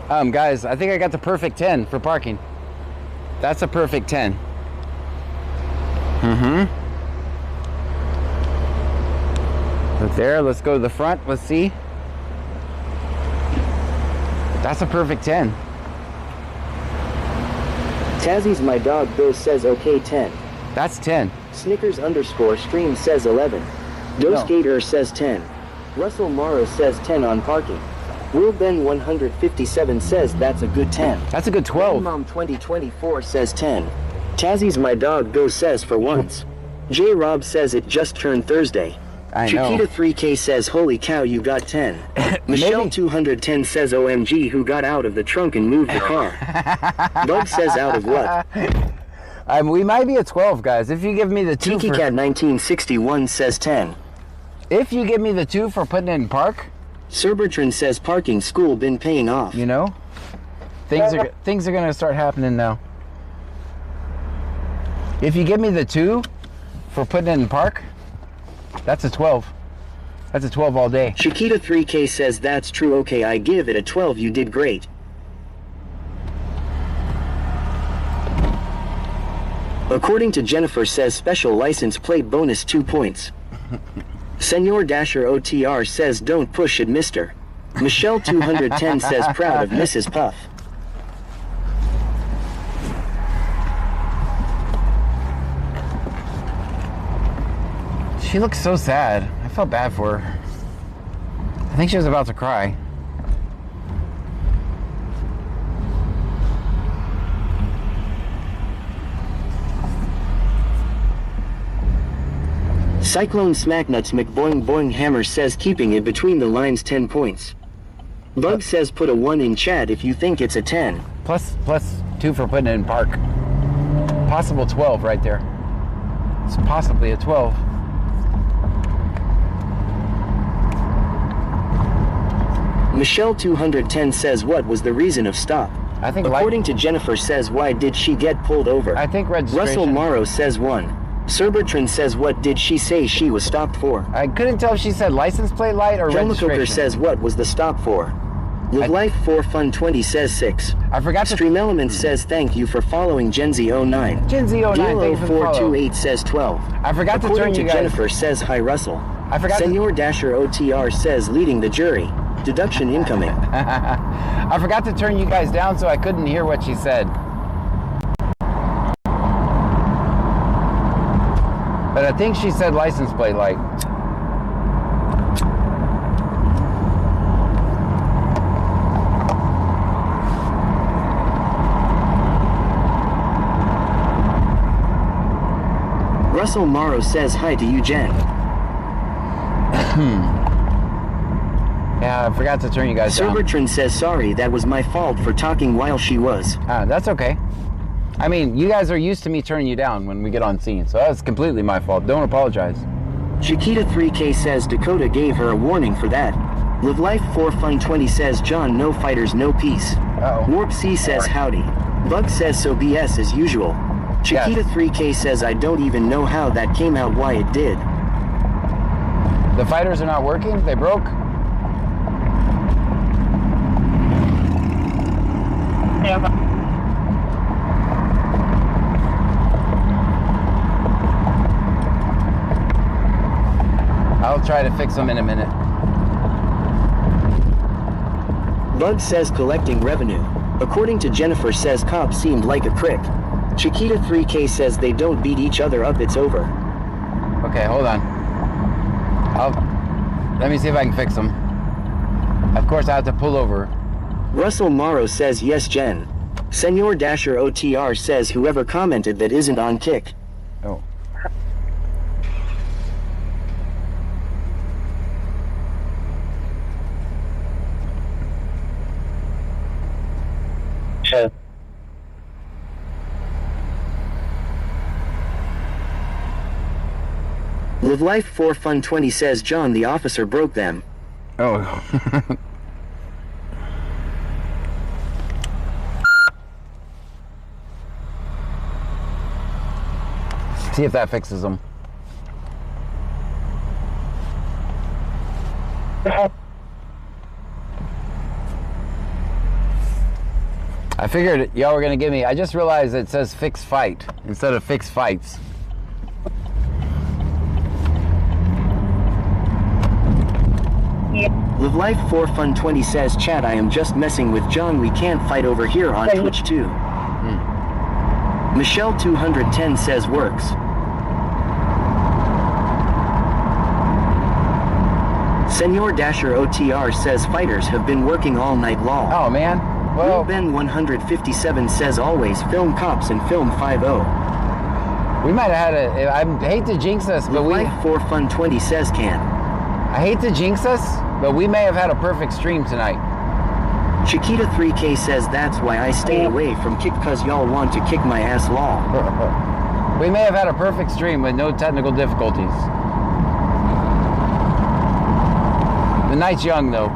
Guys, I think I got the perfect 10 for parking. That's a perfect 10. Right there, let's go to the front, let's see. That's a perfect 10. Tazzy's my dog Bill says okay 10. That's 10. Snickers _ stream says 11. Doskater says 10. Russell Morrow says 10 on parking. WorldBen 157 says that's a good 10. That's a good 12. Mom 2024 says 10. Tazzy's my dog Go says for once. J Rob says it just turned Thursday. I know. Chiquita 3K says holy cow you got 10. Michelle 210 says OMG who got out of the trunk and moved the car. Bug says out of what? We might be at 12, guys. If you give me the 2 Tiki Cat 1961 says 10. If you give me the 2 for putting it in park. Sir Bertrand says parking school been paying off. You know? Things are going to start happening now. If you give me the 2 for putting it in park, that's a 12. That's a 12 all day. Chiquita 3K says that's true. Okay, I give it a 12. You did great. According to Jennifer says special license plate bonus 2 points. Senor Dasher OTR says don't push it, mister. Michelle 210 says proud of Mrs. Puff. She looks so sad. I felt bad for her. I think she was about to cry. Cyclone Smacknuts McBoing Boing Hammer says keeping it between the lines 10 points. Bug says put a 1 in chat if you think it's a 10. Plus 2 for putting it in park. Possible 12 right there. It's possibly a 12. Michelle 210 says what was the reason of stop? I think according to Jennifer says why did she get pulled over? I think registration. Russell Morrow says 1. Sir Bertrand says what did she say she was stopped for? I couldn't tell if she said license plate light or registration. Coker says what was the stop for? Live Life for Fun 20 says 6. I forgot to... Stream Elements says thank you for following Genzi09. Genzi09, thanks for the follow. 428 says 12. I forgot to turn you guys... Jennifer says hi Russell. I forgot Senor Dasher OTR says leading the jury. Deduction incoming. I forgot to turn you guys down so I couldn't hear what she said. But I think she said license plate light. Russell Morrow says hi to you, Jen. Yeah, I forgot to turn you guys down. Sir Bertrand says sorry, that was my fault for talking while she was. That's okay. I mean, you guys are used to me turning you down when we get on scene, so that's completely my fault. Don't apologize. Chiquita 3K says Dakota gave her a warning for that. Live Life for Fun 20 says John no fighters no peace. Warp C says howdy. Bug says so BS as usual. Chiquita 3K says I don't even know how that came out, why it did. The fighters are not working? They broke? Yeah. I'll try to fix them in a minute. Bug says collecting revenue. According to Jennifer says cop seemed like a prick. Chiquita 3K says they don't beat each other up, it's over. Okay, hold on. Let me see if I can fix them. Of course I have to pull over. Russell Morrow says yes, Jen. Senor Dasher OTR says whoever commented that isn't on kick. Oh. Shit. Live Life for Fun 20 says John the officer broke them. Oh. See if that fixes them. I figured y'all were gonna give me. I just realized it says fix fight instead of fix fights. Live Life 4 Fun 20 says, Chat, I am just messing with John. We can't fight over here on Twitch too. Michelle 210 says works. Senor Dasher OTR says fighters have been working all night long. Oh man. Well, Ben 157 says always film cops and film 5-0. We might have had a. I hate to jinx us, but we. Life 4 Fun 20 says can. I hate to jinx us, but we may have had a perfect stream tonight. Chiquita 3K says that's why I stay away from kick cause y'all want to kick my ass law. We may have had a perfect stream with no technical difficulties. The night's young though.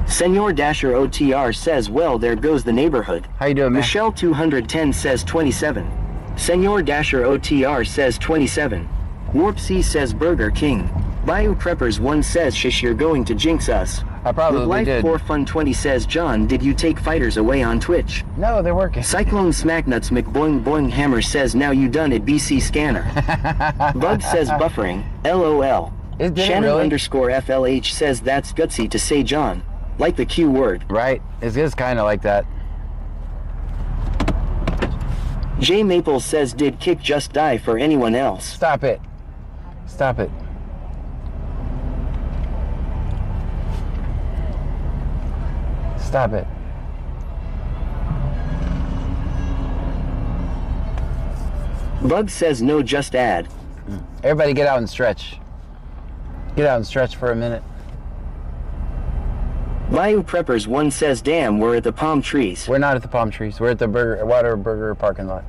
Senor Dasher OTR says, well, there goes the neighborhood. How you doing, man? Michelle 210 says 27. Senor Dasher OTR says 27. Warp C says Burger King. Bayou Preppers 1 says, shish, you're going to jinx us. I probably Life did. 4 Fun 20 says, John, did you take fighters away on Twitch? No, they're working. Cyclone Smacknuts McBoing Boing Hammer says, now you done it, BC Scanner. Bug says buffering, LOL. Shannon really? underscore FLH says, that's gutsy to say, John. Like the Q word. Right. It is kind of like that. J Maple says, did Kick just die for anyone else? Stop it. Stop it. Stop it. Bug says, no, just add. Everybody get out and stretch. Get out and stretch for a minute. Bayou Preppers 1 says, damn, we're at the palm trees. We're not at the palm trees. We're at the Whataburger parking lot.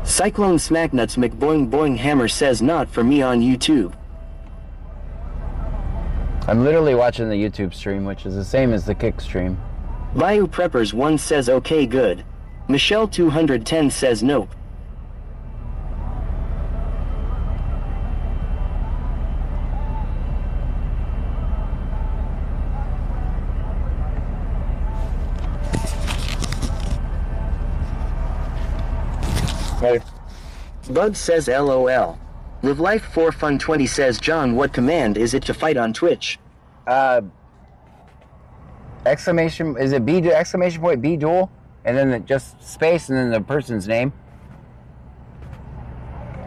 Cyclone Smacknuts McBoing Boing Hammer says, not for me on YouTube. I'm literally watching the YouTube stream, which is the same as the Kick stream. Bayou Preppers 1 says, okay, good. Michelle 210 says, nope. Bug says LOL. Live Life 4 Fun 20 says, John, what command is it to fight on Twitch? Exclamation, is it B, exclamation point, B dual? And then just space and then the person's name.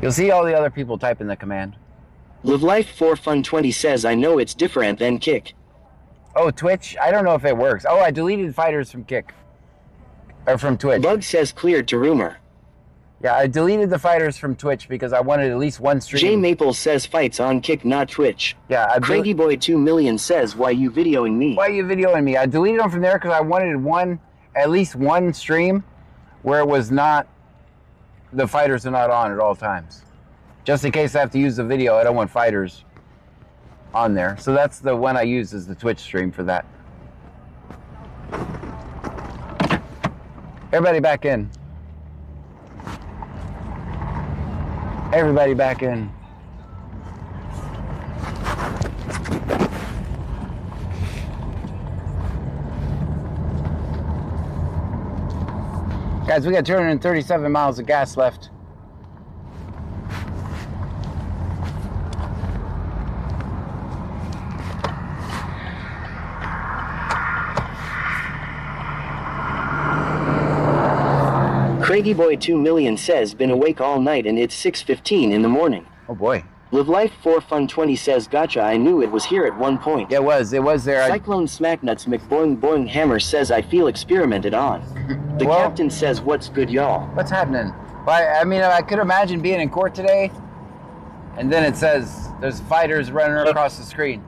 You'll see all the other people type in the command. Live Life 4 Fun 20 says, I know it's different than Kick. Oh, Twitch? I don't know if it works. Oh, I deleted fighters from Kick. Or from Twitch. Bug says cleared to rumor. Yeah, I deleted the fighters from Twitch because I wanted at least one stream. J Maple says fights on Kick, not Twitch. Yeah, Craigie Boy 2 million says, why you videoing me? Why are you videoing me? I deleted them from there because I wanted at least one stream where it was not, the fighters are not on at all times. Just in case I have to use the video, I don't want fighters on there. So that's the one I use as the Twitch stream for that. Everybody back in. Everybody back in. Guys, we got 237 miles of gas left. Craigie Boy 2 million says, been awake all night and it's 6:15 in the morning. Oh boy. Live Life 4 Fun 20 says, gotcha, I knew it was here at one point. Yeah, it was there. Cyclone Smacknuts McBoing Boing Hammer says, I feel experimented on. The captain says, what's good, y'all? What's happening? Well, I mean, I could imagine being in court today, and then it says there's fighters running across the screen,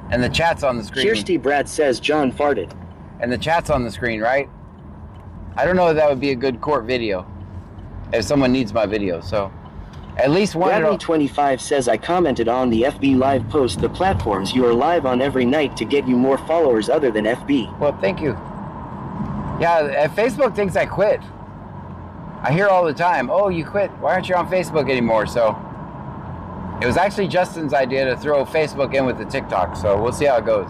and the chat's on the screen. Kirsty Brad says, John farted. And the chat's on the screen, right? I don't know if that would be a good court video. if someone needs my video. So at least one. Bradley25 says, I commented on the FB live post the platforms you are live on every night to get you more followers other than FB. Well, thank you. Yeah, Facebook thinks I quit. I hear all the time, oh, you quit. Why aren't you on Facebook anymore? So it was actually Justin's idea to throw Facebook in with the TikTok. So we'll see how it goes.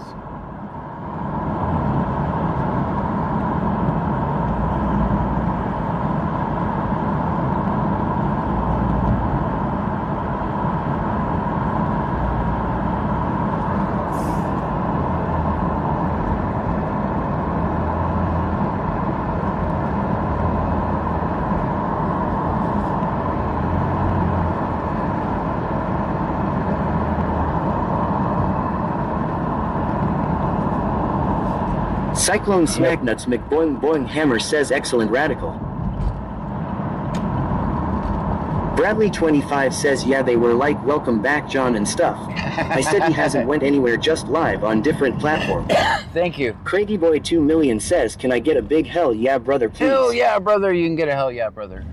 Cyclone Smacknuts McBoing Boing Hammer says, excellent radical. Bradley25 says, yeah, they were like, welcome back, John and stuff. I said he hasn't went anywhere, just live on different platforms. Thank you. Craigie Boy 2 million says, can I get a big hell yeah, brother, please? Hell yeah, brother. You can get a hell yeah, brother.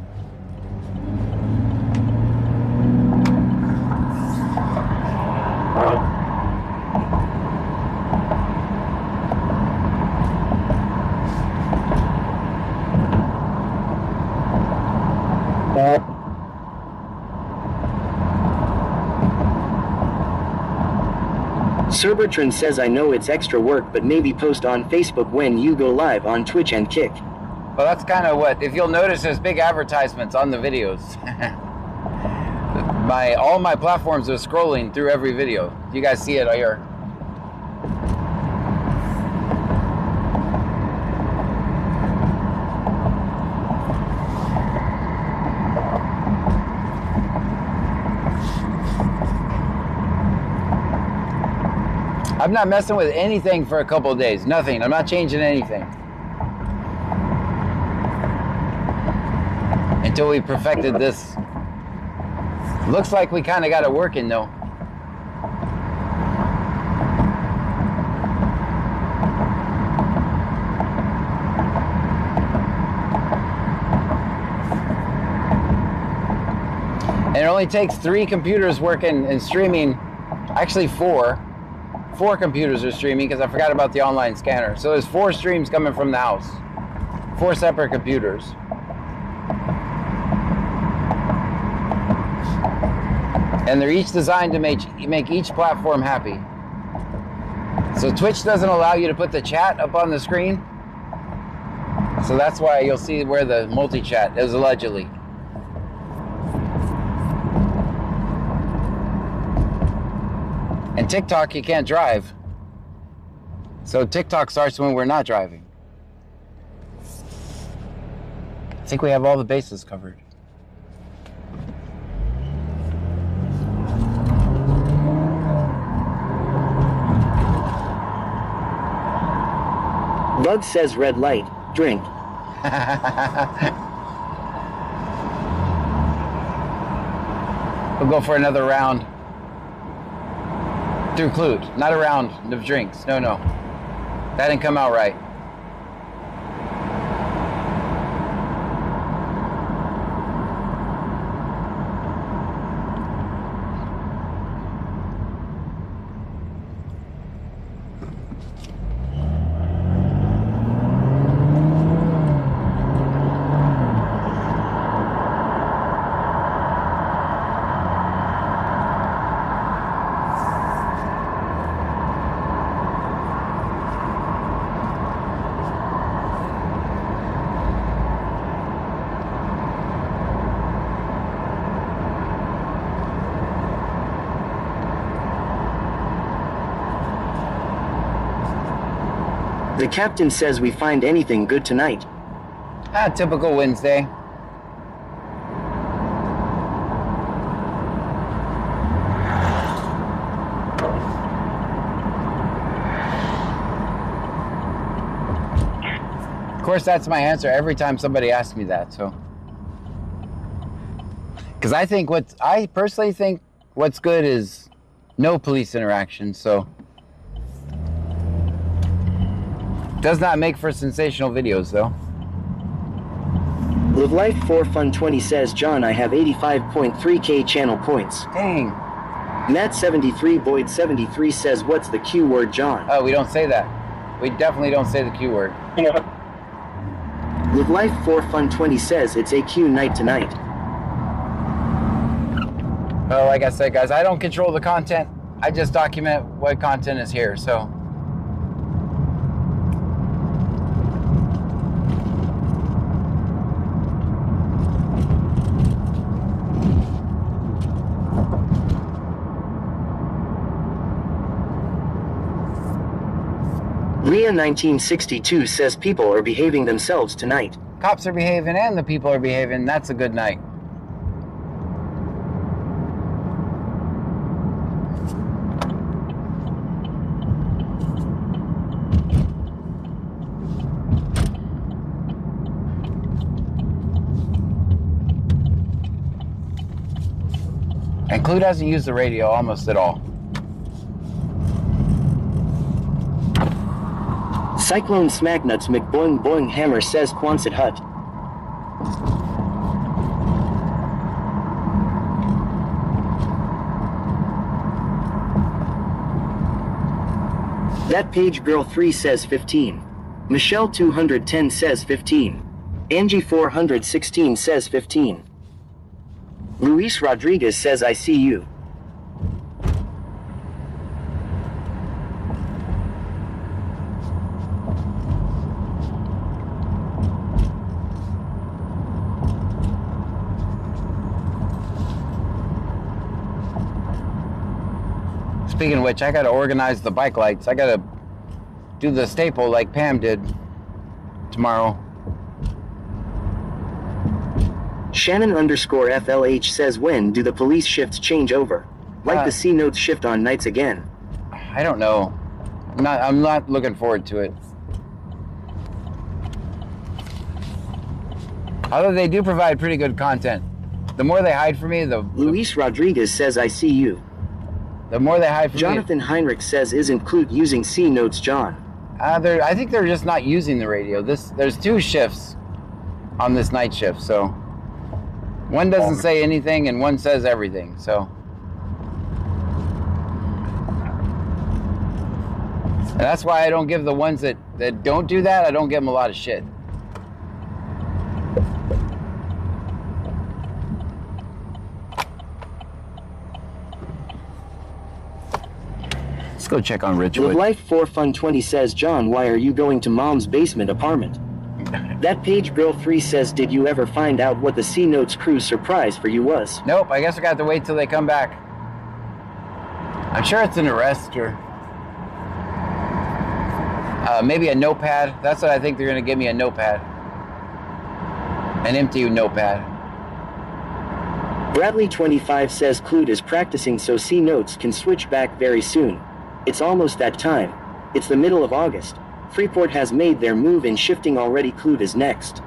Sir Bertrand says, I know it's extra work, but maybe post on Facebook when you go live on Twitch and Kick. Well, that's kind of what, if you'll notice, there's big advertisements on the videos. All my platforms are scrolling through every video. You guys see it here. I'm not messing with anything for a couple of days. Nothing. I'm not changing anything. Until we perfected this. Looks like we kind of got it working though. And it only takes 3 computers working and streaming. Actually 4. 4 computers are streaming because I forgot about the online scanner. So there's 4 streams coming from the house. 4 separate computers. And they're each designed to make each platform happy. So Twitch doesn't allow you to put the chat up on the screen. So that's why you'll see where the multi-chat is allegedly. And TikTok, you can't drive. So TikTok starts when we're not driving. I think we have all the bases covered. Bug says, red light, drink. We'll go for another round. Through Clute, not a round of drinks. No, no. That didn't come out right. The captain says we find anything good tonight. Ah, typical Wednesday. Of course, that's my answer every time somebody asks me that, so. Because I personally think what's good is no police interaction, so. Does not make for sensational videos, though. Live Life 4 Fun 20 says, John, I have 85.3k channel points. Dang. Matt 73 Boyd 73 says, what's the Q word, John? Oh, we don't say that. We definitely don't say the Q word. Live Life 4 Fun 20 says, it's AQ night tonight. Well, like I said, guys, I don't control the content. I just document what content is here, so. Leah 1962 says people are behaving themselves tonight. Cops are behaving and the people are behaving. That's a good night. And Clue doesn't use the radio almost at all. Cyclone Smacknuts McBoing Boing Hammer says Quonset Hut. That Page Girl 3 says 15. Michelle 210 says 15. Angie 416 says 15. Luis Rodriguez says I see you. Speaking of which, I gotta organize the bike lights. I gotta do the staple like Pam did tomorrow. Shannon _ FLH says, when do the police shifts change over? Like the C notes shift on nights again. I don't know. I'm not looking forward to it. Although they do provide pretty good content. The more they hide from me, Luis Rodriguez says I see you. The more they hide from Jonathan Heinrich says, isn't Clute using C notes, John? I think they're just not using the radio. There's 2 shifts on this night shift, so one doesn't say anything and one says everything, so. And that's why I don't give the ones that don't do that, I don't give them a lot of shit. Let's go check on Richwood. Live Life 4 Fun 20 says, John, why are you going to Mom's basement apartment? That Page Girl 3 says, did you ever find out what the C Notes crew surprise for you was? Nope, I guess I got to wait till they come back. I'm sure it's an arrest or maybe a notepad. That's what I think they're going to give me, a notepad. An empty notepad. Bradley 25 says Clute is practicing so C Notes can switch back very soon. It's almost that time. It's the middle of August. Freeport has made their move in shifting already. Clute is next.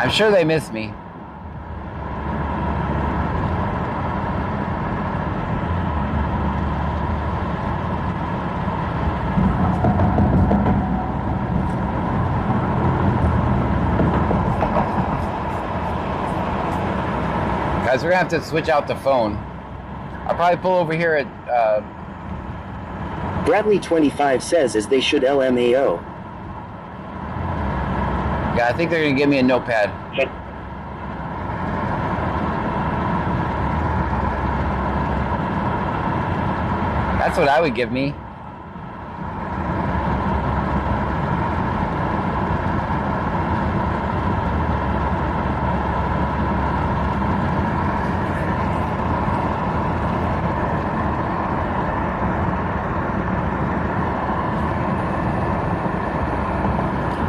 I'm sure they miss me. Guys, we're gonna have to switch out the phone. I'll probably pull over here at Bradley 25 says, as they should, LMAO. Yeah, I think they're gonna give me a notepad. That's what I would give me.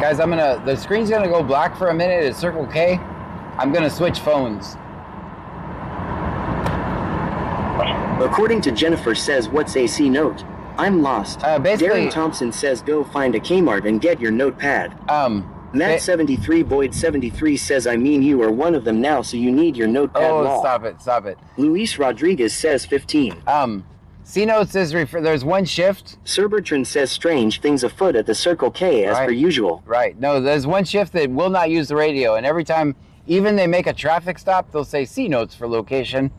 Guys, the screen's gonna go black for a minute at Circle K. I'm gonna switch phones. According to Jennifer says, what's a C note? I'm lost. Basically, Darren Thompson says, go find a Kmart and get your notepad. Matt 73 Boyd 73 says, I mean you are one of them now, so you need your notepad. Oh, law. stop it. Luis Rodriguez says 15. C notes is there's one shift. Sir Bertrand says strange things afoot at the Circle K as per usual. Right. No, there's one shift that will not use the radio, and every time, even they make a traffic stop, they'll say C notes for location.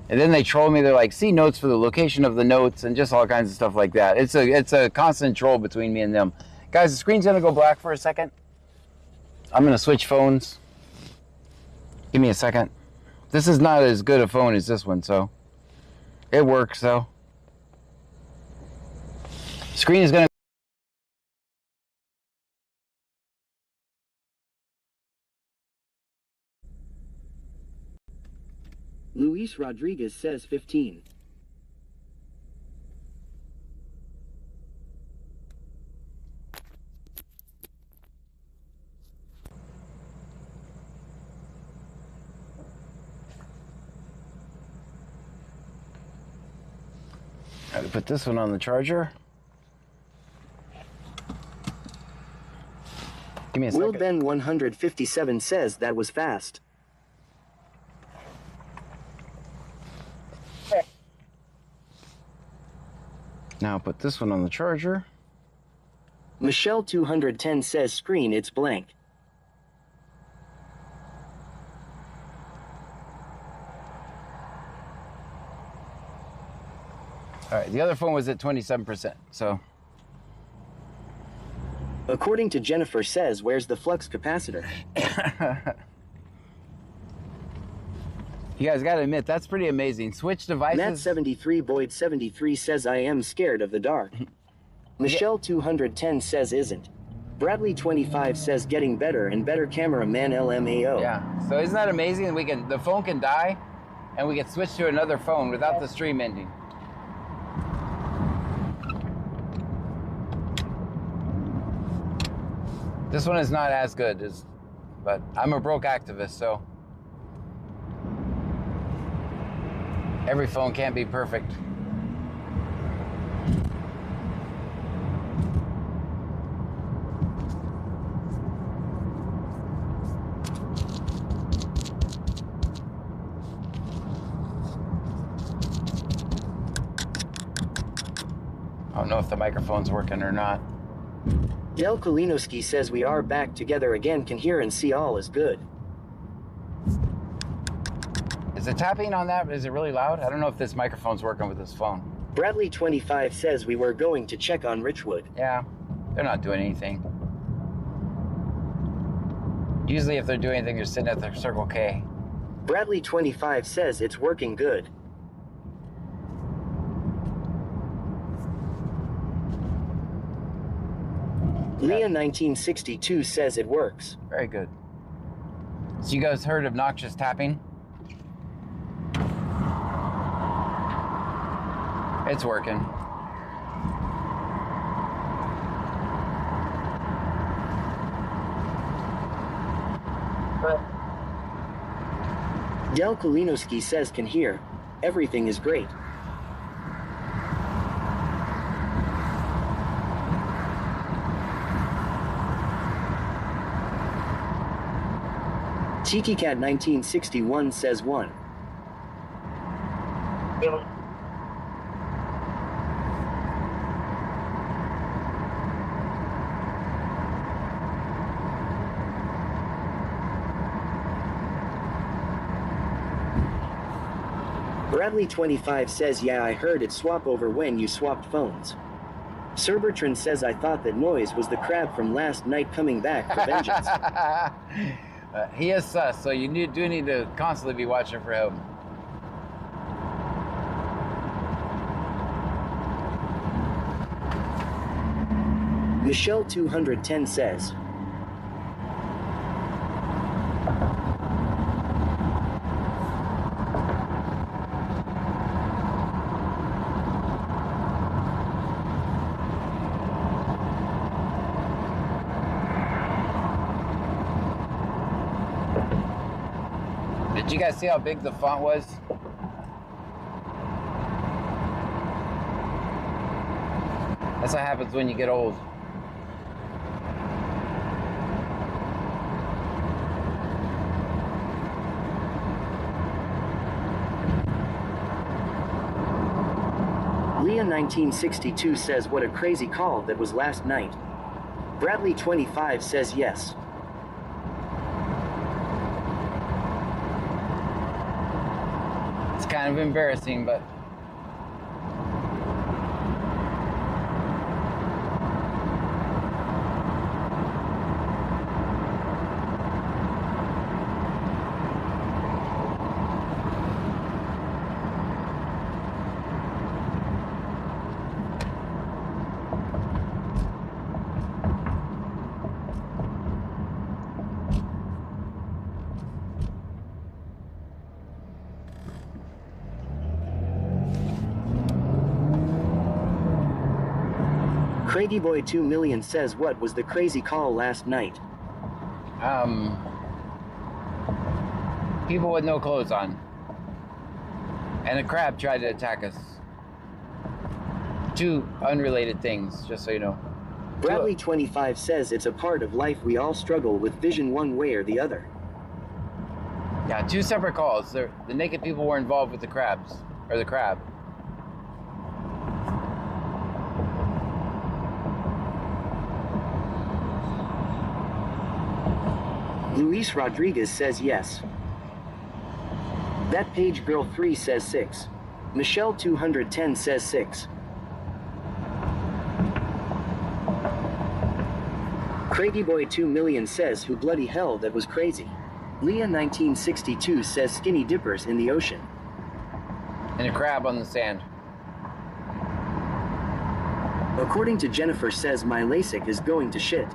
And then they troll me. They're like, C notes for the location of the notes, and just all kinds of stuff like that. It's a constant troll between me and them. Guys, the screen's gonna go black for a second. I'm gonna switch phones. Give me a second. This is not as good a phone as this one, so it works though. Screen is gonna. Luis Rodriguez says 15. Got to put this one on the charger. Give me a second. Will Ben 157 says that was fast. Now put this one on the charger. Michelle 210 says screen it's blank. All right, the other phone was at 27%, so. According to Jennifer says, where's the flux capacitor? You guys got to admit, that's pretty amazing. Switch devices. Matt 73 Boyd 73 says I am scared of the dark. Michelle 210 says isn't. Bradley 25 says getting better and better cameraman LMAO. Yeah, so isn't that amazing? The phone can die and we can switch to another phone without the stream ending. This one is not as good, but I'm a broke activist, so every phone can't be perfect. I don't know if the microphone's working or not. Del Kalinowski says we are back together again, can hear and see all is good. Is the tapping on that, is it really loud? I don't know if this microphone's working with this phone. Bradley 25 says we were going to check on Richwood. Yeah, they're not doing anything. Usually if they're doing anything, they're sitting at their Circle K. Bradley 25 says it's working good. Leah 1962 says it works. Very good. So you guys heard of noxious tapping? It's working. Del Kalinowski says can hear. Everything is great. Tiki Cat 1961 says 1. Bradley 25 says yeah, I heard it swap over when you swapped phones. Sir Bertrand says I thought that noise was the crab from last night coming back for vengeance. He is sus, so you do need to constantly be watching for him. Michelle 210 says. Did you guys see how big the font was? That's what happens when you get old. Leah 1962 says what a crazy call that was last night. Bradley 25 says yes. It's kind of embarrassing, but Craigie Boy 2 Million says what was the crazy call last night? people with no clothes on. And a crab tried to attack us. Two unrelated things, just so you know. Bradley 25 says it's a part of life we all struggle with vision one way or the other. Yeah, two separate calls. The naked people were involved with the crabs, or the crab. Luis Rodriguez says yes. That Page Girl 3 says 6. Michelle 210 says 6. Craigie Boy 2 Million says who bloody hell that was crazy. Leah 1962 says skinny dippers in the ocean. And a crab on the sand. According to Jennifer says my LASIK is going to shit.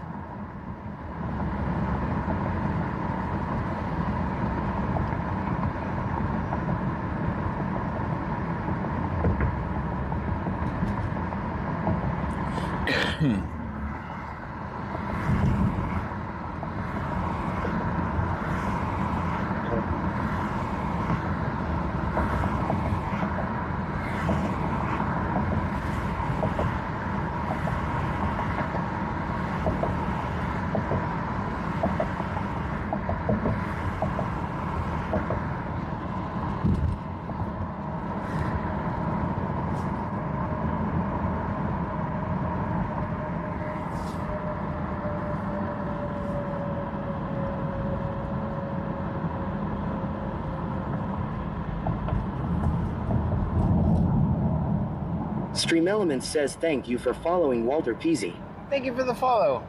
Stream Elements says thank you for following Walter Peasy. Thank you for the follow.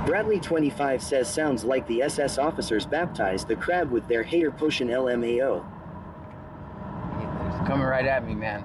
Bradley 25 says sounds like the SS officers baptized the crab with their hater potion LMAO. It's coming right at me, man.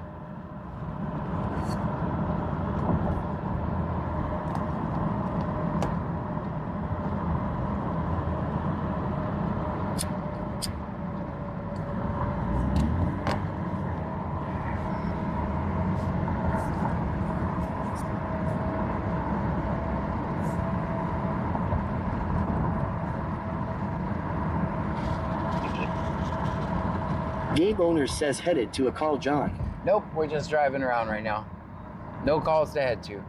Gabe Owners says headed to a call John. Nope, we're just driving around right now. No calls to head to.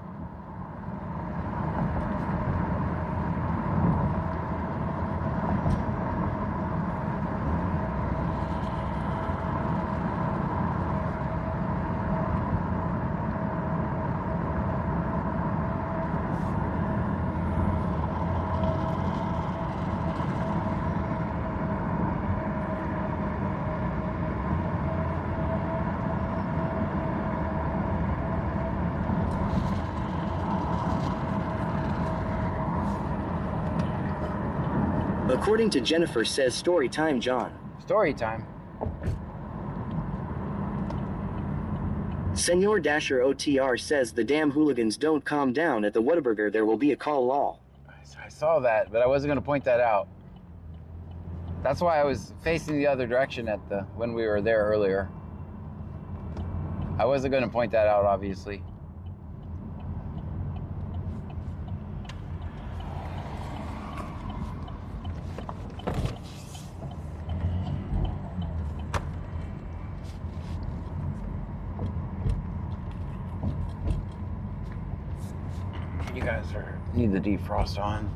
According to Jennifer says story time John. Story time. Senor Dasher OTR says the damn hooligans don't calm down at the Whataburger, there will be a call law. I saw that, but I wasn't going to point that out. That's why I was facing the other direction at when we were there earlier. I wasn't going to point that out, obviously. You guys need the defrost on.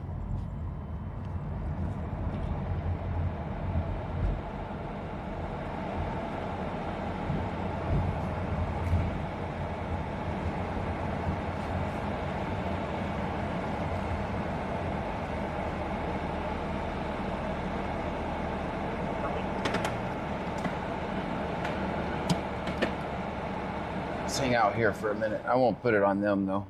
hang out here for a minute. I won't put it on them though.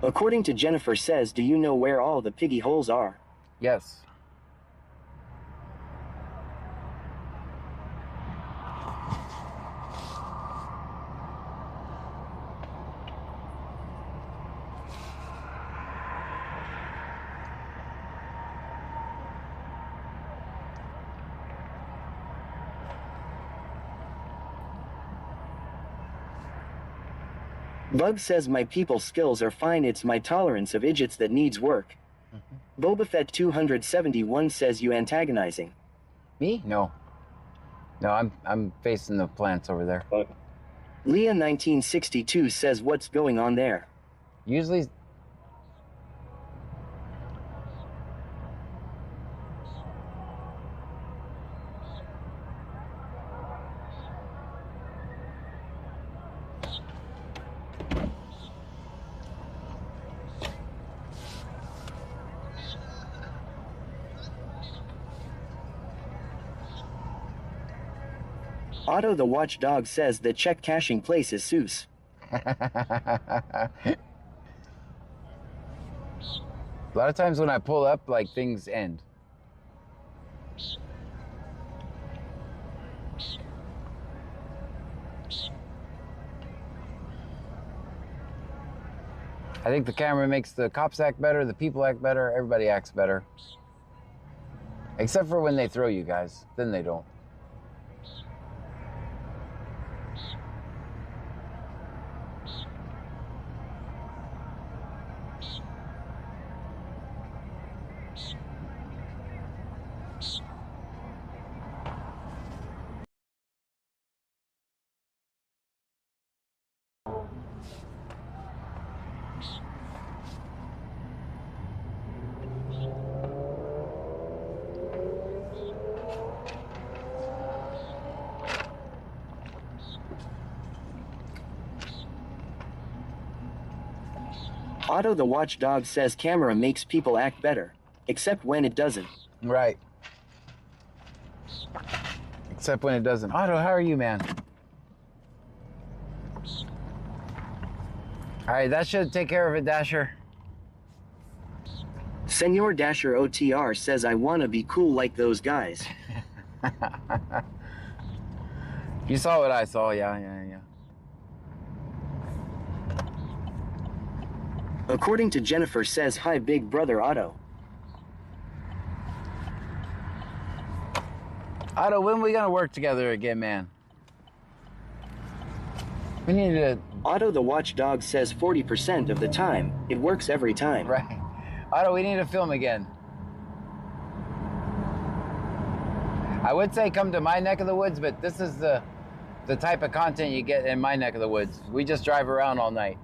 According to Jennifer says, do you know where all the piggy holes are? Yes. Bug says my people skills are fine, it's my tolerance of idiots that needs work. Boba Fett 271 says you antagonizing. Me? No. No, I'm facing the plants over there. Leah 1962 says what's going on there? Usually Otto the Watchdog says the check cashing place is Seuss. a lot of times when I pull up, like, things end. I think the camera makes the cops act better, the people act better, everybody acts better. Except for when they throw you guys, then they don't. Otto the Watchdog says camera makes people act better, except when it doesn't. Right. Except when it doesn't. Otto, how are you, man? All right, that should take care of it, Dasher. Senor Dasher OTR says I wanna be cool like those guys. You saw what I saw, yeah. According to Jennifer says hi big brother Otto. Otto, when are we gonna work together again, man? We need to... Otto the Watchdog says 40% of the time. It works every time. Right. Otto, we need to film again. I would say come to my neck of the woods, but this is the type of content you get in my neck of the woods. We just drive around all night.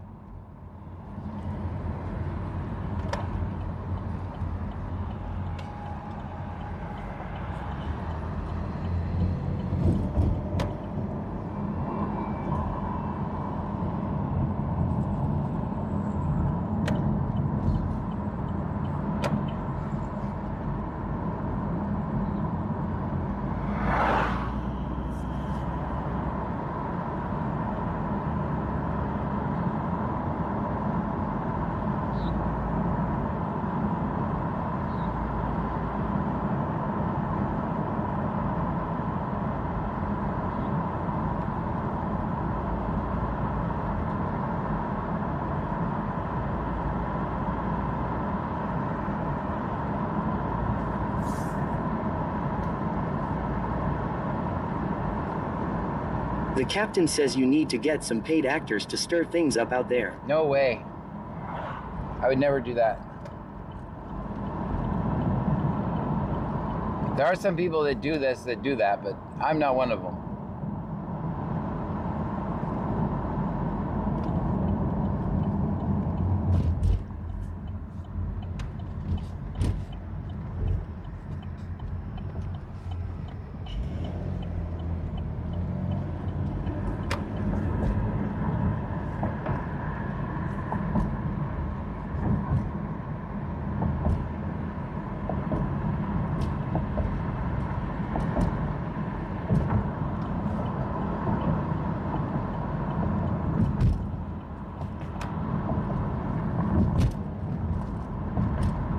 The captain says you need to get some paid actors to stir things up out there. No way. I would never do that. There are some people that do this, that do that, but I'm not one of them.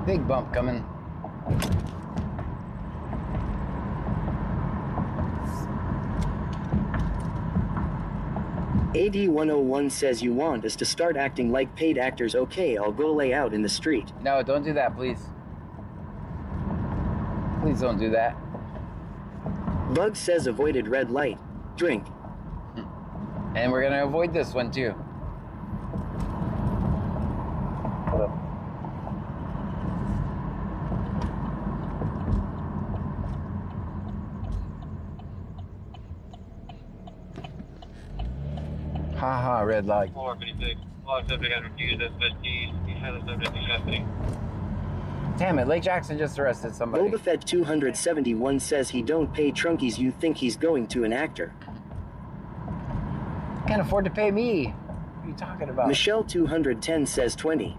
Big bump coming. AD101 says you want us to start acting like paid actors. Okay, I'll go lay out in the street. No, don't do that, please. Please don't do that. Bug says avoided red light. Drink. And we're gonna avoid this one too. Haha, red light. 456. Well, subject has refused SSTs. He had a subject in custody. Damn it, Lake Jackson just arrested somebody. Boba Fett 271 says he don't pay trunkies. You think he's going to an actor. Can't afford to pay me. What are you talking about? Michelle 210 says 20.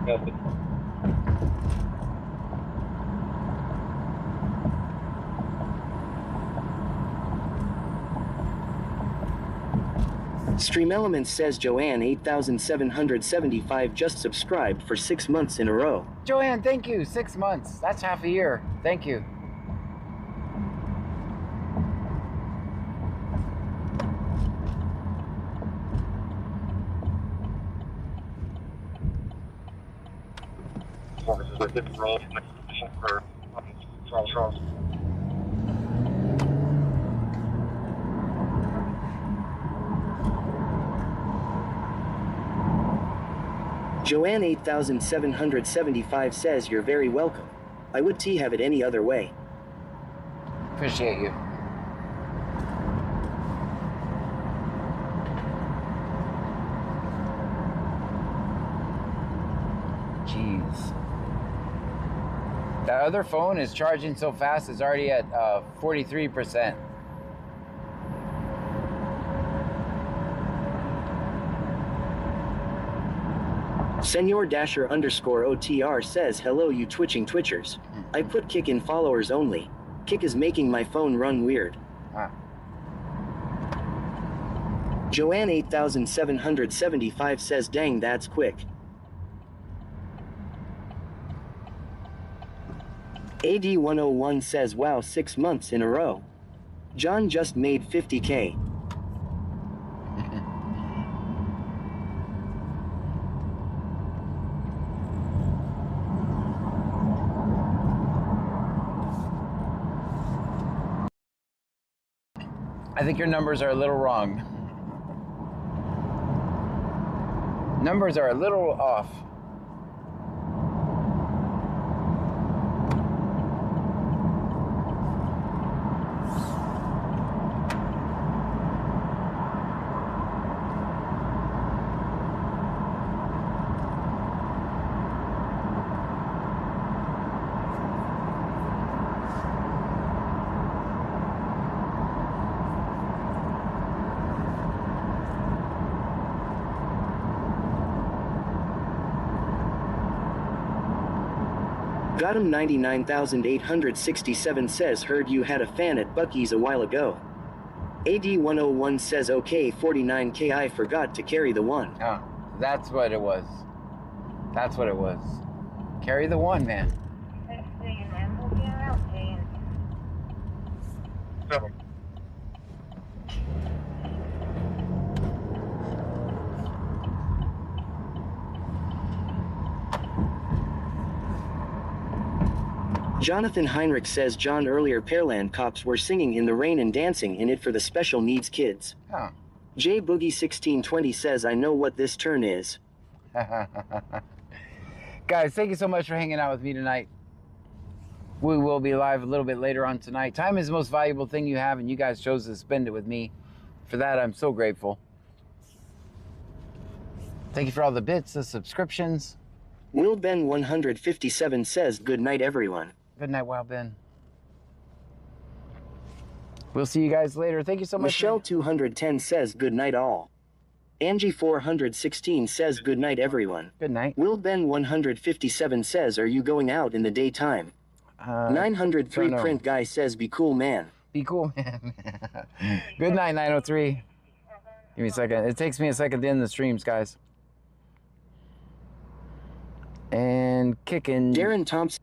Custody. Stream Elements says Joanne 8775 just subscribed for 6 months in a row. Joanne, thank you. 6 months. That's half a year. Thank you. This is a different role for Charles. Joanne 8775 says you're very welcome. I would have it any other way. Appreciate you. Jeez. That other phone is charging so fast, it's already at 43%. Senor Dasher _OTR says hello you twitching twitchers. I put kick in followers only. Kick is making my phone run weird. Joanne 8775 says dang that's quick. AD101 says wow 6 months in a row. John just made 50K. I think your numbers are a little wrong. Numbers are a little off. Got him 99,867 says heard you had a fan at Buc-ee's a while ago. AD101 says okay 49K I forgot to carry the one. Oh, that's what it was. That's what it was. Carry the one, man. Seven. Jonathan Heinrich says John earlier Pearland cops were singing in the rain and dancing in it for the special needs kids. Oh. J Boogie 1620 says I know what this turn is. Guys, thank you so much for hanging out with me tonight. We will be live a little bit later on tonight. Time is the most valuable thing you have, and you guys chose to spend it with me. For that, I'm so grateful. Thank you for all the bits, the subscriptions. Will Ben 157 says good night everyone. Good night, Wild Ben. We'll see you guys later. Thank you so much. Michelle 210 says good night all. Angie 416 says good night everyone. Good night. Will Ben 157 says are you going out in the daytime? 903 print guy says be cool man. Be cool, man. Good night, 903. Give me a second. It takes me a second to end the streams, guys. And kicking. Darren Thompson.